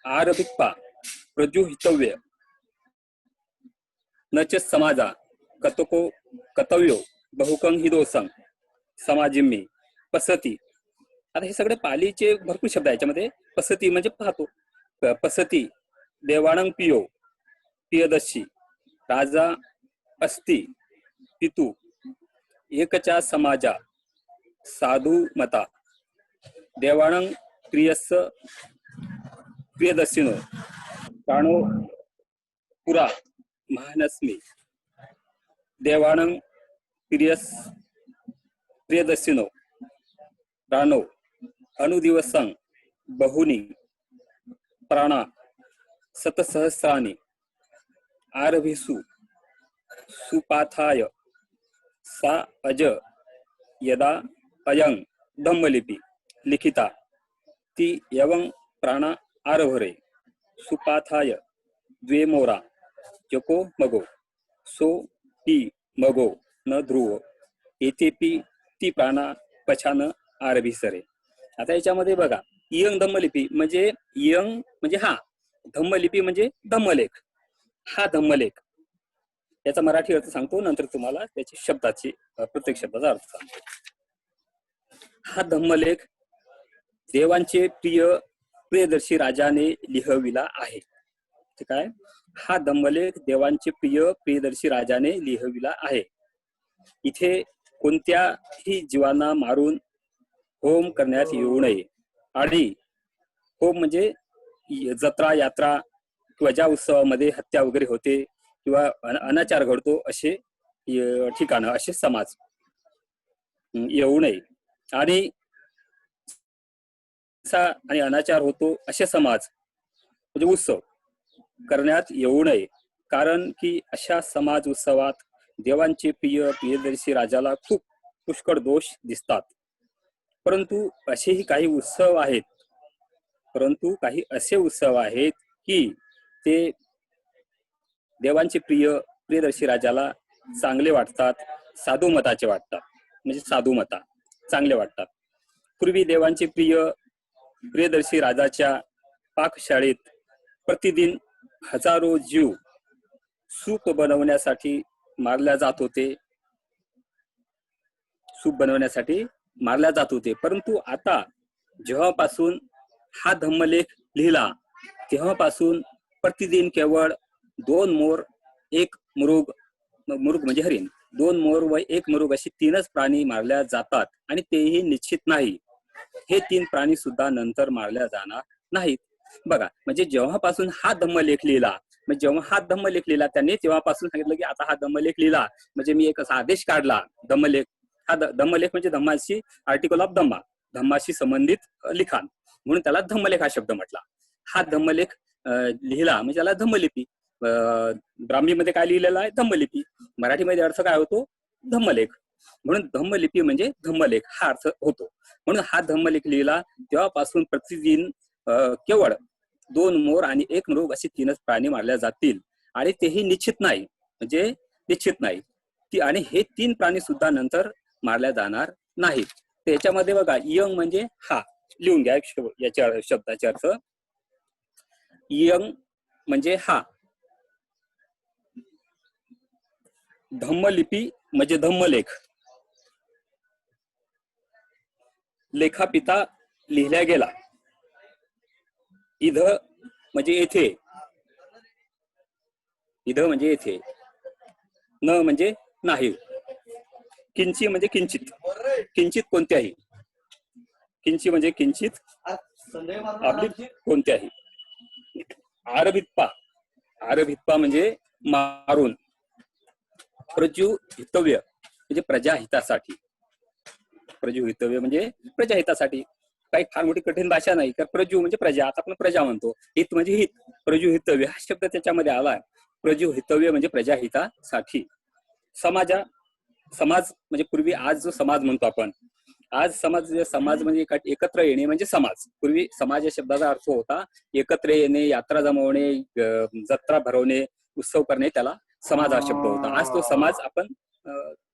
आरभिक्पा प्रजुहितव्य न च समाजा कतको कतव्यो बहुकं हिदोसं समाजिम्मी पसती. आता हे सगळे पालीचे भरपूर शब्द आहे याच्यामध्ये. पसती म्हणजे पाहतो, पसती देवाणं पियो पियदशी राजा अस्ति पितू एकचा समाजा साधू मता देवाणं प्रियदर्शिनो प्राणो पुरा महानस्मी देवाणं प्रियदर्शिनो प्राणो अनुदिवसं बहुनी प्राणा शतसहस्राणि आरभिषु सुपाथाय सा अज यदा अयं धम्मलिपि लिखिता ती एवं प्राणा आरभरे सुपाथाय द्वे मोरा जको मगो सो ती मगो न ध्रुव येथेपि ती प्राणा पछान आरभिसरे. आता याच्यामध्ये बघा, इयं धम्मलिपी म्हणजे इयं म्हणजे हा, धम्मलिपी म्हणजे धम्मलेख. हा धम्मलेख याचा मराठी अर्थ सांगतो, नंतर तुम्हाला त्याची शब्दाची प्रत्येक शब्दाचा अर्थ सांगतो. हा धम्मलेख देवांचे प्रियदर्शी राजाने लिहविला आहे. ठीक आहे. हा धम्मलेख देवांचे प्रियदर्शी राजाने लिहविला आहे. इथे कोणत्याही जीवांना मारून होम करण्यात येऊ नये. आणि होम म्हणजे जत्रा यात्रा किंवा ज्या उत्सवामध्ये हत्या वगैरे होते किंवा अनाचार घडतो असे ठिकाणं, असे समाज येऊ नये. आणि अनाचार होतो असे समाज म्हणजे उत्सव करण्यात येऊ नये. कारण की अशा समाज उत्सवात देवांचे प्रियदर्शी राजाला खूप पुष्कळ दोष दिसतात. परंतु असेही काही उत्सव आहेत, परंतु काही असे उत्सव आहेत की ते देवांचे प्रियदर्शी राजाला चांगले वाटतात, साधू मताचे वाटतात. म्हणजे साधू मता चांगले वाटतात. पूर्वी देवांचे प्रियदर्शी राजाच्या पाकशाळेत प्रतिदिन हजारो जीव सूप बनवण्यासाठी मारल्या जात होते. सूप बनवण्यासाठी मारल्या जात होते. परंतु आता जेव्हापासून हा धम्मलेख लिहिला तेव्हापासून प्रतिदिन केवळ 2 मोर 1 मुरुग, मुरुग म्हणजे हरिण, 2 मोर व 1 मुरुग अशी 3च प्राणी मारल्या जातात. आणि तेही निश्चित नाही. हे 3 प्राणी सुद्धा नंतर मारल्या जाणार नाहीत. बघा, म्हणजे जेव्हापासून हा धम्मलेख लिहिला, म्हणजे जेव्हा हा धम्मलेख लिहिला त्यांनी तेव्हापासून सांगितलं की आता हा धम्मलेख लिहिला म्हणजे मी एक असा आदेश काढला. धम्मलेख हा धम्मलेख म्हणजे धम्माशी, आर्टिकल ऑफ धम्मा, धम्माशी संबंधित लिखाण, म्हणून त्याला धम्मलेख हा शब्द म्हटला. हा धम्मलेख लिहिला म्हणजे त्याला धम्मलिपी. ब्राह्मीमध्ये काय लिहिलेलं आहे? धम्मलिपी. मराठीमध्ये अर्थ काय होतो? धम्मलेख. म्हणून धम्मलिपी म्हणजे धम्मलेख हा अर्थ होतो. म्हणून हा धम्मलेख लिहिला तेव्हापासून प्रतिदिन केवळ 2 मोर आणि 1 मृग असे 3च प्राणी मारल्या जातील आणि तेही निश्चित नाही, म्हणजे निश्चित नाही की, आणि हे 3 प्राणी सुद्धा नंतर मारल्या जाणार नाहीत. त्याच्यामध्ये बघा यंग म्हणजे हा, लिहून घ्या याच्या शब्दाचे अर्थ. यंग म्हणजे हा, धम्मलिपी म्हणजे धम्मलेख, लेखापिता लिहिल्या गेला. इध म्हणजे येथे, इध म्हणजे येथे, न म्हणजे नाही, किंची म्हणजे किंचित, किंचित कोणत्याही, किंची म्हणजे किंचित आपली कोणत्याही. आरभित्पा, आरभित्पा म्हणजे मारून. प्रजुहितव्य म्हणजे प्रजाहितासाठी, प्रजुहितव्य म्हणजे प्रजाहितासाठी. काही फार मोठी कठीण भाषा नाही. तर प्रजू म्हणजे प्रजा, आता आपण प्रजा म्हणतो, हित म्हणजे हित, प्रजुहितव्य हा शब्द त्याच्यामध्ये आलाय. प्रजुहितव्य म्हणजे प्रजाहितासाठी. समाज म्हणजे पूर्वी, आज जो समाज म्हणतो आपण, आज समाज म्हणजे एकत्र येणे म्हणजे समाज. पूर्वी समाज या शब्दाचा अर्थ होता एकत्र येणे, यात्रा जमवणे, जत्रा भरवणे, उत्सव करणे, त्याला समाज हा शब्द होता. आज तो समाज आपण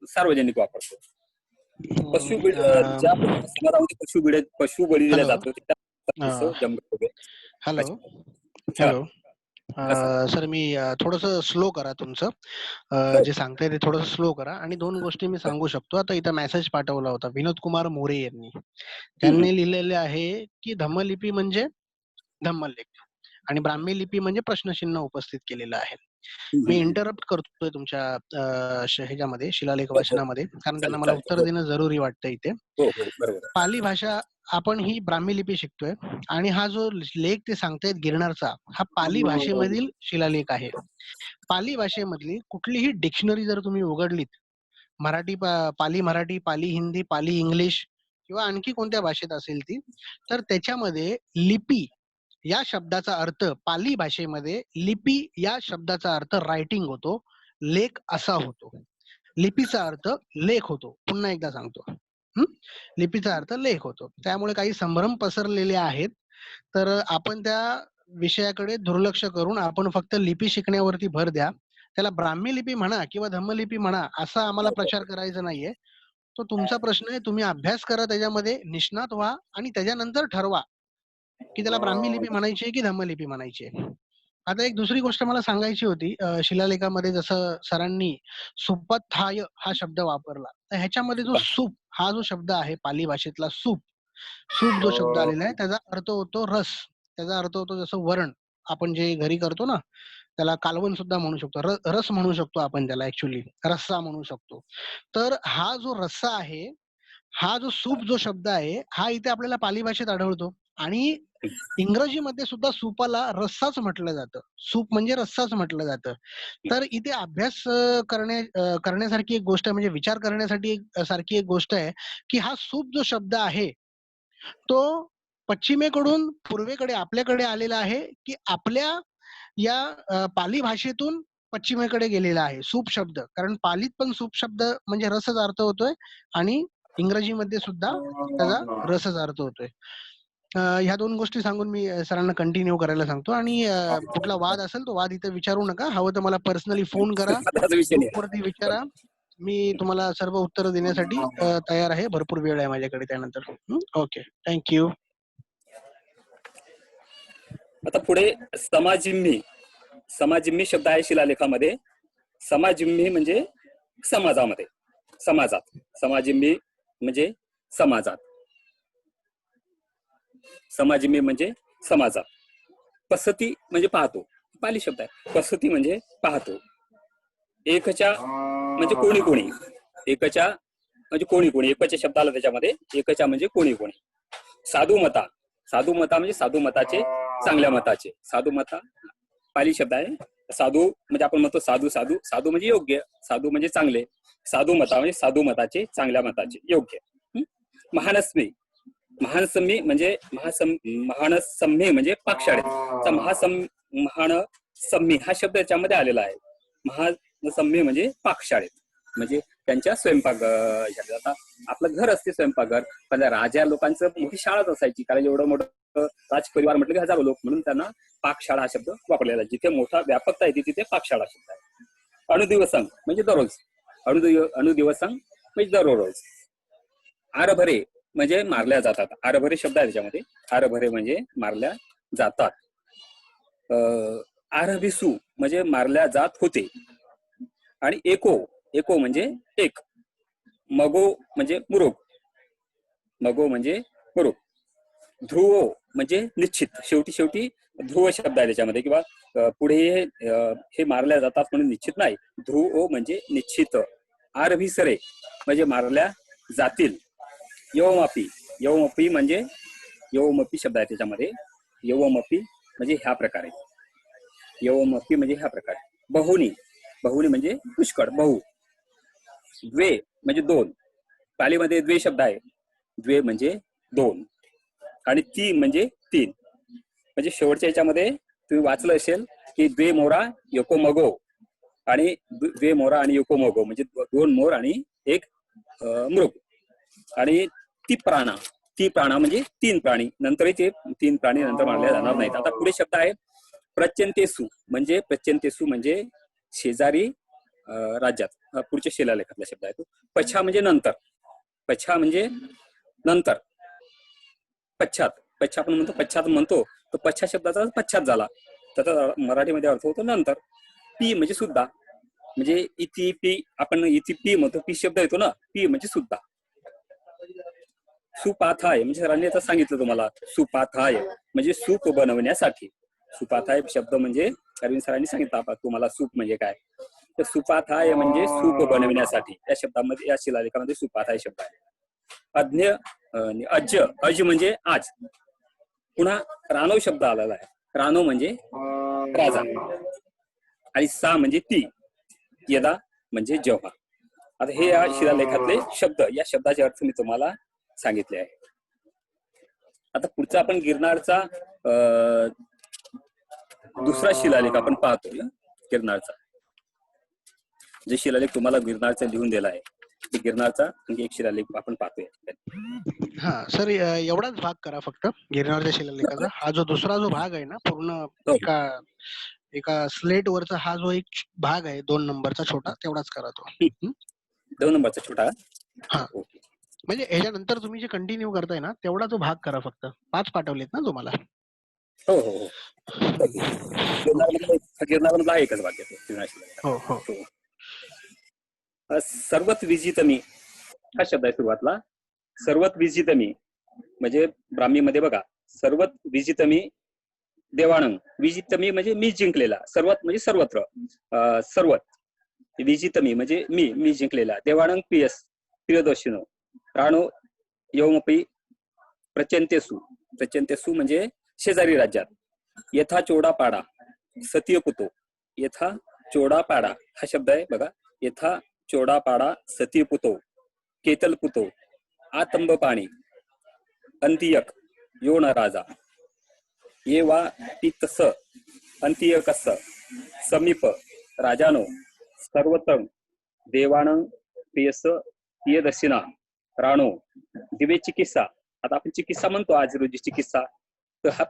सार्वजनिक वापरतो. ज्या समाजामध्ये पशु बळी दिला जातो हॅलो हॅलो सर, मी थोडस स्लो करा तुमचं जे सांगताय ते थोडस स्लो करा. आणि 2 गोष्टी मी सांगू शकतो. आता इथं मेसेज पाठवला होता विनोद कुमार मोरे यांनी. त्यांनी लिहिलेले आहे की धम्मलिपी म्हणजे धम्मलेख आणि ब्राह्मी लिपी म्हणजे प्रश्नचिन्ह उपस्थित केलेलं आहे. मी इंटरप्ट करतोय तुमच्या ह्याच्यामध्ये शिलालेख वाचनामध्ये, कारण त्यांना मला उत्तर देणं जरुरी वाटतं इथे. पाली भाषा आपण ही ब्राह्मी लिपी शिकतोय आणि हा जो लेख ते सांगतायत गिरणारचा, हा पाली भाषेमधील शिलालेख आहे. पाली भाषेमधली कुठलीही डिक्शनरी जर तुम्ही उघडलीत, मराठी, पाली मराठी, पाली हिंदी, पाली इंग्लिश किंवा आणखी कोणत्या भाषेत असेल ती, तर त्याच्यामध्ये लिपी या शब्दाचा अर्थ, पाली भाषेमध्ये लिपी या शब्दाचा अर्थ रायटिंग होतो, लेख असा होतो. लिपीचा अर्थ लेख होतो. पुन्हा एकदा सांगतो, लिपीचा अर्थ लेख होतो. त्यामुळे काही संभ्रम पसरलेले आहेत. तर आपण त्या विषयाकडे दुर्लक्ष करून आपण फक्त लिपी शिकण्यावरती भर द्या. त्याला ब्राह्मी लिपी म्हणा किंवा धम्मलिपी म्हणा असा आम्हाला प्रचार करायचा नाहीये. तो तुमचा प्रश्न आहे. तुम्ही अभ्यास करा, त्याच्यामध्ये निष्णात व्हा आणि त्याच्यानंतर ठरवा की त्याला ब्राह्मी लिपी म्हणायची आहे की धम्मलिपी म्हणायची आहे. आता एक दुसरी गोष्ट मला सांगायची होती. शिलालेखामध्ये जसं सरांनी सुपथाय हा शब्द वापरला, तर ह्याच्यामध्ये जो सूप हा जो शब्द आहे पाली भाषेतला, सूप जो शब्द आलेला आहे त्याचा अर्थ होतो रस. त्याचा अर्थ होतो जसं वरण आपण जे घरी करतो ना, त्याला कालवण सुद्धा म्हणू शकतो, रस म्हणू शकतो आपण त्याला, ऍक्च्युली रस्सा म्हणू शकतो. तर हा जो रस्सा आहे, हा जो सूप जो शब्द आहे, हा इथे आपल्याला पाली भाषेत आढळतो. आणि इंग्रजीमध्ये सुद्धा सूपाला रस्साच म्हटलं जातं. सूप म्हणजे रस्साच म्हटलं जातं. तर इथे अभ्यास करण्यासारखी एक गोष्ट आहे, म्हणजे विचार करण्यासाठी सारखी एक गोष्ट आहे की हा सूप जो शब्द आहे तो पश्चिमेकडून पूर्वेकडे आपल्याकडे आलेला आहे की आपल्या या पाली भाषेतून पश्चिमेकडे गेलेला आहे सूप शब्द. कारण पालीत पण सूप शब्द म्हणजे रसच अर्थ होतोय आणि इंग्रजीमध्ये सुद्धा त्याचा रसच अर्थ होतोय. ह्या 2 गोष्टी सांगून मी सरांना कंटिन्यू करायला सांगतो. आणि कुठला वाद असेल तो वाद इथे विचारू नका. हवं तर मला पर्सनली फोन करा, ग्रुपवरती विचारा. मी तुम्हाला सर्व उत्तर देण्यासाठी तयार आहे. भरपूर वेळ आहे माझ्याकडे त्यानंतर. Okay, thank you. आता पुढे समाजिम्मी. समाजिम्मी शब्द आहे शिलालेखामध्ये. समाजिम्मी म्हणजे समाजामध्ये, समाजात. समाजिम्मी म्हणजे समाजात. समाजिम्मी म्हणजे समाजात. पसती म्हणजे पाहतो, पाली शब्द आहे. पसती म्हणजे पाहतो. एकच्या म्हणजे कोणी कोणी, एकच्या म्हणजे कोणी कोणी, एकच्या शब्द आला त्याच्यामध्ये. एकच्या म्हणजे कोणी कोणी. साधुमता. साधुमता म्हणजे साधू मताचे, चांगल्या मताचे. साधुमता पाली शब्द आहे. साधू म्हणजे आपण म्हणतो साधू, साधू, साधू म्हणजे योग्य, साधू म्हणजे चांगले. साधुमता म्हणजे साधू मताचे, चांगल्या मताचे, योग्य. महानस्मी. महानसम्मी म्हणजे महानसम्मी म्हणजे पाकशाळेत. महानसम्मी हा शब्द याच्यामध्ये आलेला आहे. महानसम्मी म्हणजे पाकशाळेत, म्हणजे त्यांच्या स्वयंपाक आता आपलं घर असते स्वयंपाकघर, पण राजा लोकांचं मोठी शाळाच असायची, कारण एवढं मोठं राजपरिवार म्हटलं की हजारो लोक, म्हणून त्यांना पाकशाळा हा शब्द वापरलेला आहे. जिथे मोठा व्यापकता येते तिथे पाकशाळा शब्द आहे. अणुदिवसंग म्हणजे दररोज, अणुदिवसंग म्हणजे दररोज. आरभरे म्हणजे मारल्या जातात, आरभरे शब्द आहे त्याच्यामध्ये, आरभरे म्हणजे मारल्या जातात. आरभिसू म्हणजे मारल्या जात होते. आणि एको, एको म्हणजे एक. मगो म्हणजे मुरुग, मगो म्हणजे मुरुग. ध्रुवो म्हणजे निश्चित, शेवटी ध्रुव शब्द आहे त्याच्यामध्ये, किंवा पुढे हे मारल्या जातात म्हणून निश्चित नाही. ध्रुवो म्हणजे निश्चित. आरभिसरे म्हणजे मारल्या जातील. यवमपी, यवमपी म्हणजे यवमपी शब्द आहे त्याच्यामध्ये, यवमपी म्हणजे ह्या प्रकारे, यवमपी म्हणजे ह्या प्रकारे. बहुनी, बहुनी म्हणजे पुष्कळ, बहु. द्वे म्हणजे दोन, पालीमध्ये द्वे शब्द आहे, द्वे म्हणजे दोन. आणि ती म्हणजे तीन. म्हणजे शेवटच्या याच्यामध्ये तुम्ही वाचलं असेल की द्वे मोरा योको मगो, आणि द्वे मोरा आणि योको मगो म्हणजे दोन मोर आणि एक मृग. आणि ती प्राणा, ती प्राणा म्हणजे तीन प्राणी, नंतरही ते तीन प्राणी नंतर मानले जाणार नाहीत. आता पुढे शब्द आहे प्रत्यंतेसु, म्हणजे प्रत्यंतेसु म्हणजे शेजारी राज्यात. पुढच्या शिलालेखातला शब्द आहे तो. पछा म्हणजे नंतर, पछा म्हणजे नंतर. पश्चात, पश्चात आपण म्हणतो, पश्चात म्हणतो, तर पश्चात शब्दाचा पश्चात झाला, त्याचा मराठीमध्ये अर्थ होतो नंतर. पी म्हणजे सुद्धा, म्हणजे इति पी, आपण इति पी म्हणतो, पी शब्द येतो ना, पी म्हणजे सुद्धा. सुपाथाय म्हणजे सरांनी आता सांगितलं तुम्हाला, सुपाथाय म्हणजे सूप बनवण्यासाठी. सुपाथाय शब्द म्हणजे अरविंद सरांनी सांगितलं तुम्हाला सूप म्हणजे काय. तर सुपाथाय म्हणजे सूप बनवण्यासाठी, या शब्दामध्ये, या शिलालेखामध्ये सुपाथाय शब्द आहे. अज्ञ, अज, अज म्हणजे आज. पुन्हा रानो शब्द आलेला आहे, रानो म्हणजे राजा. आणि सा म्हणजे ती, यदा म्हणजे जेव्हा. आता हे या शिलालेखातले शब्द, या शब्दाचे अर्थ मी तुम्हाला सांगितले आहे. आता पुढचा आपण गिरनारचा दुसरा शिलालेख आपण पाहतोय. गिरनारचा जे शिलालेख तुम्हाला गिरनारचा लिहून दिला आहे, ते गिरनारचा आणखी एक शिलालेख आपण पाहतोय. हा सर, एवढाच भाग करा फक्त गिरनारच्या शिलालेखाचा. हा जो दुसरा जो भाग आहे ना, पूर्ण एका स्लेट वरचा हा जो एक भाग आहे 2 नंबरचा छोटा, तेवढाच करा तो. 2 नंबरचा छोटा. हा, म्हणजे ह्याच्यानंतर तुम्ही जे कंटिन्यू करताय ना, तेवढा जो भाग करा फक्त. 5 पाठवलेत ना तुम्हाला? हो हो हो. गिरनारमधला हा एकच भाग येतो. हो हो. सर्वत विजितमी हा शब्द आहे सुरुवातला. सर्वत विजितमी म्हणजे ब्राह्मीमध्ये बघा, सर्वत विजितमी देवाणंग. विजितमी म्हणजे मी जिंकलेला, सर्वत म्हणजे सर्वत्र, सर्वत. विजितमी म्हणजे मी जिंकलेला. देवाणंग प्रियदर्शिनो. राणो यवमपी प्रचंतेसु, प्रचंतेसु म्हणजे शेजारी राज्यात. यथा चोडापाडा सतीयपुतो, यथा चोडापाडा हा शब्द आहे बघा. यथा चोडापाडा सतीयपुतो, केतलपुतो, आतंब पाणी, अंतियक योन राजा, ये वा पितस अंतियकस, समीप राजानो, सर्वतम देवाणं प्रियस प्रियदर्शिना, राणो दिवे चिकित्सा. आता आपण चिकित्सा म्हणतो आज रोजी चिकित्सा, तर हा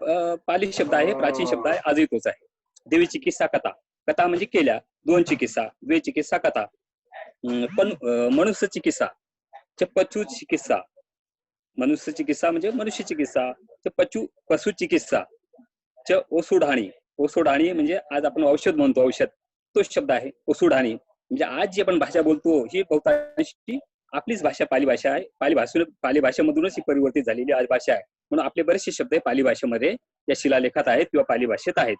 पाली शब्द आहे, प्राचीन शब्द आहे, आजही तोच आहे. देवी चिकित्सा कथा, कथा म्हणजे केल्या, 2 चिकित्सा, द्वे चिकित्सा कथा. पण मनुष्य चिकित्सा, पशु चिकित्सा, मनुष्य चिकित्सा म्हणजे मनुष्य चिकित्सा, पशु चिकित्सा, ओसुढाणी, ओसुढाणी म्हणजे आज आपण औषध म्हणतो, औषध, तोच शब्द आहे ओसुढाणी. म्हणजे आज जी आपण भाषा बोलतो ही बहुतांशी आपलीच भाषा पाली भाषा आहे. पाली भाषेमधूनच ही परिवर्तित झालेली आज भाषा आहे. म्हणून आपले बरेचसे शब्द पाली भाषेमध्ये या शिलालेखात आहेत किंवा पाली भाषेत आहेत.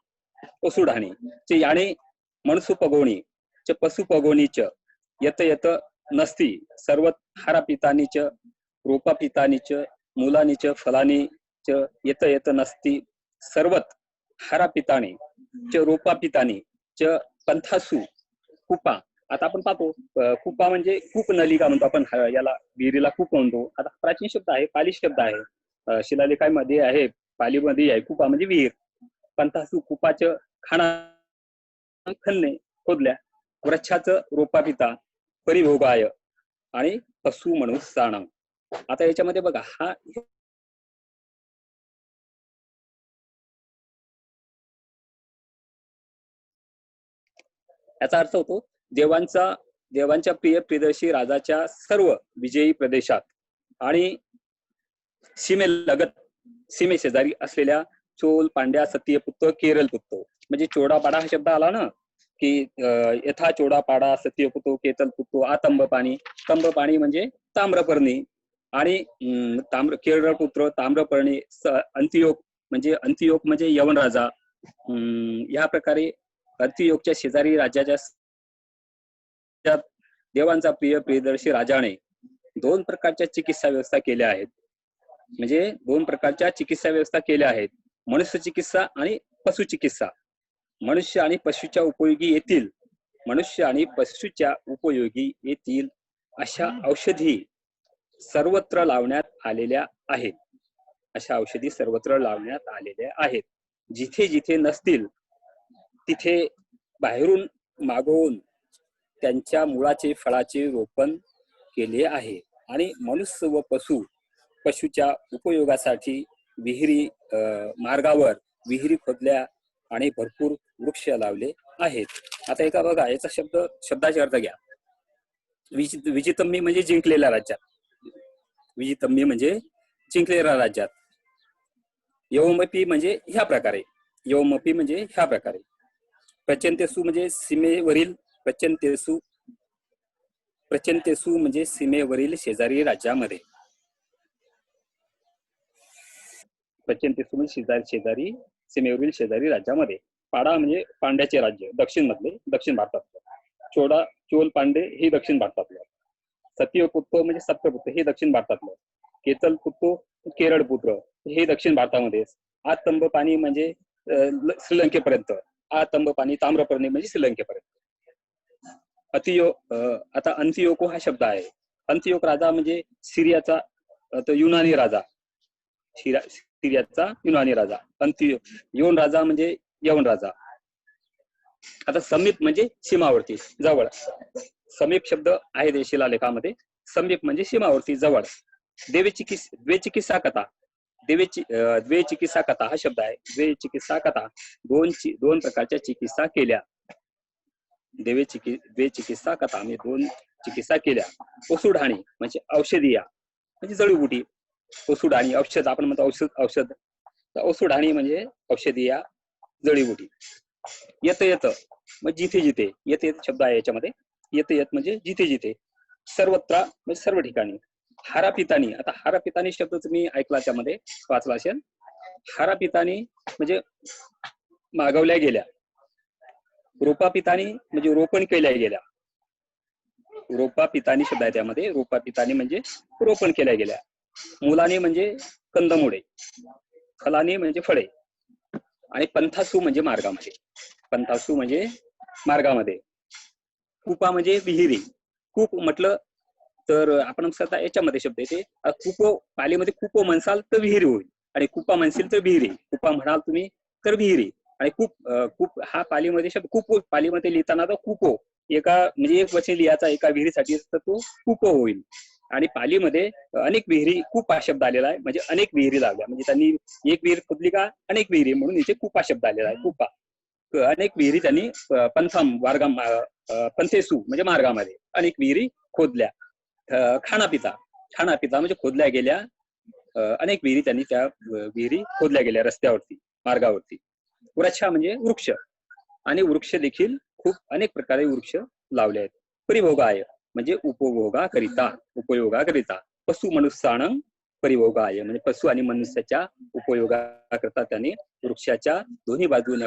ओसुढाणी चे याने मनसु पगोणी च पशु पगोणीच यत यत नसती, सर्व हारा पितानीच रोपा पितानीच मुलानीच फलानीच यत यत नसती, सर्वत हारा पितानी च रोपा पितानी च पंथासू कुपा. आता आपण पाहतो कुपा म्हणजे कूप नलिका म्हणतो आपण, याला विहिरीला कूप म्हणतो. आता प्राचीन शब्द आहे, पाली शब्द आहे, शिलालेखामध्ये आहे, पालीमध्ये आहे. कुपा म्हणजे विहीर. पंथासू कुपाचं खाणा खणणे खोदल्या, वृक्षाचं रोपा पिता परिभोगाय आणि पशु मनुष्याणं. आता याच्यामध्ये बघा, हा याचा अर्थ होतो देवांच्या प्रिय प्रियदर्शी राजाच्या सर्व विजयी प्रदेशात आणि सीमे शेजारी असलेल्या चोल, पांड्या, सत्यपुत्र, केरळ पुत्र. म्हणजे चोडापाडा हा शब्द आला ना, की यथा चोडापाडा, सत्यपुतो, केतल पुतो, आतंबपाणी. तंबपाणी म्हणजे ताम्रपर्णी आणि केरळ पुत्र, ताम्रपर्णी, अंतियोक म्हणजे यवन राजा. या प्रकारे अंतियोकच्या शेजारी राज्याच्या देवांचा प्रिय प्रियदर्शी राजाने 2 प्रकारच्या चिकित्सा व्यवस्था केल्या आहेत. म्हणजे 2 प्रकारच्या चिकित्सा व्यवस्था केल्या आहेत, मनुष्य चिकित्सा आणि पशु चिकित्सा. मनुष्य आणि पशुच्या उपयोगी येतील अशा औषधी सर्वत्र लावण्यात आलेल्या आहेत. जिथे जिथे नसतील तिथे बाहेरून मागवून त्यांच्या मुळाचे, फळाचे रोपण केले आहे. आणि मनुष्य व पशुच्या उपयोगासाठी मार्गावर विहिरी खोदल्या आणि भरपूर वृक्ष लावले आहेत. आता एका बघा, याचा शब्दाचे अर्थ घ्या. विजितम्मी म्हणजे जिंकलेल्या राज्यात. यवमपी म्हणजे ह्या प्रकारे. प्रचंतेसु म्हणजे सीमेवरील म्हणजे सीमेवरील शेजारी राज्यामध्ये. सीमेवरील शेजारी राज्यामध्ये. पाडा म्हणजे पांड्याचे राज्य, दक्षिण भारतातलं. चोल पांडे हे दक्षिण भारतातलं. सत्यपुत्र म्हणजे सप्तपुत्र हे दक्षिण भारतातलं. केतल पुत्र, केरळ पुत्र हे दक्षिण भारतामध्ये. आतंबपाणी म्हणजे श्रीलंकेपर्यंत. आतंबपाणी, ताम्रपर्णी म्हणजे श्रीलंकेपर्यंत. आता अंतियोको हा शब्द आहे. अंतियोक राजा म्हणजे सिरियाचा युनानी राजा. यवन राजा म्हणजे यवन राजा. आता समीप म्हणजे सीमावर्ती, जवळ. समीप शब्द आहे ते शिलालेखामध्ये. समीप म्हणजे सीमावर्ती, जवळ. द्वे चिकित्सा कथा हा शब्द आहे. द्वे चिकित्सा कथा, 2 प्रकारच्या चिकित्सा केल्या. द्वे चिकित्सा कथा म्हणजे 2 चिकित्सा केल्या. ओसुढाणी म्हणजे औषधिया म्हणजे जडीबुटी. ओसुढाणी औषध, आपण म्हणतो औषध. ओसुढाणी म्हणजे औषधिया, जडीबुटी. येत मग जिथे जिथे. येत शब्द आहे याच्यामध्ये. येत म्हणजे जिथे जिथे. सर्वत्र म्हणजे सर्व ठिकाणी. हारापितानी. आता हारापितानी शब्द तुम्ही ऐकला, त्यामध्ये वाचला असेल. हारापितानी म्हणजे मागवल्या गेल्या. रोपापितानी म्हणजे रोपण केल्या गेल्या. रोपापितानी शब्द आहे त्यामध्ये. रोपापितानी म्हणजे रोपण केल्या गेल्या. मुलानी म्हणजे कंदमुळे. फलानी म्हणजे फळे. आणि पंथासू म्हणजे मार्गामध्ये. कूपा म्हणजे विहिरी. कूप म्हटलं तर आपण स्वतः याच्यामध्ये शब्द येते. कूप पालीमध्ये कूप म्हणसाल तर विहिरी होईल, आणि कुपा म्हणशील तर विहिरी. कुपा म्हणाल तुम्ही तर विहिरी. आणि कूप हा पालीमध्ये शब्द. कूप पालीमध्ये लिहिताना तो कुपो, म्हणजे एक वचन लिहायचा एका विहिरीसाठी, तर तो कुपो होईल. आणि पालीमध्ये अनेक विहिरी, कूप हा शब्द आलेला आहे. म्हणजे अनेक विहिरी लावल्या, म्हणजे त्यांनी एक विहीर खोदली का अनेक विहिरी, म्हणून इथे कुपा शब्द आलेला आहे. कुपा. अनेक विहिरी त्यांनी पंथेसू म्हणजे मार्गामध्ये अनेक विहिरी खोदल्या. खानापिता म्हणजे खोदल्या गेल्या. अनेक विहिरी त्यांनी त्या विहिरी खोदल्या गेल्या रस्त्यावरती, मार्गावरती. वृक्षा म्हणजे वृक्ष, आणि वृक्ष देखील खूप अनेक प्रकारे वृक्ष लावले आहेत. परिभोगाय म्हणजे उपयोगाकरिता. पशु मनुष्याणं परिभोगाय म्हणजे पशु आणि मनुष्याच्या उपयोगाकरता त्यांनी वृक्षाच्या दोन्ही बाजूने,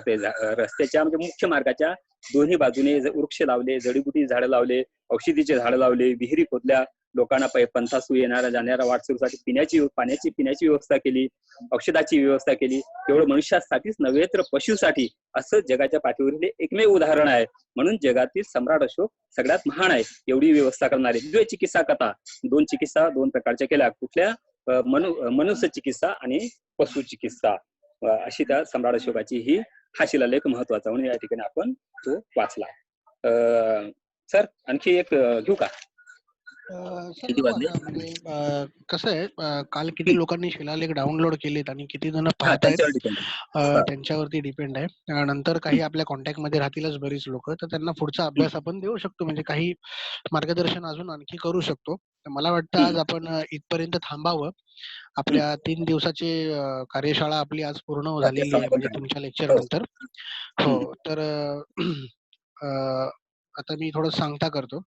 रस्त्याच्या म्हणजे मुख्य मार्गाच्या दोन्ही बाजूने वृक्ष लावले, जडीबुटी झाडं लावले, औषधीचे झाडं लावले, विहिरी खोदल्या, लोकांना पंथासू येणाऱ्या जाणाऱ्या वाटसरूसाठी पाण्याची व्यवस्था केली, औषधाची व्यवस्था केली. केवळ मनुष्यासाठीच नव्हे तर पशुसाठी, असं जगाच्या पाठीवरील एकमेव उदाहरण आहे. म्हणून जगातील सम्राट अशोक सगळ्यात महान आहे, एवढी व्यवस्था करणारे. द्वे चिकित्सा कथा, 2 चिकित्सा 2 प्रकारच्या केल्या. कुठल्या? मनुष्य चिकित्सा आणि पशु चिकित्सा. अशी त्या सम्राट अशोकाची ही हा शिलालेख महत्वाचा म्हणून या ठिकाणी आपण तो वाचला. सर आणखी एक घेऊ का? सर किती बघू वाजले? आता म्हणजे कसं आहे काल किती लोकांनी शिलालेख डाउनलोड केलेत आणि किती जण हा, पाहतायत त्यांच्यावर डिपेंड त्यांच्यावरती डिपेंड आहे. नंतर काही आपल्या कॉन्टॅक्ट मध्ये राहतीलच बरीच लोक, तर त्यांना पुढचा अभ्यास आपण देऊ शकतो, म्हणजे काही मार्गदर्शन अजून आणखी करू शकतो. तर मला वाटतं आज आपण इथपर्यंत थांबावं. आपल्या 3 दिवसाची कार्यशाळा आपली आज पूर्ण आपल्या झालेली आहे, म्हणजे संपूर्ण. तुमच्या लेक्चर हो. नंतर. हो, तर आता मी थोडं सांगता करतो.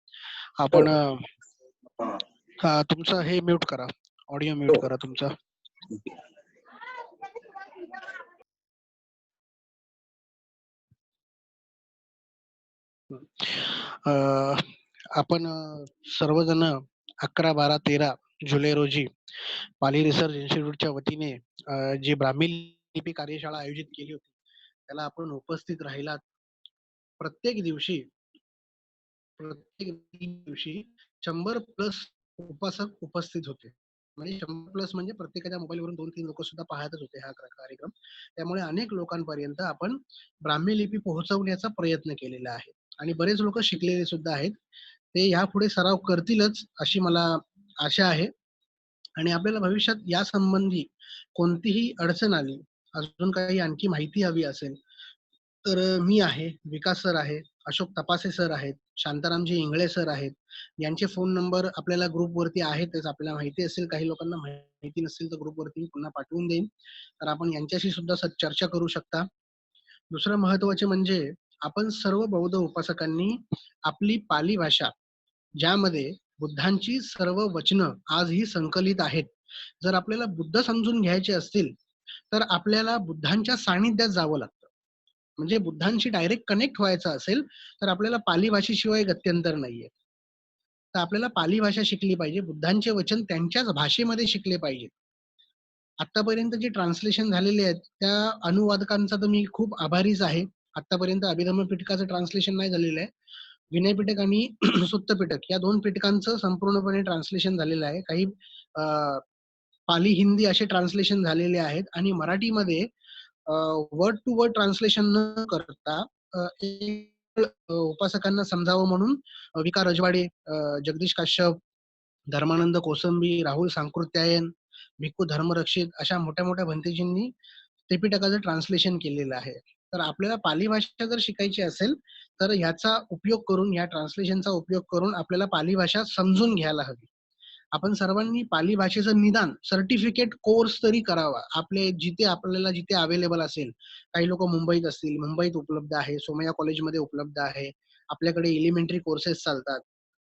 आपण तुमचं हे म्यूट करा, ऑडिओ म्यूट हो. करा तुमचा. आपण सर्वजण 11, 12, 13 जुलै रोजी पाली रिसर्च इन्स्टिट्यूटच्या वतीने जी ब्राह्मी लिपी कार्यशाळा आयोजित केली होती, त्याला आपण उपस्थित राहिलात. प्रत्येक दिवशी 100 प्लस उपासक उपस्थित होते. म्हणजे 100 प्लस म्हणजे प्रत्येकाच्या मोबाईलवरून 2-3 लोक सुद्धा पाहतच होते हा कार्यक्रम. त्यामुळे अनेक लोकांपर्यंत आपण ब्राह्मी लिपी पोहोचवण्याचा प्रयत्न केलेला आहे आणि बरेच लोक शिकलेले सुद्धा आहेत. ते यापुढे सराव करतीलच अशी मला आशा आहे. आणि आपल्याला भविष्यात या संबंधी कोणतीही अडचण आली, अजून काही आणखी माहिती हवी असेल, तर मी आहे, विकास सर आहे, अशोक तपासे सर आहेत, शांतारामजी इंगळे सर आहेत. यांचे फोन नंबर आपल्याला ग्रुपवरती आहेतच. आपल्याला माहिती असेल, काही लोकांना माहिती नसेल तर ग्रुपवरती पुन्हा पाठवून देईन. तर आपण यांच्याशी सुद्धा चर्चा करू शकता. दुसरं महत्वाचे म्हणजे आपण सर्व बौद्ध उपासकांनी आपली पाली भाषा, ज्यामध्ये बुद्धांची सर्व वचनं आजही संकलित आहेत. जर आपल्याला बुद्ध समजून घ्यायचे असतील, तर आपल्याला बुद्धांच्या सानिध्यात जावं लागतं. म्हणजे बुद्धांशी डायरेक्ट कनेक्ट व्हायचं असेल, तर आपल्याला पाली भाषेशिवाय गत्यंतर नाहीये. तर आपल्याला पाली भाषा शिकली पाहिजे. बुद्धांचे वचन त्यांच्याच भाषेमध्ये शिकले पाहिजे. आतापर्यंत जे ट्रान्सलेशन झालेले आहेत, त्या अनुवादकांचा तर मी खूप आभारीच आहे. आतापर्यंत अभिधम्म पिटकाचं ट्रान्सलेशन नाही झालेलं आहे. विनय पिटक आणि सुत्त पिटक या 2 पिटकांचं संपूर्णपणे ट्रान्सलेशन झालेलं आहे. काही पाली हिंदी असे ट्रान्सलेशन झालेले आहेत आणि मराठीमध्ये वर्ड टू वर्ड ट्रान्सलेशन न करता उपासकांना समजावं म्हणून विकार रजवाडे, जगदीश काश्यप, धर्मानंद कोसंबी, राहुल सांकृत्यायन, भिक्खू धर्मरक्षित अशा मोठ्या मोठ्या भंतेजींनी त्रिपिटकाचं ट्रान्सलेशन केलेलं आहे. तर आपल्याला पाली भाषा जर शिकायची असेल, तर ह्याचा उपयोग करून, ह्या ट्रान्सलेशनचा उपयोग करून आपल्याला पाली भाषा समजून घ्यायला हवी. आपण सर्वांनी पाली भाषेचं निदान सर्टिफिकेट कोर्स तरी करावा. आपल्याला जिथे अवेलेबल असेल. काही लोक मुंबईत असतील, मुंबईत उपलब्ध आहे, सोमय्या कॉलेजमध्ये उपलब्ध आहे. आपल्याकडे एलिमेंटरी कोर्सेस चालतात.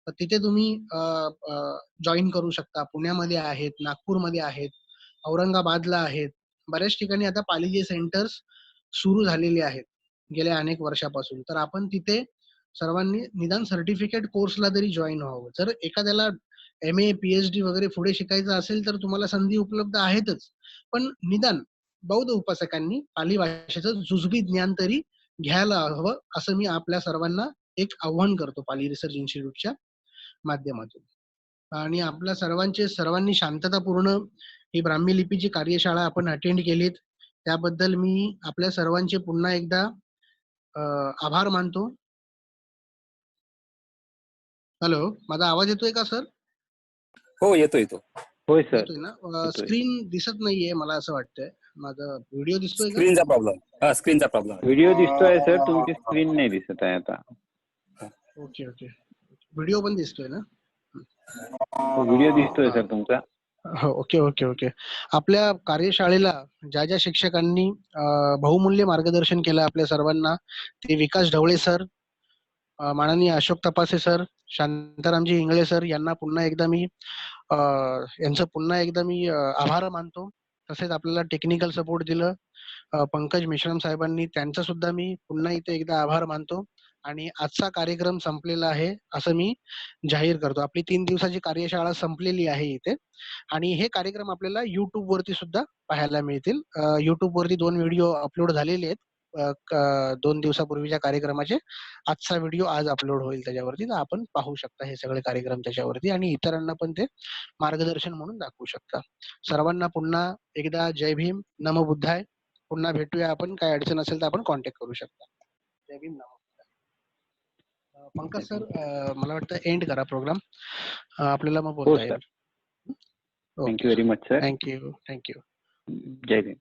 तर तिथे तुम्ही जॉईन करू शकता. पुण्यामध्ये आहेत, नागपूरमध्ये आहेत, औरंगाबादला आहेत. बऱ्याच ठिकाणी आता पालीचे सेंटर्स सुरू झालेले आहेत गेल्या अनेक वर्षापासून. तर आपण तिथे सर्वांनी निदान सर्टिफिकेट कोर्सला तरी जॉईन व्हावं. जर एखाद्याला MA, PhD वगैरे पुढे शिकायचं असेल, तर तुम्हाला संधी उपलब्ध आहेतच. पण निदान बौद्ध उपासकांनी पाली भाषेचं जुजबी ज्ञान तरी घ्यायला हवं, असं मी आपल्या सर्वांना एक आव्हान करतो पाली रिसर्च इन्स्टिट्यूटच्या माध्यमातून. आणि आपल्या सर्वांनी शांततापूर्ण ही ब्राह्मी लिपीची कार्यशाळा आपण अटेंड केलीत. त्याबद्दल मी आपल्या सर्वांचे पुन्हा एकदा आभार मानतो. हॅलो, माझा आवाज येतोय का सर? हो, येतो. होय सर, येतोय ना? येतोय. स्क्रीन दिसत नाहीये मला असं वाटतंय. माझा व्हिडिओ दिसतोय का? स्क्रीनचा प्रॉब्लेम. स्क्रीनचा प्रॉब्लेम. व्हिडिओ दिसतोय सर, तुमची स्क्रीन नाही दिसत आहे आता. ओके. व्हिडिओ पण दिसतोय ना? व्हिडिओ दिसतोय सर तुमचा. हो, ओके. आपल्या कार्यशाळेला ज्या शिक्षकांनी बहुमूल्य मार्गदर्शन केलं आपल्या सर्वांना, ते विकास ढवळे सर, माननीय अशोक तपासे सर, शांतारामजी इंगळे सर यांना पुन्हा एकदा मी आभार मानतो. तसेच आपल्याला टेक्निकल सपोर्ट दिलं पंकज मेश्राम साहेबांनी, त्यांचा सुद्धा मी पुन्हा इथे एकदा आभार मानतो. आणि आजचा कार्यक्रम संपलेला आहे असं मी जाहीर करतो. आपली 3 दिवसाची कार्यशाळा संपलेली आहे इथे. आणि हे कार्यक्रम आपल्याला YouTube वरती सुद्धा पाहायला मिळतील. YouTube वरती 2 व्हिडिओ अपलोड झालेले आहेत 2 दिवसापूर्वीच्या कार्यक्रमाचे. आजचा व्हिडिओ आज अपलोड होईल त्याच्यावरती, तर आपण पाहू शकता हे सगळे कार्यक्रम त्याच्यावरती आणि इतरांना पण ते मार्गदर्शन म्हणून दाखवू शकता. सर्वांना पुन्हा एकदा जय भीम, नमो बुद्धाय. पुन्हा भेटूया आपण. काय अडचण असेल तर आपण कॉन्टॅक्ट करू शकता. जय भीम, नमो. पंकज सर, मला वाटतं एंड करा प्रोग्राम. आपल्याला मग हो बोलता सर. येईल. Thank you very much sir. Thank you. जय भीम.